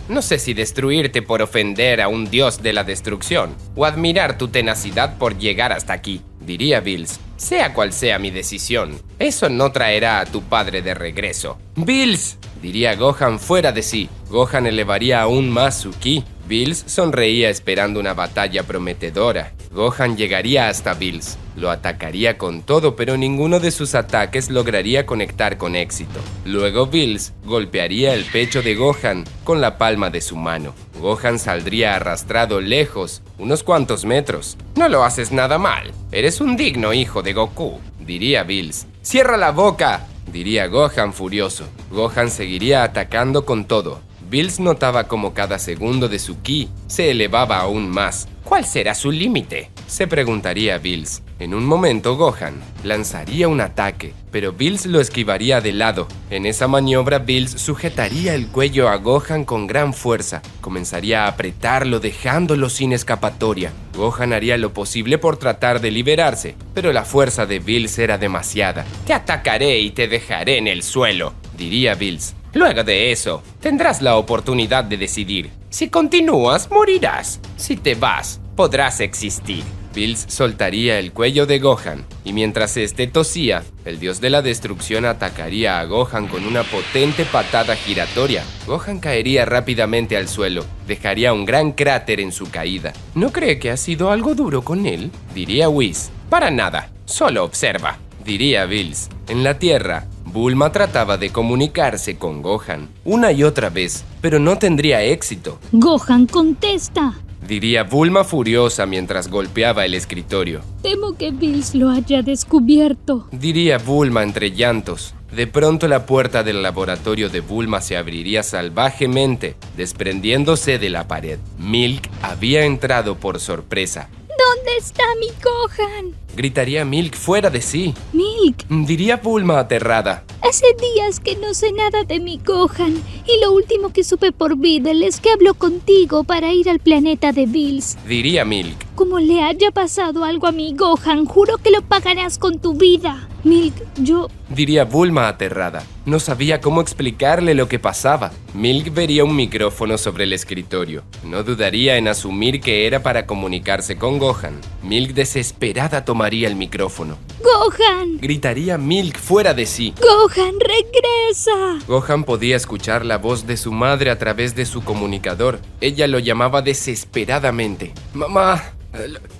No sé si destruirte por ofender a un dios de la destrucción o admirar tu tenacidad por llegar hasta aquí, diría Bills. Sea cual sea mi decisión, eso no traerá a tu padre de regreso. ¡Bills!, diría Gohan fuera de sí. Gohan elevaría aún más su ki. Bills sonreía esperando una batalla prometedora. Gohan llegaría hasta Bills. Lo atacaría con todo, pero ninguno de sus ataques lograría conectar con éxito. Luego Bills golpearía el pecho de Gohan con la palma de su mano. Gohan saldría arrastrado lejos, unos cuantos metros. No lo haces nada mal. Eres un digno hijo de Goku, diría Bills. ¡Cierra la boca!, diría Gohan furioso. Gohan seguiría atacando con todo. Bills notaba como cada segundo de su ki se elevaba aún más. ¿Cuál será su límite?, se preguntaría Bills. En un momento Gohan lanzaría un ataque, pero Bills lo esquivaría de lado. En esa maniobra Bills sujetaría el cuello a Gohan con gran fuerza. Comenzaría a apretarlo dejándolo sin escapatoria. Gohan haría lo posible por tratar de liberarse, pero la fuerza de Bills era demasiada. Te atacaré y te dejaré en el suelo, diría Bills. Luego de eso, tendrás la oportunidad de decidir. Si continúas, morirás. Si te vas, podrás existir. Bills soltaría el cuello de Gohan, y mientras este tosía, el dios de la destrucción atacaría a Gohan con una potente patada giratoria. Gohan caería rápidamente al suelo, dejaría un gran cráter en su caída. ¿No cree que ha sido algo duro con él?, diría Whis. Para nada, solo observa, diría Bills. En la Tierra, Bulma trataba de comunicarse con Gohan una y otra vez, pero no tendría éxito. Gohan, contesta. Diría Bulma furiosa mientras golpeaba el escritorio. Temo que Bills lo haya descubierto. Diría Bulma entre llantos. De pronto la puerta del laboratorio de Bulma se abriría salvajemente, desprendiéndose de la pared. Milk había entrado por sorpresa. ¿Dónde está mi Gohan? Gritaría Milk fuera de sí. Milk, Diría Bulma aterrada. hace días que no sé nada de mi Gohan y lo último que supe por Videl es que habló contigo para ir al planeta de Bills. Diría Milk. Como le haya pasado algo a mi Gohan, juro que lo pagarás con tu vida. Milk, Diría Bulma aterrada. No sabía cómo explicarle lo que pasaba. Milk vería un micrófono sobre el escritorio. No dudaría en asumir que era para comunicarse con Gohan. Milk desesperada tomaría el micrófono. Gohan, Gritaría Milk fuera de sí. Gohan, regresa. Gohan podía escuchar la voz de su madre a través de su comunicador. Ella lo llamaba desesperadamente. Mamá,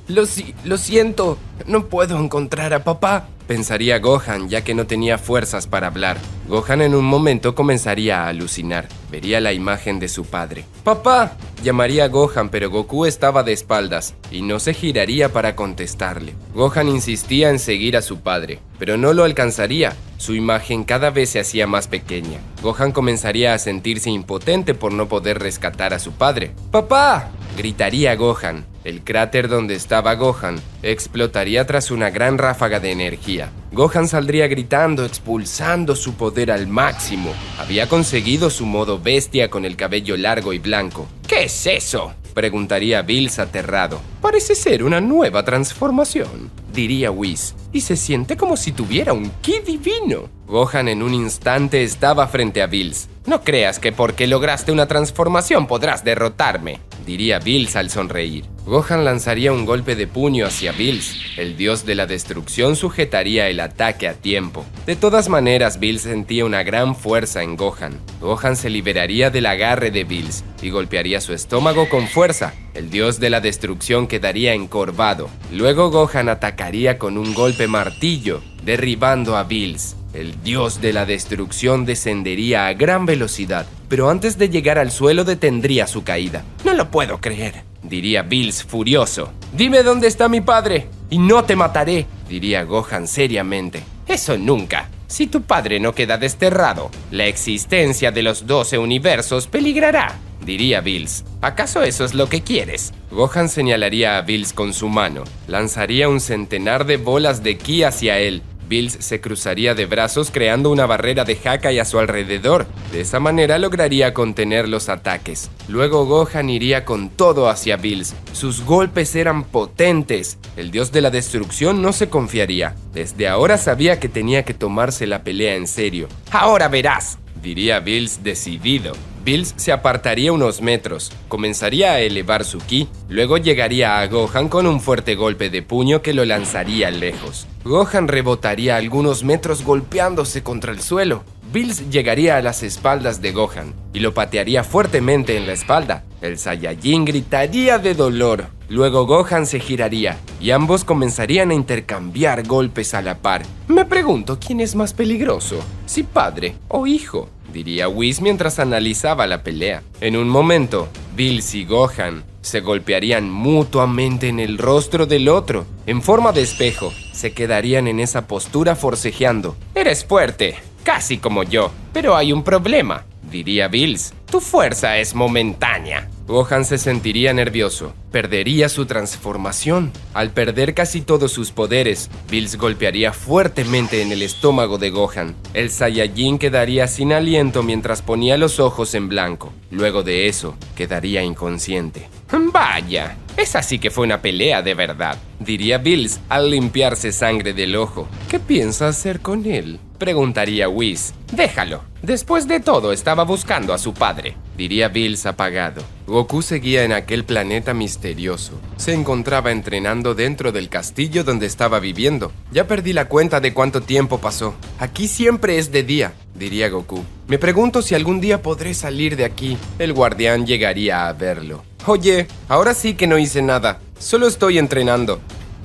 lo siento, no puedo encontrar a papá, pensaría Gohan, ya que no tenía fuerzas para hablar. Gohan en un momento comenzaría a alucinar. Vería la imagen de su padre. ¡Papá!, llamaría a Gohan, pero Goku estaba de espaldas y no se giraría para contestarle. Gohan insistía en seguir a su padre, pero no lo alcanzaría. Su imagen cada vez se hacía más pequeña. Gohan comenzaría a sentirse impotente por no poder rescatar a su padre. ¡Papá!, gritaría Gohan. El cráter donde estaba Gohan explotaría tras una gran ráfaga de energía. Gohan saldría gritando, expulsando su poder al máximo. Había conseguido su modo bestia con el cabello largo y blanco. ¿Qué es eso?, preguntaría Bills aterrado. Parece ser una nueva transformación, diría Whis, y se siente como si tuviera un ki divino. Gohan en un instante estaba frente a Bills. No creas que porque lograste una transformación podrás derrotarme, diría Bills al sonreír. Gohan lanzaría un golpe de puño hacia Bills. El dios de la destrucción sujetaría el ataque a tiempo. De todas maneras, Bills sentía una gran fuerza en Gohan. Gohan se liberaría del agarre de Bills y golpearía su estómago con fuerza. El dios de la destrucción quedaría encorvado. Luego Gohan atacaría con un golpe martillo, derribando a Bills. El dios de la destrucción descendería a gran velocidad, pero antes de llegar al suelo detendría su caída. No lo puedo creer, diría Bills furioso. Dime dónde está mi padre y no te mataré, diría Gohan seriamente. Eso nunca. Si tu padre no queda desterrado, la existencia de los 12 universos peligrará, diría Bills. ¿Acaso eso es lo que quieres? Gohan señalaría a Bills con su mano. Lanzaría un centenar de bolas de ki hacia él. Bills se cruzaría de brazos creando una barrera de Hakai a su alrededor. De esa manera lograría contener los ataques. Luego Gohan iría con todo hacia Bills. Sus golpes eran potentes. El dios de la destrucción no se confiaría. Desde ahora sabía que tenía que tomarse la pelea en serio. ¡Ahora verás!, diría Bills decidido. Bills se apartaría unos metros, comenzaría a elevar su ki, luego llegaría a Gohan con un fuerte golpe de puño que lo lanzaría lejos. Gohan rebotaría algunos metros golpeándose contra el suelo. Bills llegaría a las espaldas de Gohan y lo patearía fuertemente en la espalda. El Saiyajin gritaría de dolor. Luego Gohan se giraría y ambos comenzarían a intercambiar golpes a la par. Me pregunto quién es más peligroso, si padre o hijo, diría Whis mientras analizaba la pelea. En un momento, Bills y Gohan se golpearían mutuamente en el rostro del otro. En forma de espejo, se quedarían en esa postura forcejeando. Eres fuerte, casi como yo, pero hay un problema, diría Bills. Tu fuerza es momentánea. Gohan se sentiría nervioso. Perdería su transformación. Al perder casi todos sus poderes, Bills golpearía fuertemente en el estómago de Gohan. El Saiyajin quedaría sin aliento mientras ponía los ojos en blanco. Luego de eso, quedaría inconsciente. Vaya, esa sí que fue una pelea de verdad, diría Bills al limpiarse sangre del ojo. ¿Qué piensa hacer con él?, preguntaría Whis. Déjalo. Después de todo, estaba buscando a su padre, diría Bills apagado. Goku seguía en aquel planeta misterioso. Se encontraba entrenando dentro del castillo donde estaba viviendo. Ya perdí la cuenta de cuánto tiempo pasó. Aquí siempre es de día, diría Goku. Me pregunto si algún día podré salir de aquí. El guardián llegaría a verlo. Oye, ahora sí que no hice nada. Solo estoy entrenando,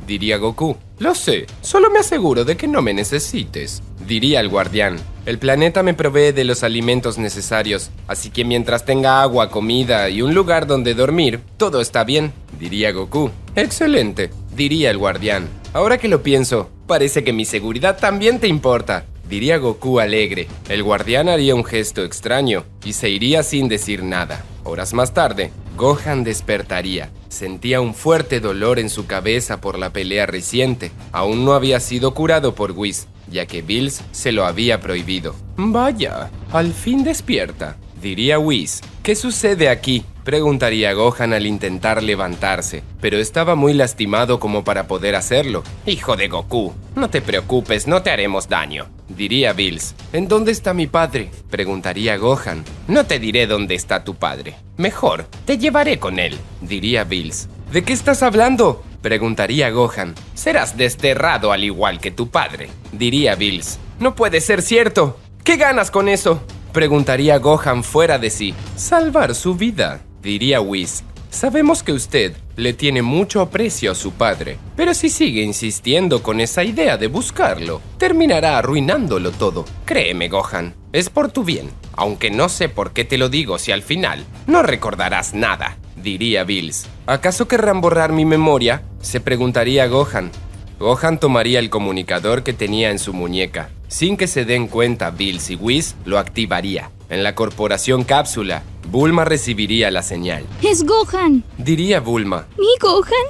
diría Goku. Lo sé, solo me aseguro de que no me necesites, diría el guardián. El planeta me provee de los alimentos necesarios, así que mientras tenga agua, comida y un lugar donde dormir, todo está bien, diría Goku. Excelente, diría el guardián. Ahora que lo pienso, parece que mi seguridad también te importa, diría Goku alegre. El guardián haría un gesto extraño y se iría sin decir nada. Horas más tarde, Gohan despertaría. Sentía un fuerte dolor en su cabeza por la pelea reciente. Aún no había sido curado por Whis, ya que Bills se lo había prohibido. Vaya, al fin despierta, diría Whis. ¿Qué sucede aquí?, preguntaría Gohan al intentar levantarse, pero estaba muy lastimado como para poder hacerlo. Hijo de Goku, no te preocupes, no te haremos daño, diría Bills. ¿En dónde está mi padre?, preguntaría Gohan. No te diré dónde está tu padre. Mejor, te llevaré con él, diría Bills. ¿De qué estás hablando?, preguntaría Gohan. Serás desterrado al igual que tu padre, diría Bills. No puede ser cierto. ¿Qué ganas con eso?, preguntaría Gohan fuera de sí. Salvar su vida, diría Whis. Sabemos que usted le tiene mucho aprecio a su padre, pero si sigue insistiendo con esa idea de buscarlo, terminará arruinándolo todo. Créeme, Gohan, es por tu bien, aunque no sé por qué te lo digo si al final no recordarás nada, diría Bills. ¿Acaso querrán borrar mi memoria?, se preguntaría Gohan. Gohan tomaría el comunicador que tenía en su muñeca. Sin que se den cuenta, Bills y Whis lo activaría. En la corporación Cápsula, Bulma recibiría la señal. ¡Es Gohan! Diría Bulma. ¿Mi Gohan?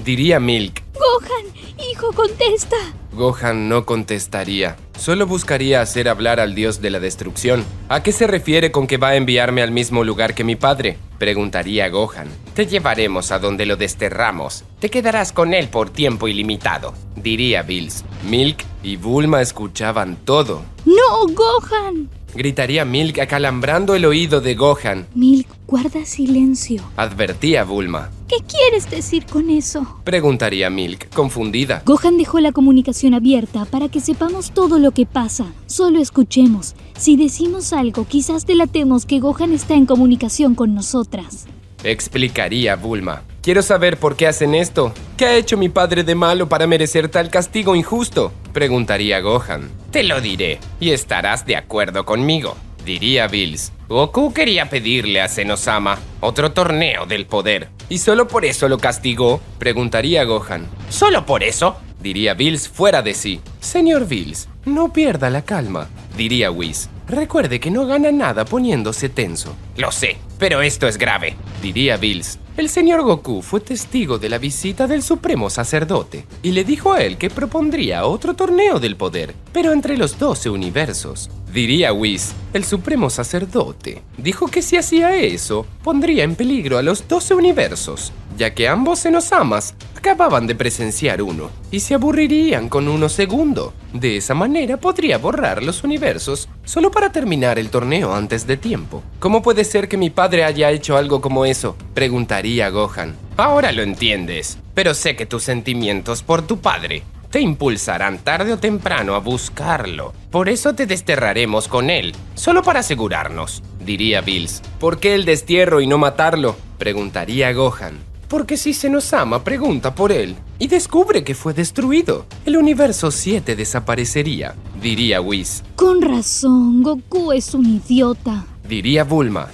Diría Milk. ¡Gohan! ¡Hijo, contesta! Gohan no contestaría. Solo buscaría hacer hablar al dios de la destrucción. ¿A qué se refiere con que va a enviarme al mismo lugar que mi padre?, preguntaría Gohan. Te llevaremos a donde lo desterramos. Te quedarás con él por tiempo ilimitado, diría Bills. Milk y Bulma escuchaban todo. ¡No, Gohan! Gritaría Milk acalambrando el oído de Gohan. Milk, guarda silencio. Advertía Bulma. ¿Qué quieres decir con eso?, preguntaría Milk, confundida. Gohan dejó la comunicación abierta para que sepamos todo lo que pasa. Solo escuchemos. Si decimos algo, quizás delatemos que Gohan está en comunicación con nosotras, explicaría Bulma. Quiero saber por qué hacen esto. ¿Qué ha hecho mi padre de malo para merecer tal castigo injusto?, preguntaría Gohan. Te lo diré, y estarás de acuerdo conmigo, diría Bills. Goku quería pedirle a Zenosama otro torneo del poder. ¿Y solo por eso lo castigó?, preguntaría Gohan. ¿Solo por eso?, diría Bills fuera de sí. Señor Bills, no pierda la calma, diría Whis. Recuerde que no gana nada poniéndose tenso. Lo sé, pero esto es grave, diría Bills. El señor Goku fue testigo de la visita del Supremo Sacerdote y le dijo a él que propondría otro torneo del poder, pero entre los 12 universos. Diría Whis. El Supremo Sacerdote dijo que si hacía eso, pondría en peligro a los 12 universos, ya que ambos Zenosamas acababan de presenciar uno y se aburrirían con uno segundo. De esa manera podría borrar los universos solo para terminar el torneo antes de tiempo. ¿Cómo puede ser que mi padre haya hecho algo como eso?, preguntaría Gohan. Ahora lo entiendes, pero sé que tus sentimientos por tu padre te impulsarán tarde o temprano a buscarlo. Por eso te desterraremos con él, solo para asegurarnos, diría Bills. ¿Por qué el destierro y no matarlo?, preguntaría Gohan. Porque si se nos ama, pregunta por él y descubre que fue destruido. El universo 7 desaparecería, diría Whis. Con razón, Goku es un idiota. Diría Bulma.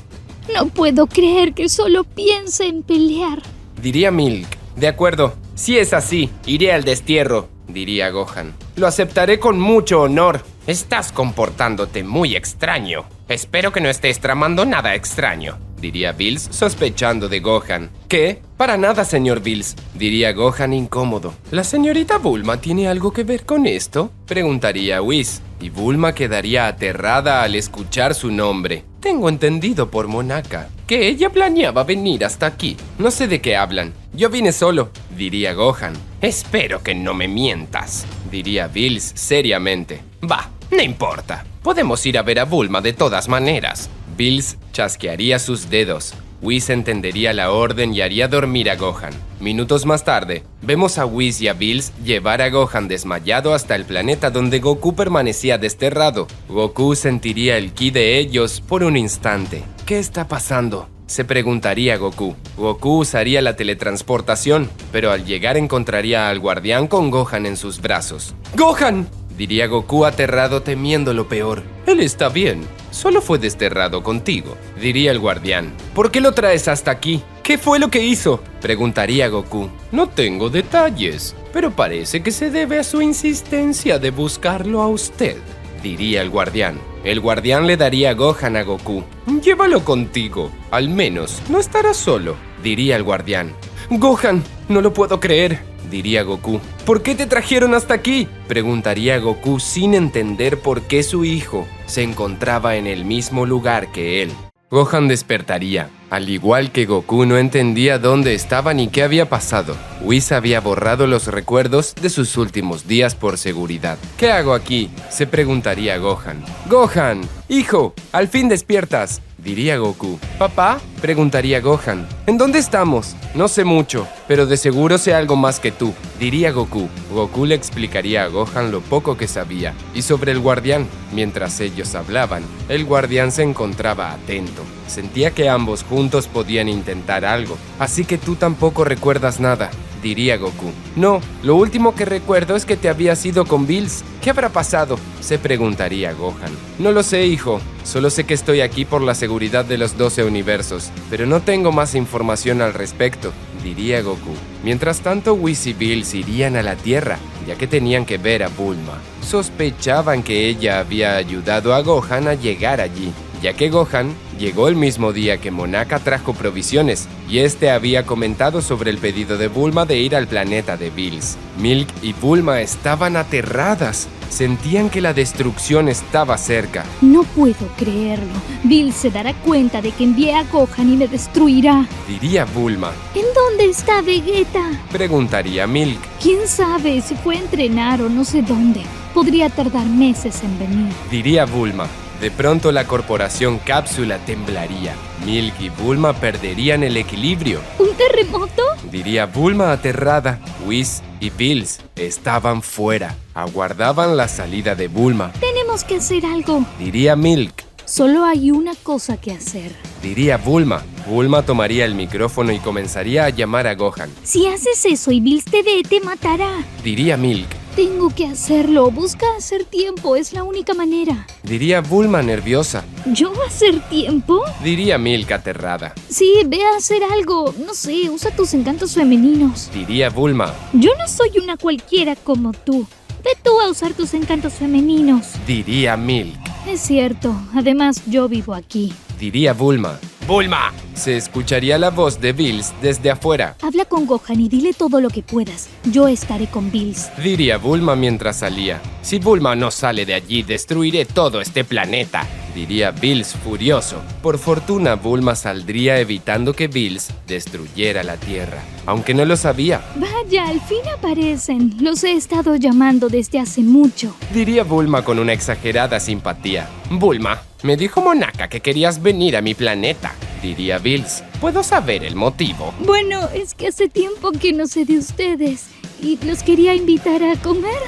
No puedo creer que solo piense en pelear. Diría Milk. De acuerdo, si es así, iré al destierro, diría Gohan. Lo aceptaré con mucho honor. Estás comportándote muy extraño. Espero que no estés tramando nada extraño, diría Bills, sospechando de Gohan. ¿Qué? Para nada, señor Bills, diría Gohan incómodo. ¿La señorita Bulma tiene algo que ver con esto?, preguntaría Whis, y Bulma quedaría aterrada al escuchar su nombre. Tengo entendido por Monaka que ella planeaba venir hasta aquí. No sé de qué hablan. Yo vine solo, diría Gohan. Espero que no me mientas, diría Bills seriamente. Va, no importa. Podemos ir a ver a Bulma de todas maneras. Bills chasquearía sus dedos. Whis entendería la orden y haría dormir a Gohan. Minutos más tarde, vemos a Whis y a Bills llevar a Gohan desmayado hasta el planeta donde Goku permanecía desterrado. Goku sentiría el ki de ellos por un instante. ¿Qué está pasando?, se preguntaría Goku. Goku usaría la teletransportación, pero al llegar encontraría al guardián con Gohan en sus brazos. ¡Gohan!, diría Goku aterrado, temiendo lo peor. Él está bien, solo fue desterrado contigo, diría el guardián. ¿Por qué lo traes hasta aquí? ¿Qué fue lo que hizo?, preguntaría Goku. No tengo detalles, pero parece que se debe a su insistencia de buscarlo a usted, diría el guardián. El guardián le daría a Gohan a Goku. Llévalo contigo, al menos no estará solo, diría el guardián. Gohan, no lo puedo creer, diría Goku. ¿Por qué te trajeron hasta aquí?, preguntaría Goku sin entender por qué su hijo se encontraba en el mismo lugar que él. Gohan despertaría. Al igual que Goku no entendía dónde estaba ni qué había pasado. Whis había borrado los recuerdos de sus últimos días por seguridad. ¿Qué hago aquí?, se preguntaría Gohan. Gohan, hijo, al fin despiertas, diría Goku. ¿Papá?, preguntaría Gohan. ¿En dónde estamos? No sé mucho, pero de seguro sé algo más que tú, diría Goku. Goku le explicaría a Gohan lo poco que sabía. Y sobre el guardián, mientras ellos hablaban, el guardián se encontraba atento. Sentía que ambos juntos podían intentar algo. Así que tú tampoco recuerdas nada, diría Goku. No, lo último que recuerdo es que te habías ido con Bills. ¿Qué habrá pasado?, se preguntaría Gohan. No lo sé, hijo. Solo sé que estoy aquí por la seguridad de los 12 universos, pero no tengo más información al respecto, diría Goku. Mientras tanto, Whis y Bills irían a la Tierra, ya que tenían que ver a Bulma. Sospechaban que ella había ayudado a Gohan a llegar allí, ya que Gohan llegó el mismo día que Monaka trajo provisiones, y este había comentado sobre el pedido de Bulma de ir al planeta de Bills. Milk y Bulma estaban aterradas. Sentían que la destrucción estaba cerca. No puedo creerlo. Bills se dará cuenta de que envié a Gohan y me destruirá, diría Bulma. ¿En dónde está Vegeta?, preguntaría Milk. ¿Quién sabe si fue a entrenar o no sé dónde? Podría tardar meses en venir, diría Bulma. De pronto la corporación Cápsula temblaría. Milk y Bulma perderían el equilibrio. ¿Un terremoto?, diría Bulma aterrada. Whis y Bills estaban fuera. Aguardaban la salida de Bulma. Tenemos que hacer algo, diría Milk. Solo hay una cosa que hacer, diría Bulma. Bulma tomaría el micrófono y comenzaría a llamar a Gohan. Si haces eso y Bills te ve, te matará, diría Milk. Tengo que hacerlo. Busca hacer tiempo. Es la única manera, diría Bulma nerviosa. ¿Yo hacer tiempo?, diría Milk aterrada. Sí, ve a hacer algo. No sé, usa tus encantos femeninos, diría Bulma. Yo no soy una cualquiera como tú. Ve tú a usar tus encantos femeninos, diría Milk. Es cierto. Además, yo vivo aquí, diría Bulma. ¡Bulma! Se escucharía la voz de Bills desde afuera. Habla con Gohan y dile todo lo que puedas. Yo estaré con Bills, diría Bulma mientras salía. Si Bulma no sale de allí, destruiré todo este planeta, diría Bills furioso. Por fortuna, Bulma saldría evitando que Bills destruyera la Tierra, aunque no lo sabía. Vaya, al fin aparecen. Los he estado llamando desde hace mucho, diría Bulma con una exagerada simpatía. Bulma, me dijo Monaka que querías venir a mi planeta, diría Bills. ¿Puedo saber el motivo? Bueno, es que hace tiempo que no sé de ustedes y los quería invitar a comer.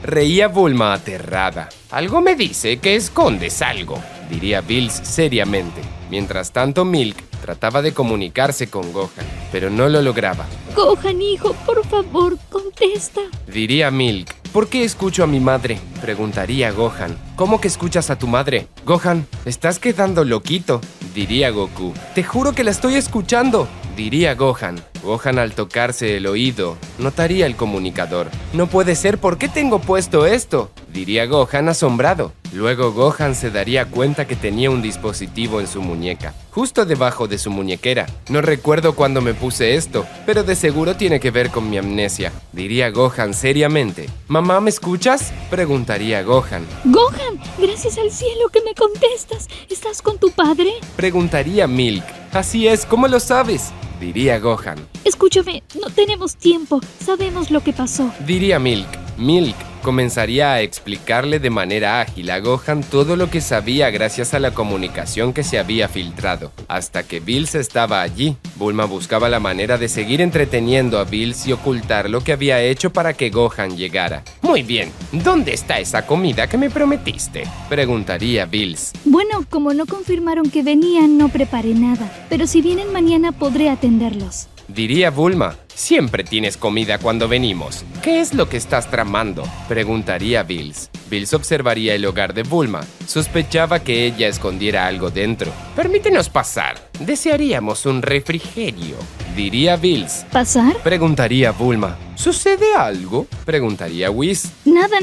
Reía Bulma aterrada. Algo me dice que escondes algo, diría Bills seriamente. Mientras tanto, Milk trataba de comunicarse con Gohan, pero no lo lograba. Gohan, hijo, por favor, contesta. Diría Milk. ¿Por qué escucho a mi madre?, preguntaría Gohan. ¿Cómo que escuchas a tu madre? Gohan, estás quedando loquito, diría Goku. Te juro que la estoy escuchando, diría Gohan. Gohan, al tocarse el oído, notaría el comunicador. No puede ser, ¿por qué tengo puesto esto?, diría Gohan asombrado. Luego Gohan se daría cuenta que tenía un dispositivo en su muñeca, justo debajo de su muñequera. No recuerdo cuándo me puse esto, pero de seguro tiene que ver con mi amnesia, diría Gohan seriamente. ¿Mamá, me escuchas?, preguntaría Gohan. Gohan, gracias al cielo que me contestas. ¿Estás con tu padre? Preguntaría Milk. Así es, ¿cómo lo sabes?, diría Gohan. Escúchame, no tenemos tiempo. Sabemos lo que pasó. Diría Milk. Milk comenzaría a explicarle de manera ágil a Gohan todo lo que sabía gracias a la comunicación que se había filtrado. Hasta que Bills estaba allí, Bulma buscaba la manera de seguir entreteniendo a Bills y ocultar lo que había hecho para que Gohan llegara. Muy bien, ¿dónde está esa comida que me prometiste?, preguntaría Bills. Bueno, como no confirmaron que venían, no preparé nada. Pero si vienen mañana podré atenderlos. Diría Bulma. Siempre tienes comida cuando venimos. ¿Qué es lo que estás tramando?, preguntaría Bills. Bills observaría el hogar de Bulma. Sospechaba que ella escondiera algo dentro. Permítenos pasar. Desearíamos un refrigerio, diría Bills. ¿Pasar? Preguntaría Bulma. ¿Sucede algo?, preguntaría Whis. Nada,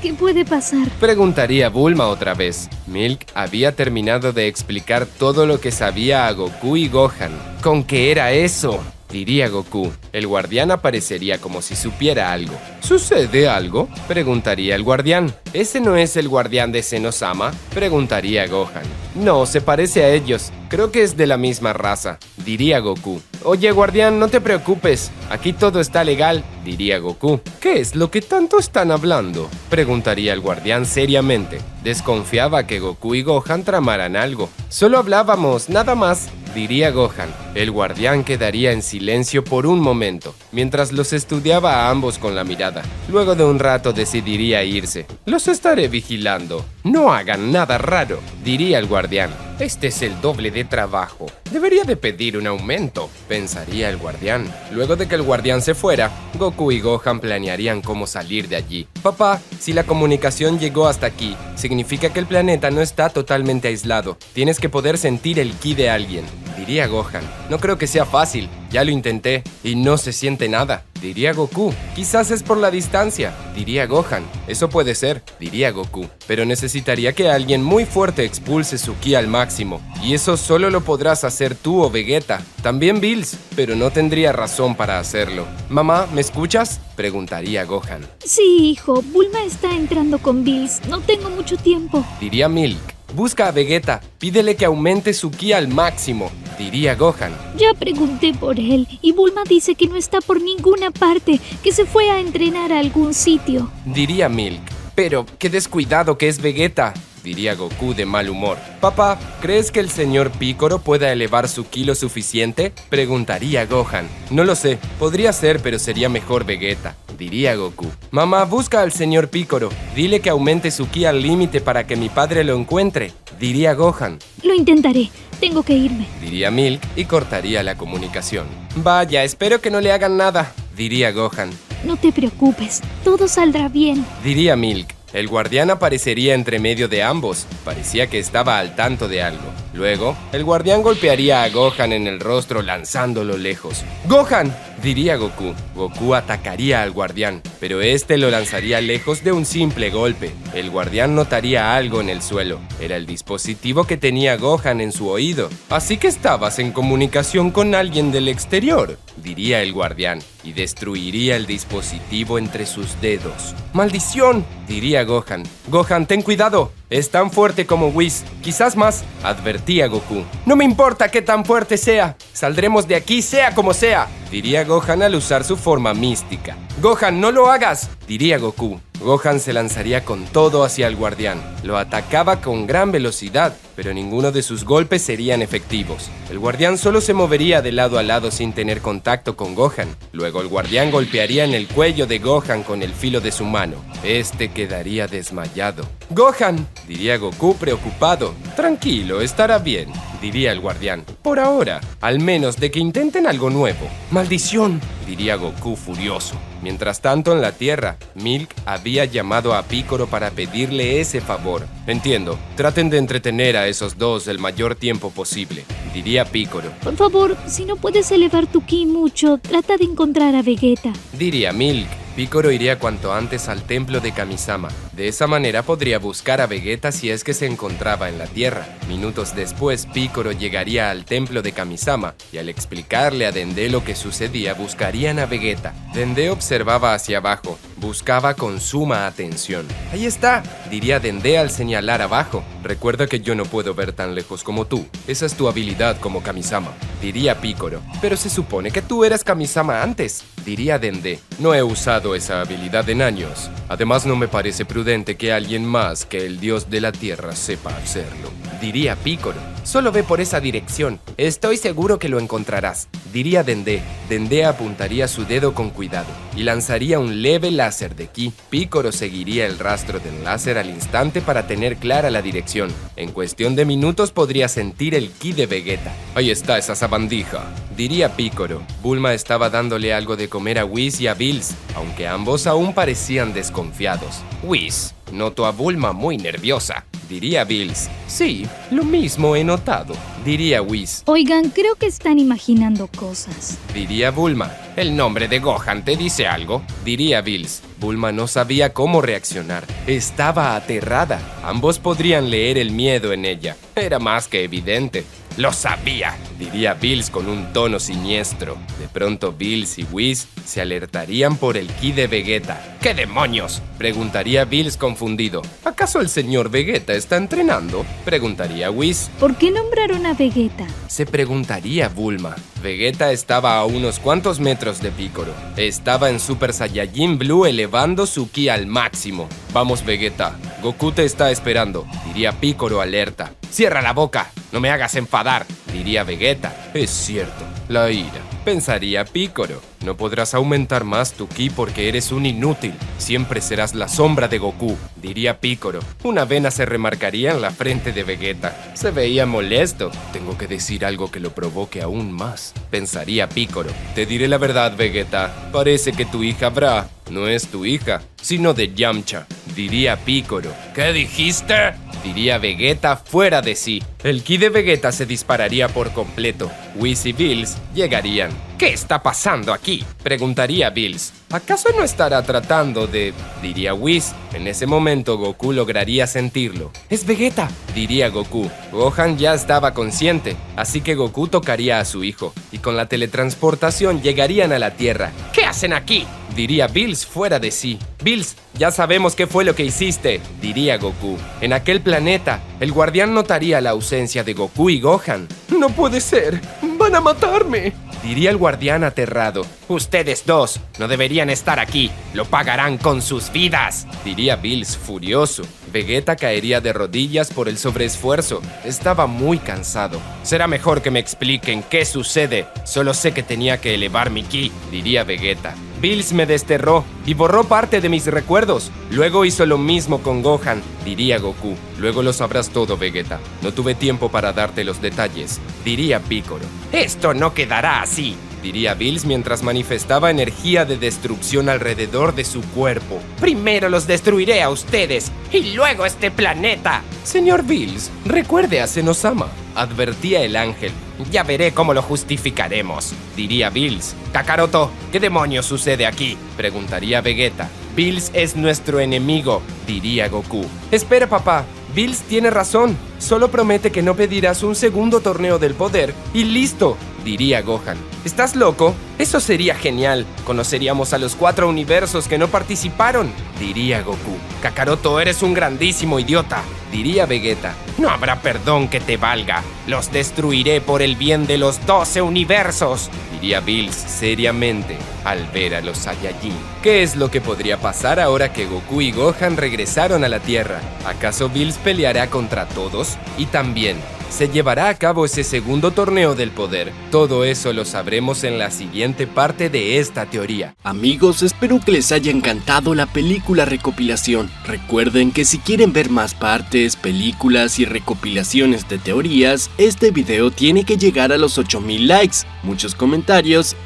¿qué puede pasar? Preguntaría Bulma otra vez. Milk había terminado de explicar todo lo que sabía a Goku y Gohan. ¿Con qué era eso?, diría Goku. El guardián aparecería como si supiera algo. ¿Sucede algo?, preguntaría el guardián. ¿Ese no es el guardián de Zenosama?, preguntaría Gohan. No, se parece a ellos. Creo que es de la misma raza, diría Goku. Oye, guardián, no te preocupes. Aquí todo está legal, diría Goku. ¿Qué es lo que tanto están hablando?, preguntaría el guardián seriamente. Desconfiaba que Goku y Gohan tramaran algo. Solo hablábamos, nada más, diría Gohan. El guardián quedaría en silencio por un momento, mientras los estudiaba a ambos con la mirada. Luego de un rato decidiría irse. Los estaré vigilando. No hagan nada raro, diría el guardián. Este es el doble de trabajo. Debería de pedir un aumento, pensaría el guardián. Luego de que el guardián se fuera, Goku y Gohan planearían cómo salir de allí. Papá, si la comunicación llegó hasta aquí, significa que el planeta no está totalmente aislado. Tienes que poder sentir el ki de alguien, diría Gohan. No creo que sea fácil. Ya lo intenté y no se siente nada, diría Goku. Quizás es por la distancia, diría Gohan. Eso puede ser, diría Goku. Pero necesitaría que alguien muy fuerte expulse su ki al máximo. Y eso solo lo podrás hacer tú o Vegeta. También Bills, pero no tendría razón para hacerlo. Mamá, ¿me escuchas?, preguntaría Gohan. Sí, hijo, Bulma está entrando con Bills. No tengo mucho tiempo, diría Milk. Busca a Vegeta, pídele que aumente su ki al máximo, diría Gohan. Ya pregunté por él y Bulma dice que no está por ninguna parte, que se fue a entrenar a algún sitio, diría Milk. Pero qué descuidado que es Vegeta, diría Goku de mal humor. Papá, ¿crees que el señor Piccolo pueda elevar su ki lo suficiente?, preguntaría Gohan. No lo sé, podría ser, pero sería mejor Vegeta, diría Goku. Mamá, busca al señor Piccolo, dile que aumente su ki al límite para que mi padre lo encuentre, diría Gohan. Lo intentaré, tengo que irme, diría Milk y cortaría la comunicación. Vaya, espero que no le hagan nada, diría Gohan. No te preocupes, todo saldrá bien, diría Milk. El guardián aparecería entre medio de ambos. Parecía que estaba al tanto de algo. Luego, el guardián golpearía a Gohan en el rostro lanzándolo lejos. ¡Gohan!, diría Goku. Goku atacaría al guardián, pero este lo lanzaría lejos de un simple golpe. El guardián notaría algo en el suelo. Era el dispositivo que tenía Gohan en su oído. Así que estabas en comunicación con alguien del exterior, diría el guardián, y destruiría el dispositivo entre sus dedos. ¡Maldición!, diría Gohan. Gohan, ten cuidado. Es tan fuerte como Whis, quizás más, advertía Goku. No me importa qué tan fuerte sea. Saldremos de aquí sea como sea, diría Gohan al usar su forma mística. Gohan, no lo hagas, diría Goku. Gohan se lanzaría con todo hacia el guardián. Lo atacaba con gran velocidad, pero ninguno de sus golpes serían efectivos. El guardián solo se movería de lado a lado sin tener contacto con Gohan. Luego el guardián golpearía en el cuello de Gohan con el filo de su mano. Este quedaría desmayado. ¡Gohan!, diría Goku preocupado. Tranquilo, estará bien, diría el guardián. Por ahora, al menos de que intenten algo nuevo. ¡Maldición!, diría Goku furioso. Mientras tanto, en la Tierra, Milk había llamado a Piccolo para pedirle ese favor. Entiendo, traten de entretener a esos dos el mayor tiempo posible, diría Piccolo. Por favor, si no puedes elevar tu ki mucho, trata de encontrar a Vegeta. Diría Milk. Piccolo iría cuanto antes al templo de Kamisama. De esa manera podría buscar a Vegeta si es que se encontraba en la Tierra. Minutos después, Piccolo llegaría al templo de Kamisama y al explicarle a Dende lo que sucedía, buscarían a Vegeta. Dende observaba hacia abajo, buscaba con suma atención. ¡Ahí está!, diría Dende al señalar abajo. Recuerda que yo no puedo ver tan lejos como tú. Esa es tu habilidad como Kamisama, diría Piccolo. Pero se supone que tú eras Kamisama antes, diría Dende. No he usado esa habilidad en años. Además, no me parece prudente que alguien más que el dios de la tierra sepa hacerlo, diría Piccolo. Solo ve por esa dirección. Estoy seguro que lo encontrarás, diría Dende. Dende apuntaría su dedo con cuidado y lanzaría un leve láser de ki. Piccolo seguiría el rastro del láser al instante para tener clara la dirección. En cuestión de minutos podría sentir el ki de Vegeta. Ahí está esa sabandija, diría Piccolo. Bulma estaba dándole algo de comer a Whis y a Bills, aunque ambos aún parecían desconfiados. Whis, noto a Bulma muy nerviosa, diría Bills. Sí, lo mismo he notado, diría Whis. Oigan, creo que están imaginando cosas, diría Bulma. ¿El nombre de Gohan te dice algo?, diría Bills. Bulma no sabía cómo reaccionar. Estaba aterrada. Ambos podrían leer el miedo en ella. Era más que evidente. Lo sabía, diría Bills con un tono siniestro. De pronto Bills y Whis se alertarían por el ki de Vegeta. ¿Qué demonios?, preguntaría Bills confundido. ¿Acaso el señor Vegeta está entrenando?, preguntaría Whis. ¿Por qué nombraron a Vegeta?, se preguntaría Bulma. Vegeta estaba a unos cuantos metros de Piccolo. Estaba en Super Saiyajin Blue elevando su ki al máximo. Vamos, Vegeta, Goku te está esperando, diría Piccolo alerta. Cierra la boca, no me hagas enfadar, diría Vegeta. Es cierto, la ira, pensaría Piccolo. No podrás aumentar más tu ki porque eres un inútil. Siempre serás la sombra de Goku, diría Piccolo. Una vena se remarcaría en la frente de Vegeta. Se veía molesto. Tengo que decir algo que lo provoque aún más, pensaría Piccolo. Te diré la verdad, Vegeta. Parece que tu hija Bra no es tu hija, sino de Yamcha, diría Piccolo. ¿Qué dijiste?, diría Vegeta fuera de sí. El ki de Vegeta se dispararía por completo. Whis y Bills llegarían. ¿Qué está pasando aquí?, preguntaría Bills. ¿Acaso no estará tratando de...? diría Whis. En ese momento Goku lograría sentirlo. ¡Es Vegeta!, diría Goku. Gohan ya estaba consciente, así que Goku tocaría a su hijo y con la teletransportación llegarían a la Tierra. ¿Qué hacen aquí?, diría Bills fuera de sí. Bills, ya sabemos qué fue lo que hiciste, diría Goku. En aquel planeta, el guardián notaría la ausencia de Goku y Gohan. No puede ser, van a matarme, diría el guardián aterrado. Ustedes dos no deberían estar aquí, lo pagarán con sus vidas, diría Bills furioso. Vegeta caería de rodillas por el sobreesfuerzo. Estaba muy cansado. Será mejor que me expliquen qué sucede. Solo sé que tenía que elevar mi ki, diría Vegeta. Bills me desterró y borró parte de mis recuerdos. Luego hizo lo mismo con Gohan, diría Goku. Luego lo sabrás todo, Vegeta. No tuve tiempo para darte los detalles, diría Piccolo. Esto no quedará así, diría Bills mientras manifestaba energía de destrucción alrededor de su cuerpo. Primero los destruiré a ustedes y luego este planeta. Señor Bills, recuerde a Zenosama, advertía el ángel. Ya veré cómo lo justificaremos, diría Bills. Kakaroto, ¿qué demonios sucede aquí?, preguntaría Vegeta. Bills es nuestro enemigo, diría Goku. Espera, papá. Bills tiene razón. Solo promete que no pedirás un segundo torneo del poder y listo, diría Gohan. ¿Estás loco? Eso sería genial. Conoceríamos a los 4 universos que no participaron, diría Goku. Kakaroto, eres un grandísimo idiota, diría Vegeta. No habrá perdón que te valga. Los destruiré por el bien de los 12 universos, diría Bills seriamente al ver a los Saiyajin. ¿Qué es lo que podría pasar ahora que Goku y Gohan regresaron a la Tierra? ¿Acaso Bills peleará contra todos? Y también, ¿se llevará a cabo ese segundo torneo del poder? Todo eso lo sabremos en la siguiente parte de esta teoría. Amigos, espero que les haya encantado la película recopilación. Recuerden que si quieren ver más partes, películas y recopilaciones de teorías, este video tiene que llegar a los 8000 likes, muchos comentarios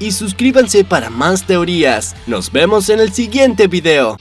y suscríbanse para más teorías. Nos vemos en el siguiente video.